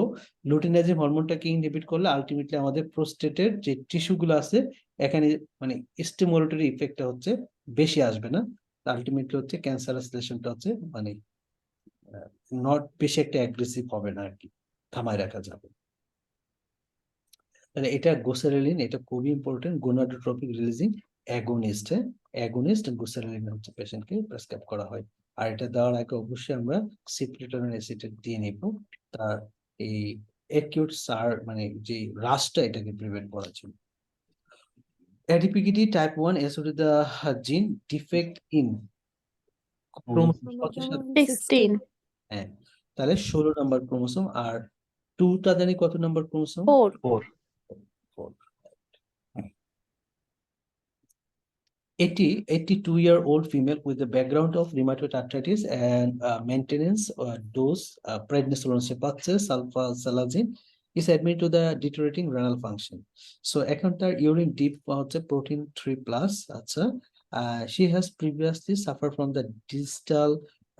A: luteinizing হরমোনটাকে ইনহিবিট করলে আলটিমেটলি আমাদের প্রোস্টেটের যে টিস্যুগুলো আছে এখানে মানে স্টিমুলেটরি ইফেক্টটা হচ্ছে বেশি আসবে না, আলটিমেটলি হচ্ছে ক্যান্সারাস লেশনটা হচ্ছে মানে নট বেশি একটা অ্যাগ্রেসিভ হবে না আর কি, থামায় রাখা যাবে। তাহলে এটা গোসেরালিন, এটা খুবই important, gonadotropic releasing agonist. Agonist goserelin হচ্ছে পেশেন্টকে প্রেসক্রাইব করা হয়। আর এটা দেওয়ার আগে অবশ্যই আমরা সিপ্রেটরন অ্যাসিটেট দিয়ে নিব, তার এই অ্যাকিউট মানে যে রাশটা এটাকে প্রিভেন্ট করার জন্য। ADPKD type 1 is with the gene defect in chromosome
C: 16
A: হ্যাঁ, তাহলে 16 নম্বর ক্রোমোসোম। আর 2টা জানি কত নম্বর chromosome?
C: 4
A: 82-year-old female with a background of rheumatoid arthritis and maintenance dose prednisolone sulfate sulfasalazine is admitted to the deteriorating renal function. So এখন তার urine deep হচ্ছে protein 3+। আচ্ছা, she has previously suffered from the distal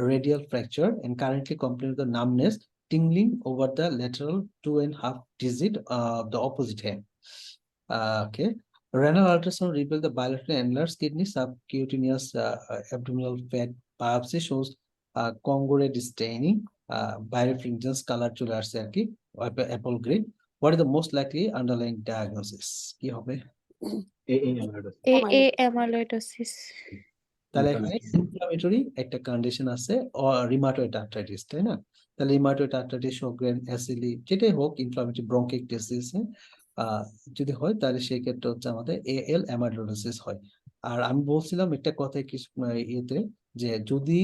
A: radial fracture and currently complains of the numbness, tingling over the lateral 2.5 digit of the opposite hand. Okay. Renal ultrasound revealed the bilateral enlarged kidney, subcutaneous abdominal fat biopsy shows congruent staining. Birefringence colour চলে আসছে আর কি, apple green. What is the most likely underlying diagnosis, কি হবে?
C: AA amyloidosis.
A: তাহলে এখানে inflammatory একটা condition আছে, রিমাটয়েড আর্থ্রাইটিস, তাই না? তাহলে রিমাটয়েড আর্থ্রাইটিস, শোগ্রেন, অ্যাসিলি, যেটাই হোক, ইনফ্লামেটরি ব্রঙ্কিকটিসিস যদি হয়, তাহলে সেই ক্ষেত্রে হচ্ছে আমাদের এএল অ্যামাইলোইডোসিস হয়। আর আমি বলছিলাম একটা কথায় কি ইয়েতে, যে যদি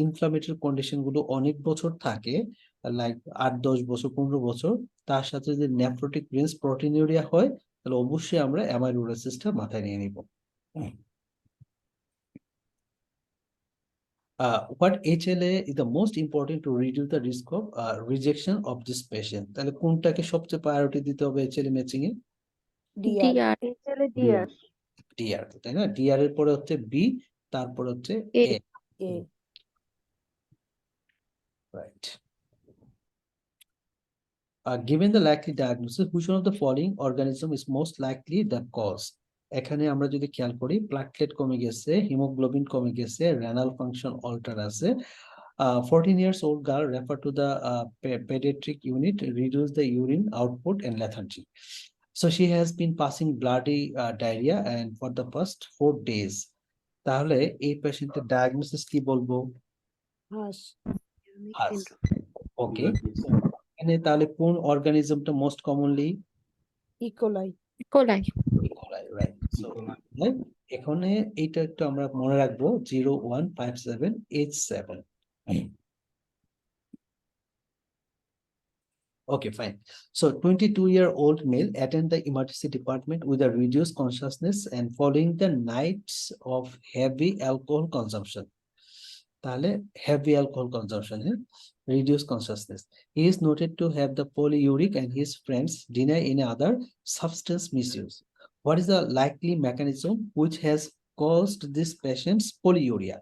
A: ইনফ্লামেটরি কন্ডিশন গুলো অনেক বছর থাকে, লাইক 8-10 বছর, 15 বছর, তার সাথে যদি নেফ্রোটিক রেঞ্জ প্রোটিনিউরিয়া হয়, তাহলে অবশ্যই আমরা অ্যামাইলোইডোসিসটা মাথায় নিয়ে নিব। What HLA is the most important to reduce the risk of rejection of this patient? তাহলে কোনটাকে সবচেয়ে প্রায়োরিটি দিতে হবে HLA ম্যাচিং এ?
C: DR.
A: ডিআর, তাই না? ডিআর এর পরে হচ্ছে বি, তারপর হচ্ছে
C: A.
A: A,
E: A.
A: Right. Given the likely diagnosis, which one of the following organism is most likely the cause? এখানে আমরা যদি খেয়াল করি, প্লাটলেট কমে গেছে, হিমোগ্লোবিন কমে গেছে, রেনাল ফাংশন অল্টার আছে। 14 years old girl referred to the pediatric unit, reduce the urine output and lethargy. So she has been passing bloody diarrhea and for the past 4 days. তাহলে এই পেশেন্টের diagnosis কি বলবো?
E: Hush.
F: Unique
A: হাস।
F: syndrome.
A: ওকে, এখানে তাহলে কোন অর্গানিজমটা most commonly?
E: E. coli.
C: E. coli.
A: Right. So এখানে এইটা একটু আমরা মনে রাখবো, 0157H7। Okay, fine. So 22-year-old male attend the emergency department with a reduced consciousness and following the nights of heavy alcohol consumption. তাহলে heavy alcohol consumption, reduced consciousness. He is noted to have the polyuric and his friends deny any other substance misuse. What is the likely mechanism which has caused this patient's polyuria?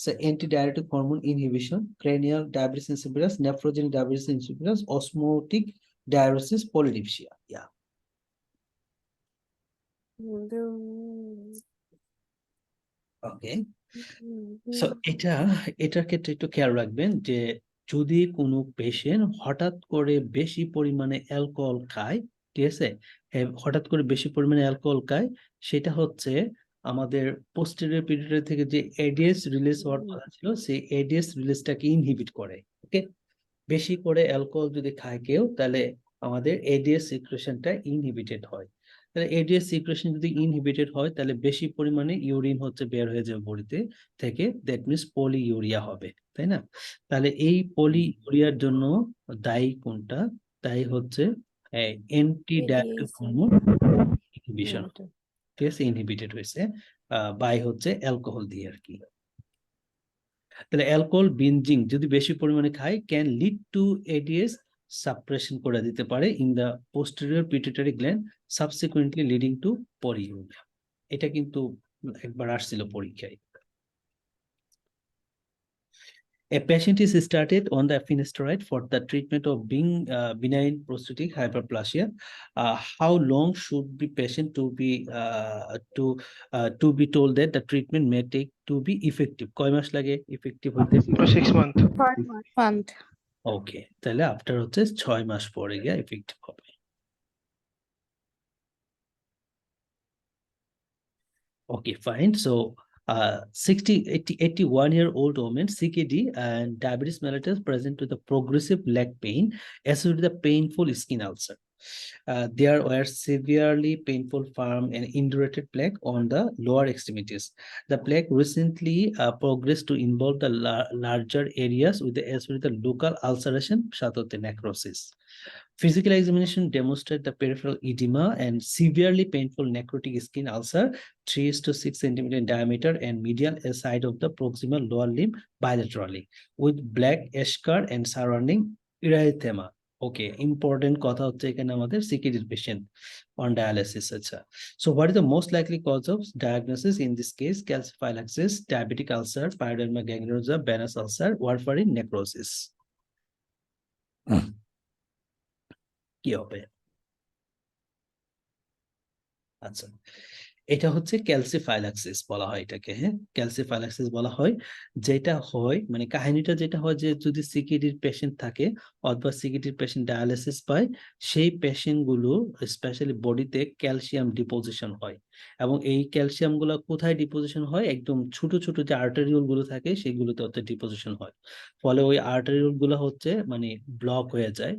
A: So antidiuretic hormone inhibition, cranial diabetes insipidus, nephrogenic diabetes insipidus, osmotic diuresis, polydipsia. Yeah. Okay. So এটার ক্ষেত্রে একটু খেয়াল রাখবেন যে যদি কোনো patient হঠাৎ করে বেশি পরিমাণে অ্যালকোহল খায়, ঠিক আছে, হঠাৎ করে বেশি পরিমাণে অ্যালকোহল খায়, সেটা হচ্ছে আমাদের পোস্টেরিয়র পিটুইটারি থেকে যে এডিএস রিলিজ হওয়ার কথা ছিল, সেই এডিএস রিলিজটাকে ইনহিবিট করে। ওকে, বেশি করে অ্যালকোহল যদি খায় কেউ, তাহলে আমাদের এডিএস সিক্রেশনটা ইনহিবিটেড হয়। তাহলে এডিএস সিক্রেশন যদি ইনহিবিটেড হয়, তাহলে বেশি পরিমাণে ইউরিন হচ্ছে বের হয়ে যাবে বডিতে থেকে, দ্যাট মিনস পলিইউরিয়া হবে, তাই না? তাহলে এই পলিইউরিয়ার জন্য দায়ী কোনটা? দায়ী হচ্ছে অ্যান্টিডায়াবেটিক হরমোন ইনহিবিশন, ঠিক আছে, ইনহিবিটেড হয়েছে বাই হচ্ছে অ্যালকোহল দিয়ে আর কি। তাহলে অ্যালকোহল বিঞ্জিং যদি বেশি পরিমাণে খায়, can lead to ads suppression করে দিতে পারে in the posterior pituitary gland, subsequently leading to polyurea. এটা কিন্তু একবার আসছিল পরীক্ষায়। A patient is started on the finasteride for the treatment of benign prostatic hyperplasia. How long should be patient to be told that the treatment may take to be effective? কয় মাস লাগে effective হতে?
B: 6 months.
C: Month.
A: ওকে, তাহলে after হচ্ছে 6 মাস পরে গিয়ে effective হবে। Okay, fine. So 81-year-old woman, CKD and diabetes mellitus present with a progressive leg pain associated with a painful skin ulcer. There were severely painful firm and indurated plaque on the lower extremities. The plaque recently progressed to involve the larger areas with the local ulceration, সাথে necrosis. Physical examination demonstrated the peripheral edema and severely painful necrotic skin ulcer, 3 to 6 centimeter in diameter and medial side of the proximal lower limb bilaterally, with black eschar and surrounding erythema. Okay, important কথা হচ্ছে এখানে আমাদের CKD patient on dialysis. আচ্ছা, so what is the most likely cause of diagnosis in this case? Calciphylaxis, diabetic ulcer, pyoderma gangrenosum, venous ulcer, warfarin necrosis. কি হবে? আচ্ছা, এটা হচ্ছে ক্যালসিফাইলাক্সিস বলা হয় এটাকে, হ্যাঁ, ক্যালসিফাইলাক্সিস বলা হয়। যেটা হয় মানে কাহিনীটা যেটা হয় যে যদি সিকিডির পেশেন্ট থাকে অথবা সিকিডির পেশেন্ট ডায়ালিসিস পায়, সেই পেশেন্ট গুলো স্পেশালি বডিতে ক্যালসিয়াম ডিপোজিশন হয়। এবং এই ক্যালসিয়াম গুলো কোথায় ডিপোজিশন হয়, একদম ছোট ছোট যে আর্টারিওল গুলো থাকে সেগুলোতে হচ্ছে ডিপোজিশন হয়। ফলে ওই আর্টারিওল গুলো হচ্ছে মানে ব্লক হয়ে যায়।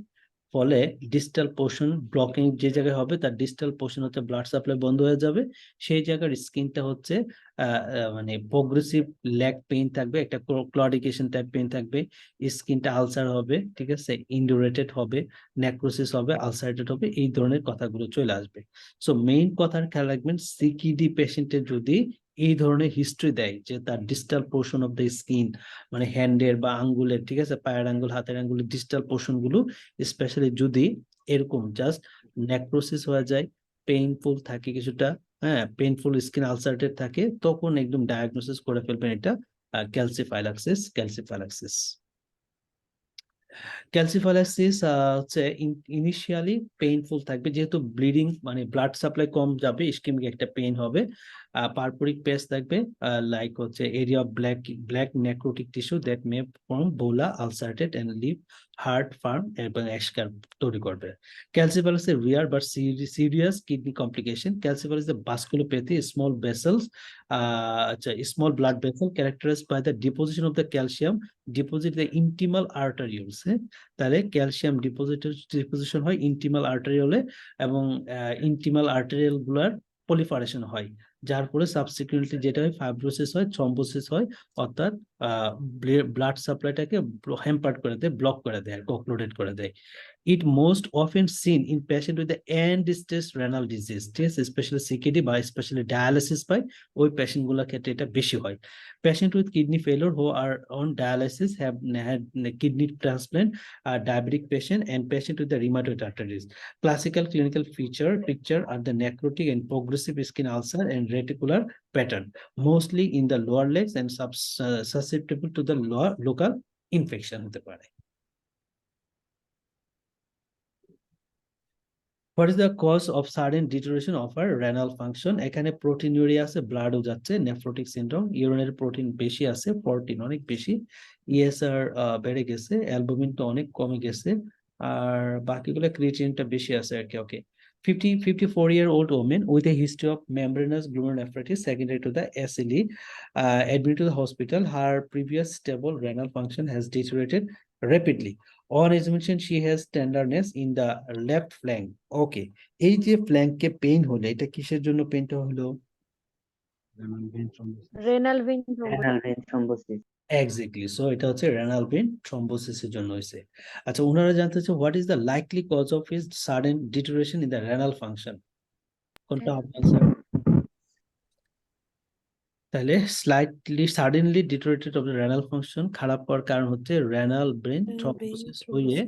A: ফলে ডিস্টাল পোর্শন ব্লকিং যে জায়গায় হবে তার ডিস্টাল পোর্শন হচ্ছে ব্লাড সাপ্লাই বন্ধ হয়ে যাবে। সেই জায়গার স্কিনটা হচ্ছে মানে প্রোগ্রেসিভ লেগ পেইন থাকবে, একটা ক্লডিকেশন টাইপ পেইন থাকবে, স্কিনটা আলসার হবে, ঠিক আছে, ইন্ডুরেটেড হবে, নেক্রোসিস হবে, আলসারেটেড হবে, এই ধরনের কথাগুলো চলে আসবে। সো মেইন কথার খেয়াল রাখবেন, সিকিডি পেশেন্টের যদি এই ধরনের হিস্ট্রি দেয় যে তার distal portion of the skin মানে হ্যান্ডের বা আঙ্গুলের, ঠিক আছে, পায়ের আঙ্গুল হাতের আঙ্গুলের ডিস্টাল পোর্শন গুলো স্পেশালি যদি এরকম জাস্ট নেক্রোসিস হয়ে যায়, পেইনফুল থাকে কিছুটা, হ্যাঁ, পেইনফুল স্কিন আলসারেটেড থাকে, তখন একদম ডায়াগনোসিস করে ফেলবেন এটা ক্যালসিফাইলাক্সিস। ক্যালসিফাইলাক্সিস হচ্ছে ইনিশিয়ালি পেইনফুল থাকবে, যেহেতু ব্লিডিং মানে ব্লাড সাপ্লাই কম যাবে, ইসকেমিক একটা পেইন হবে। পারপোরিক পেস থাকবে, লাইক হচ্ছে area of black necrotic tissue that may form bulla ulcerated and leave hard firm এবং এক্সকার তৈরি করবে। Calciphylaxis rare but serious kidney complication. Calciphylaxis vasculopathy, small vessels, small blood vessel characterized by the deposition of the calcium deposit the intimal arterioles, তাহলে calcium deposition হয় ইন্টিমাল আর্টারিওলে এবং ইন্টিমাল arterial গুলার proliferation হয়, যার ফলে সাবসিকুয়েন্টলি যেটা হয় ফাইব্রোসিস হয়, থ্রম্বোসিস হয়, অর্থাৎ ব্লাড সাপ্লাইটাকে হ্যাম্পার্ড করে দেয়, ব্লক করে দেয়, অক্লুডেড করে দেয়। It most often seen in patient with the end-stage renal disease, especially CKD বা especially dialysis পায়, ওই পেশেন্ট গুলোর ক্ষেত্রে এটা বেশি হয়। Patient with kidney failure who are on dialysis have had kidney transplant, diabetic patient and patient with the rheumatoid arthritis. Classical clinical picture are the necrotic and progressive skin ulcer and reticular pattern, mostly in the lower legs and susceptible to the local infection হতে পারে। What is the cause of sudden deterioration of our renal function? এখানে proteinuria আছে, ব্লাডও যাচ্ছে, nephrotic syndrome, ইউরিনের protein বেশি আছে, 14 অনেক বেশি, ESR বেড়ে গেছে, অ্যালবুমিনটা অনেক কমে গেছে, আর বাকিগুলো ক্রিয়েটিনিনটা বেশি আছে আর কি। ওকে, 54-year-old woman with a history of membranous glomerulonephritis secondary to the SLE, admitted to the hospital. Her previous stable renal function has deteriorated rapidly. On examination, she has tenderness in the left flank. Okay, এই যে ফ্ল্যাঙ্কে pain হলো, এটা কিসের জন্য পেইনটা হলো?
B: renal vein
C: thrombosis.
A: Exactly, so এটা হচ্ছে renal vein থ্রম্বোসিসের জন্য হয়েছে। আচ্ছা, ওনারা জানতে চাচ্ছে what is the likely cause of his sudden deterioration in the renal function, কোনটা হবে স্যার? তাহলে slightly suddenly deteriorated of the renal function, খারাপ হওয়ার কারণ হচ্ছে রেনাল ব্রেন থ্রম্বোসিস হয়ে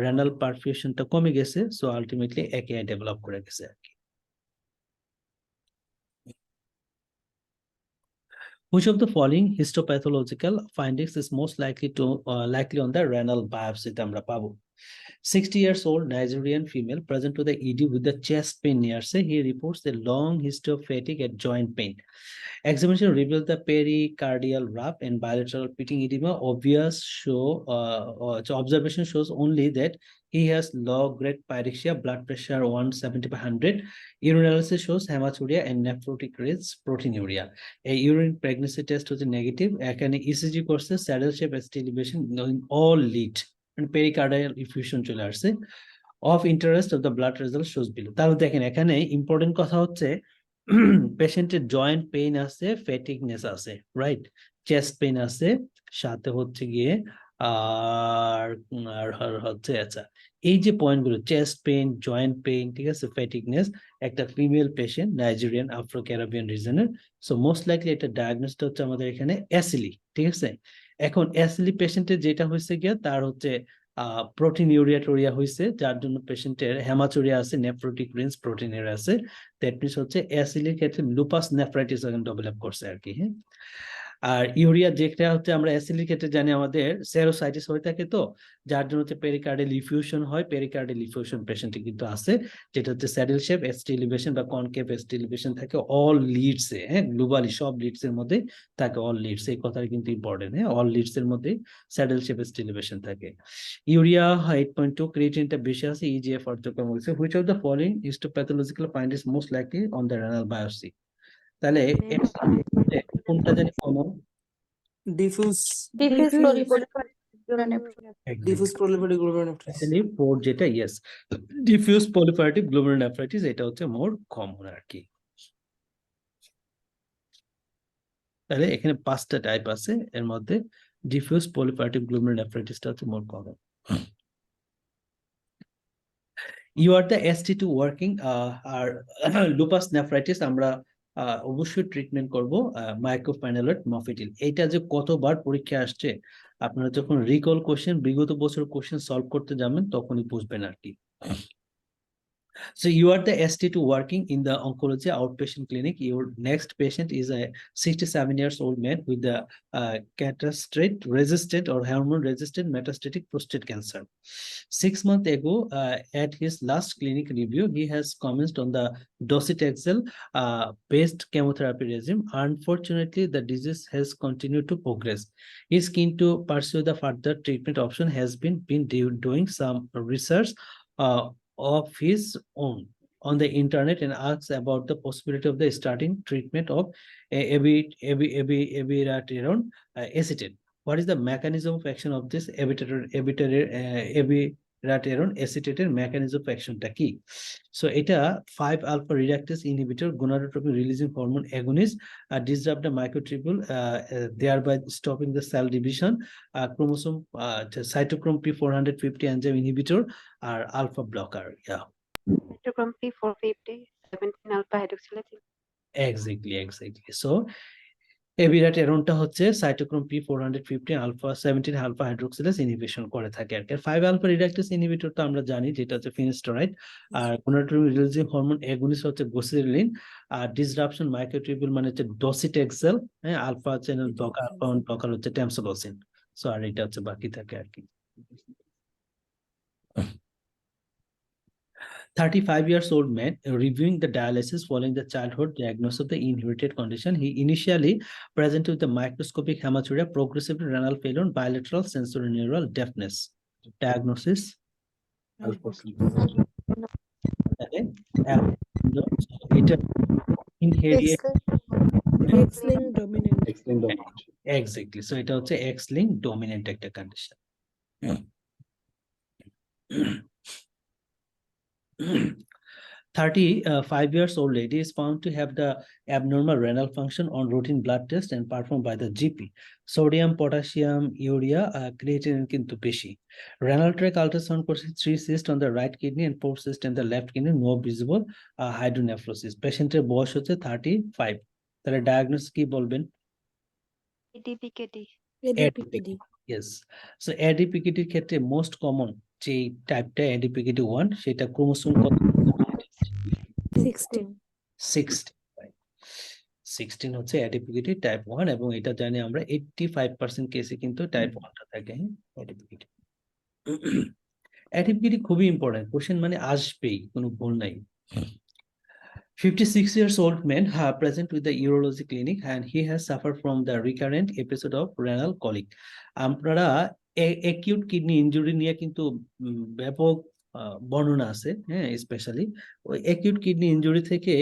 A: রেনাল পারফিউশনটা কমে গেছে, সো আলটিমেটলি একেআই ডেভেলপ করে গেছে আর কি। Which of the following histopathological findings is most likely on the renal biopsy? আমরা পাবো 60 years old Nigerian female present to the ED with the chest pain near say. He reports a long history of fatigue and joint pain. Examination revealed the pericardial rupture and bilateral pitting edema. Observation shows only that he has low-grade pyrexia, blood pressure 170/100. Urinalysis shows hematuria and nephrotic rates, proteinuria. A urine pregnancy test was negative. এখানে ECG করছে, saddle shape ST elevation in all lead and pericardial effusion চলে আসছে। Of interest of the blood result shows below. তাহলে দেখেন এখানে important কথা হচ্ছে পেশেন্টের জয়েন্ট পেইন আছে, ফ্যাটিগনেস আছে, রাইট, চেস্ট পেইন আছে, সাথে হচ্ছে গিয়ে আর হচ্ছে, আচ্ছা, এই যে পয়েন্টগুলো চেস্ট পেইন, জয়েন্ট পেইন, ঠিক আছে, ফ্যাটিগনেস, একটা female patient Nigerian Afro Caribbean রিজনের, সো মোস্ট লাইকলি এটা ডায়াগনোসটা হচ্ছে আমাদের এখানে এসিলি, ঠিক আছে। এখন এসিলি পেশেন্টের যেটা হয়েছে গিয়ে তার হচ্ছে প্রোটিনিউরিয়া টোরিয়া হয়েছে, যার জন্য পেশেন্টের হেমাচুরিয়া আছে, নেফ্রোটিক রেঞ্জ প্রোটিনিউরিয়া আছে, দ্যাট মিনস হচ্ছে এসিলির ক্ষেত্রে লুপাস নেফ্রাইটিস ডেভেলপ করছে আর কি। হ্যাঁ, আর ইউরিয়া যেটা হচ্ছে আমরা অ্যাসিডের ক্ষেত্রে জানি আমাদের সেরোসাইটিস হয়ে থাকে, তো যার জন্য হচ্ছে পেরিকার্ডিয়াল ইফিউশন হয়। পেরিকার্ডিয়াল ইফিউশন পেশেন্টে কিন্তু আছে, যেটা হচ্ছে স্যাডেল শেপ এসটি এলিভেশন বা কনকেভ এসটি এলিভেশন থাকে অল লিডস এ, হ্যাঁ, গ্লোবালি সব লিডস এর মধ্যে থাকে অল লিডস, এই কথাটা কিন্তু ইম্পর্টেন্ট, হ্যাঁ, অল লিডস এর মধ্যে স্যাডেল শেপ এসটি এলিভেশন থাকে। ইউরিয়া 8.2, ক্রিয়েটিনটা বেশি আছে, ইজিএফআর তো কম হয়েছে। Which of the following histopathological find is most likely on the renal biopsy? তাহলে কোনটা জানি common?
D: Diffuse
C: Diffuse
D: proliferative glomerulonephritis.
A: Actually, port যেটা, yes, diffuse proliferative glomerulonephritis এটা হচ্ছে মোর কমন আর কি। তাহলে এখানে 5টা টাইপ আছে, এর মধ্যে ডিফিউজ proliferative glomerulonephritis টা হচ্ছে more common. You are the ST2 working, আর লুপাস নেফ্রাইটিস আমরা অবশ্যই ট্রিটমেন্ট করব মাইক্রোফেনোলেট মফেটিল। এইটা যে কতবার পরীক্ষা আসছে, আপনারা যখন রিকল কোশ্চেন বিগত বছর কোশ্চেন সলভ করতে যাবেন তখনই বুঝবেন আর কি। So you are the ST2 working in the oncology outpatient clinic. Your next patient is a 67 years old man with the castrate resistant or hormone resistant metastatic prostate cancer. 6 months ago, at his last clinic review, he has commenced on the docetaxel based chemotherapy regime. Unfortunately, the disease has continued to progress. He is keen to pursue the further treatment option, has been doing some research of his own on the internet and asks about the possibility of the starting treatment of abiraterone acetate. What is the mechanism of action of this abiraterone acetate mechanism of action টা কি? So এটা 5 alpha reductase inhibitor, gonadotropin releasing hormone agonist, disrupt the microtubule, thereby stopping the cell division, chromosome cytochrome P450 enzyme inhibitor, R alpha blocker. Yeah,
F: Cytochrome P450, 17 alpha hydroxylase.
A: exactly. So abirateronটা হচ্ছে cytochrome P450 alpha 17 alpha hydroxylase inhibition করে থাকে আর কি। 5 alpha reductase inhibitor তো আমরা জানি, যেটা হচ্ছে ফিনাস্টেরয়েড, আর gonadotropin রিলিজিং হরমোন এগোনিস্ট হচ্ছে গোসিলিন, আর ডিসরাপশন মাইক্রোটিউবুল মানে হচ্ছে ডসিটেক্সেল, হ্যাঁ, alpha channel blocker, alpha blocker হচ্ছে ট্যামসোডোসিন। সো আর এটা হচ্ছে বাকি থাকে আর কি। 35 years old man reviewing the dialysis following the childhood diagnosis of the inherited condition. He initially presented with the microscopic hematuria, progressive renal failure, bilateral sensorineural deafness. Diagnosis? It inherited.
E: X-linked dominant.
A: Exactly. So it also X-linked dominant একটা condition. 35 years old lady is found to have the abnormal renal function on routine blood test and performed by the GP. Sodium, potassium, urea, creatinine কিন্তু বেশি। Renal tract ultrasound করছে 3 cysts on the right kidney and 4 cysts in the left kidney, no visible hydronephrosis. Patienটের বয়স হচ্ছে 35। তাহলে diagnosis কি বলবেন?
F: ADPKD.
E: ADPKD.
A: Yes. So ADPKD এর ক্ষেত্রে মোস্ট কমন যে টাইপটা ADPKD 1, সেটা ক্রোমোসোম কত?
E: 16.
A: 16 হচ্ছে ADPKD টাইপ 1, এবং এটা জানি আমরা 85% কেসে কিন্তু টাইপ 1টা থাকে, হ্যাঁ, ADPKD। ADPKD খুবই ইম্পর্টেন্ট কোশ্চেন, মানে আসবেই, কোনো ভুল নাই। 56 years old man present with the urology clinic and he has suffered from the recurrent episode of renal colic. আপনারা acute kidney injury নিয়ে কিন্তু ব্যাপক বর্ণনা আছে, হ্যাঁ, স্পেশালি ওই acute kidney injury থেকে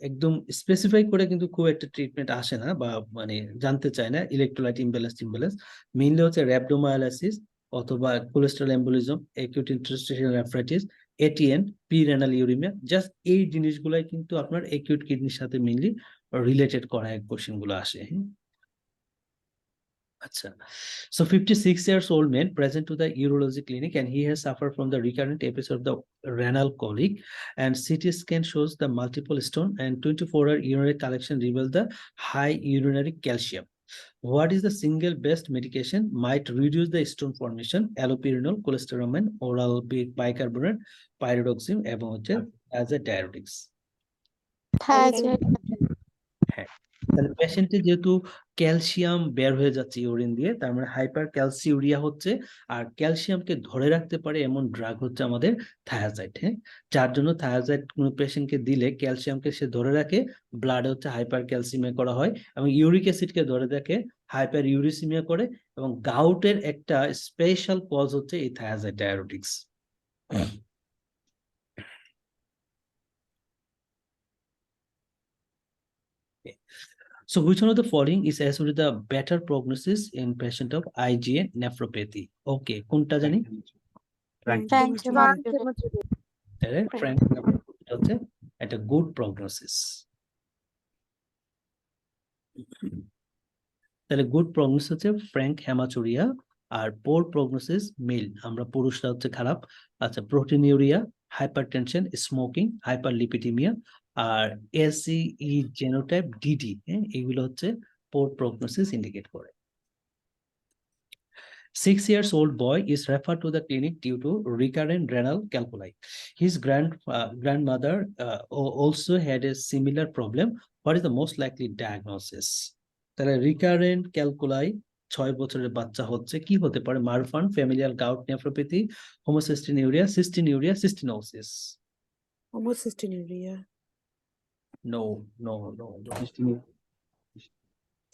A: একদম স্পেসিফাই করে কিন্তু খুব একটা ট্রিটমেন্ট আসে না, বা মানে জানতে চায় না। ইলেকট্রোলাইট ইমব্যালেন্স মেইনলি হচ্ছে র্যাবডোমায়ালাইসিস অথবা cholesterol embolism, acute interstitial nephritis, ATN, prerenal uraemia, just এই জিনিসগুলাই কিন্তু আপনার অ্যাকিউট কিডনির সাথে মেইনলি রিলেটেড করা এক কোশ্চেন গুলো আসে। আচ্ছা, so 56 years old man present to the urology clinic and he has suffered from the recurrent episode of the renal colic, and CT scan shows the multiple stone and 24-hour urinary collection reveals the high urinary calcium. What is the single best medication might reduce the stone formation? Allopurinol, cholestyramine, oral bicarbonate, pyridoxine, এবং হচ্ছে as a diuretics.
C: Thiazide.
A: হ্যাঁ, তাহলে পেশেন্টের যেহেতু calcium বের হয়ে যাচ্ছে urine দিয়ে, তার মানে হাইপার ক্যালসিউরিয়া হচ্ছে। আর ক্যালসিয়ামকে ধরে রাখতে পারে এমন ড্রাগ হচ্ছে আমাদের থায়াজাইড। হ্যাঁ, যার জন্য থায়াজাইড কোনো পেশেন্টকে দিলে ক্যালসিয়ামকে সে ধরে রাখে, ব্লাডে হচ্ছে হাইপার ক্যালসিমিয়া করা হয়, এবং ইউরিক অ্যাসিডকে ধরে রাখে, হাইপার ইউরিসিমিয়া করে। এবং গাউটের একটা স্পেশাল কজ হচ্ছে এই thiazide diuretics. So which one of the following is associated with the better prognosis in patient of IgA nephropathy? Okay, কোনটা জানি?
C: Frank
A: তাহলে frank nephropathy হচ্ছে একটা good prognosis। তাহলে গুড প্রগনোসিস হচ্ছে ফ্র্যাঙ্ক হেমাচুরিয়া, আর পোর prognosis mail, আমরা পুরুষরা হচ্ছে খারাপ। আচ্ছা, প্রোটিনিউরিয়া, হাইপারটেনশন, স্মোকিং, হাইপারলিপিডিমিয়া, আর এসিই জেনোটাইপ ডিডি, হ্যাঁ, এগুলো হচ্ছে পোর প্রগনোসিস ইন্ডিকেট করে। 6-year-old boy is referred to the clinic due to recurrent renal calculi. His grandmother also had a similar problem. What is the most likely diagnosis? তাহলে recurrent calculi 6 বছরের বাচ্চা হচ্ছে, কি হতে পারে? Marfan, familial gout nephropathy, homocystinuria, cystinosis.
E: Homocystinuria.
A: No no no no,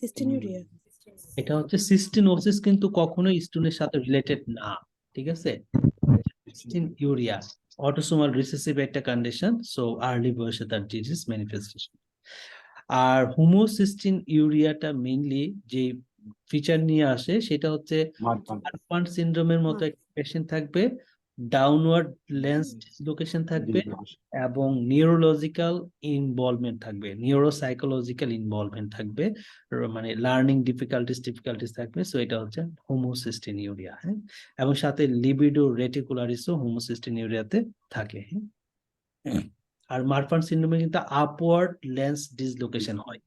E: Cystinuria.
A: এটা হচ্ছে সিস্টিনোসিস, কিন্তু কখনোই স্টোনের সাথে রিলেটেড না, ঠিক আছে? সিস্টিনিউরিয়া অটোসোমাল রিসেসিভ একটা কন্ডিশন, সো আর্লি বয়সে তার ডিজিজ ম্যানিফেস্টেশন। আর হোমোসিস্টিন ইউরিয়াটা মেইনলি যে ফিচার নিয়ে আসে সেটা হচ্ছে মারফান সিনড্রোমের মতো একটা পেশেন্ট থাকবে, ডাউনওয়ার্ড লেন্স ডিসলোকেশন থাকবে, এবং নিউরোলজিক্যাল ইনভলভমেন্ট থাকবে, নিউরোসাইকোলজিক্যাল ইনভলভমেন্ট থাকবে, মানে লার্নিং ডিফিকাল্টিস থাকবে। সো এটা হচ্ছে হোমোসিস্টিন ইউরিয়া। হ্যাঁ, এবং সাথে লিবিডো রেটিকুলারিসও হোমোসিস্টিন ইউরিয়াতে থাকে। হ্যাঁ, আর মারফান সিনড্রোমে কিন্তু আপওয়ার্ড লেন্স ডিসলোকেশন হয়,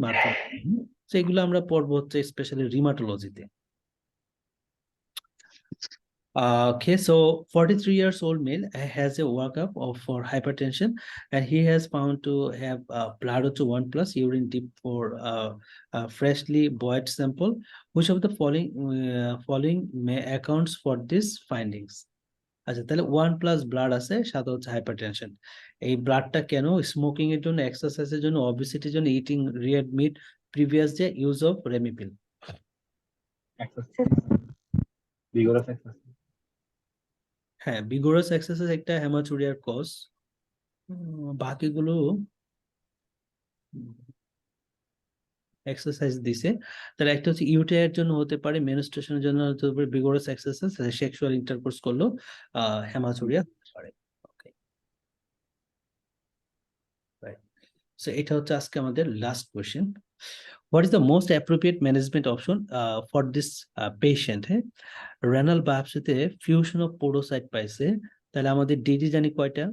A: মারফান। তো এগুলো আমরা পড়বো হচ্ছে specially রিমাটোলজিতে। Okay, so 43 years old male has a workup for hypertension, and he has found to have blood to 1+ urine deep for freshly boiled sample. Which of the following may accounts for these findings? আচ্ছা, তাহলে 1+ blood আছে, সাথে হচ্ছে hypertension. এই ব্লাডটা কেন? Smoking এর জন্য, এক্সারসাইজের জন্য, অবেসিটির জন্য, ইটিং রেড মিট, প্রিভিয়াস যে ইউজ অফ রেমিপিল। হ্যাঁ, ভিগোরাস এক্সারসাইজ একটা হেমাচুরিয়ার কজ। বাকিগুলো এক্সারসাইজ দিছে। তাহলে একটা হচ্ছে ইউটিআইয়ের জন্য হতে পারে, মেনস্ট্রুয়েশনের জন্য হতে পারে ভিগোরাস এক্সারসাইজ, সেক্সুয়াল ইন্টারকোর্স করলো হেমাচুরিয়া হতে পারে। ওকে, রাইট। সো এটা হচ্ছে আজকে আমাদের last question. What is the most appropriate management option for this patient? হ্যাঁ, রেনাল বায়োপসিতে ফিউশন অফ পোডোসাইট পাইছে, তাহলে আমাদের ডিডি জানি কয়টা?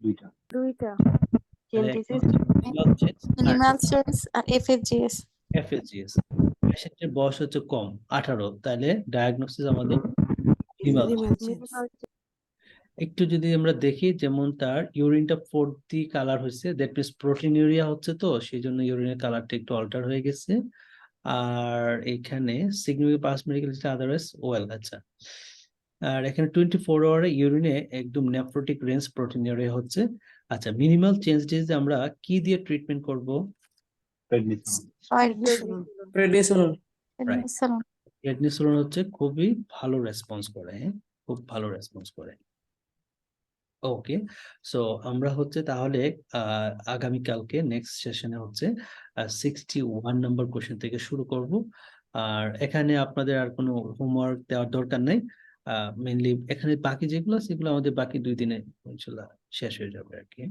B: দুইটা।
A: তাহলে একটা
F: Genesis
A: হচ্ছে
C: Minimal cells আর FSGS
A: FSGS। পেশেন্টের বয়স হচ্ছে কম, 18, তাহলে ডায়াগনোসিস আমাদের minimal।
E: Minimal chance.
A: একটু যদি আমরা দেখি, যেমন তার ইউরিনটা 4D কালার হয়েছে, দ্যাট মিনস প্রোটিনিউরিয়া হচ্ছে, তো সেই জন্য ইউরিনের কালারটা একটু অল্টার হয়ে গেছে। আর এখানে significant pass medical otherwise well. আচ্ছা, আর এখানে 24 আওয়ারে ইউরিনে একদম নেফ্রোটিক রেঞ্জ প্রোটিনিউরিয়া হচ্ছে। আচ্ছা, মিনিমাল চেঞ্জ ডিজিজে আমরা কি দিয়ে ট্রিটমেন্ট করব?
E: Prednisolone.
D: prednisolone,
A: প্রেডনিসোলোন হচ্ছে খুবই ভালো রেসপন্স করে, হ্যাঁ, খুব ভালো রেসপন্স করে। ওকে, সো আমরা হচ্ছে তাহলে আগামীকালকে নেক্সট সেশনে হচ্ছে 61 নম্বর কোশ্চেন থেকে শুরু করব। আর এখানে আপনাদের আর কোনো হোমওয়ার্ক দেওয়ার দরকার নাই। মেইনলি এখানে বাকি যেগুলো আছে সেগুলো আমাদের বাকি 2 দিনে ইনশাল্লাহ শেষ হয়ে যাবে আর কি।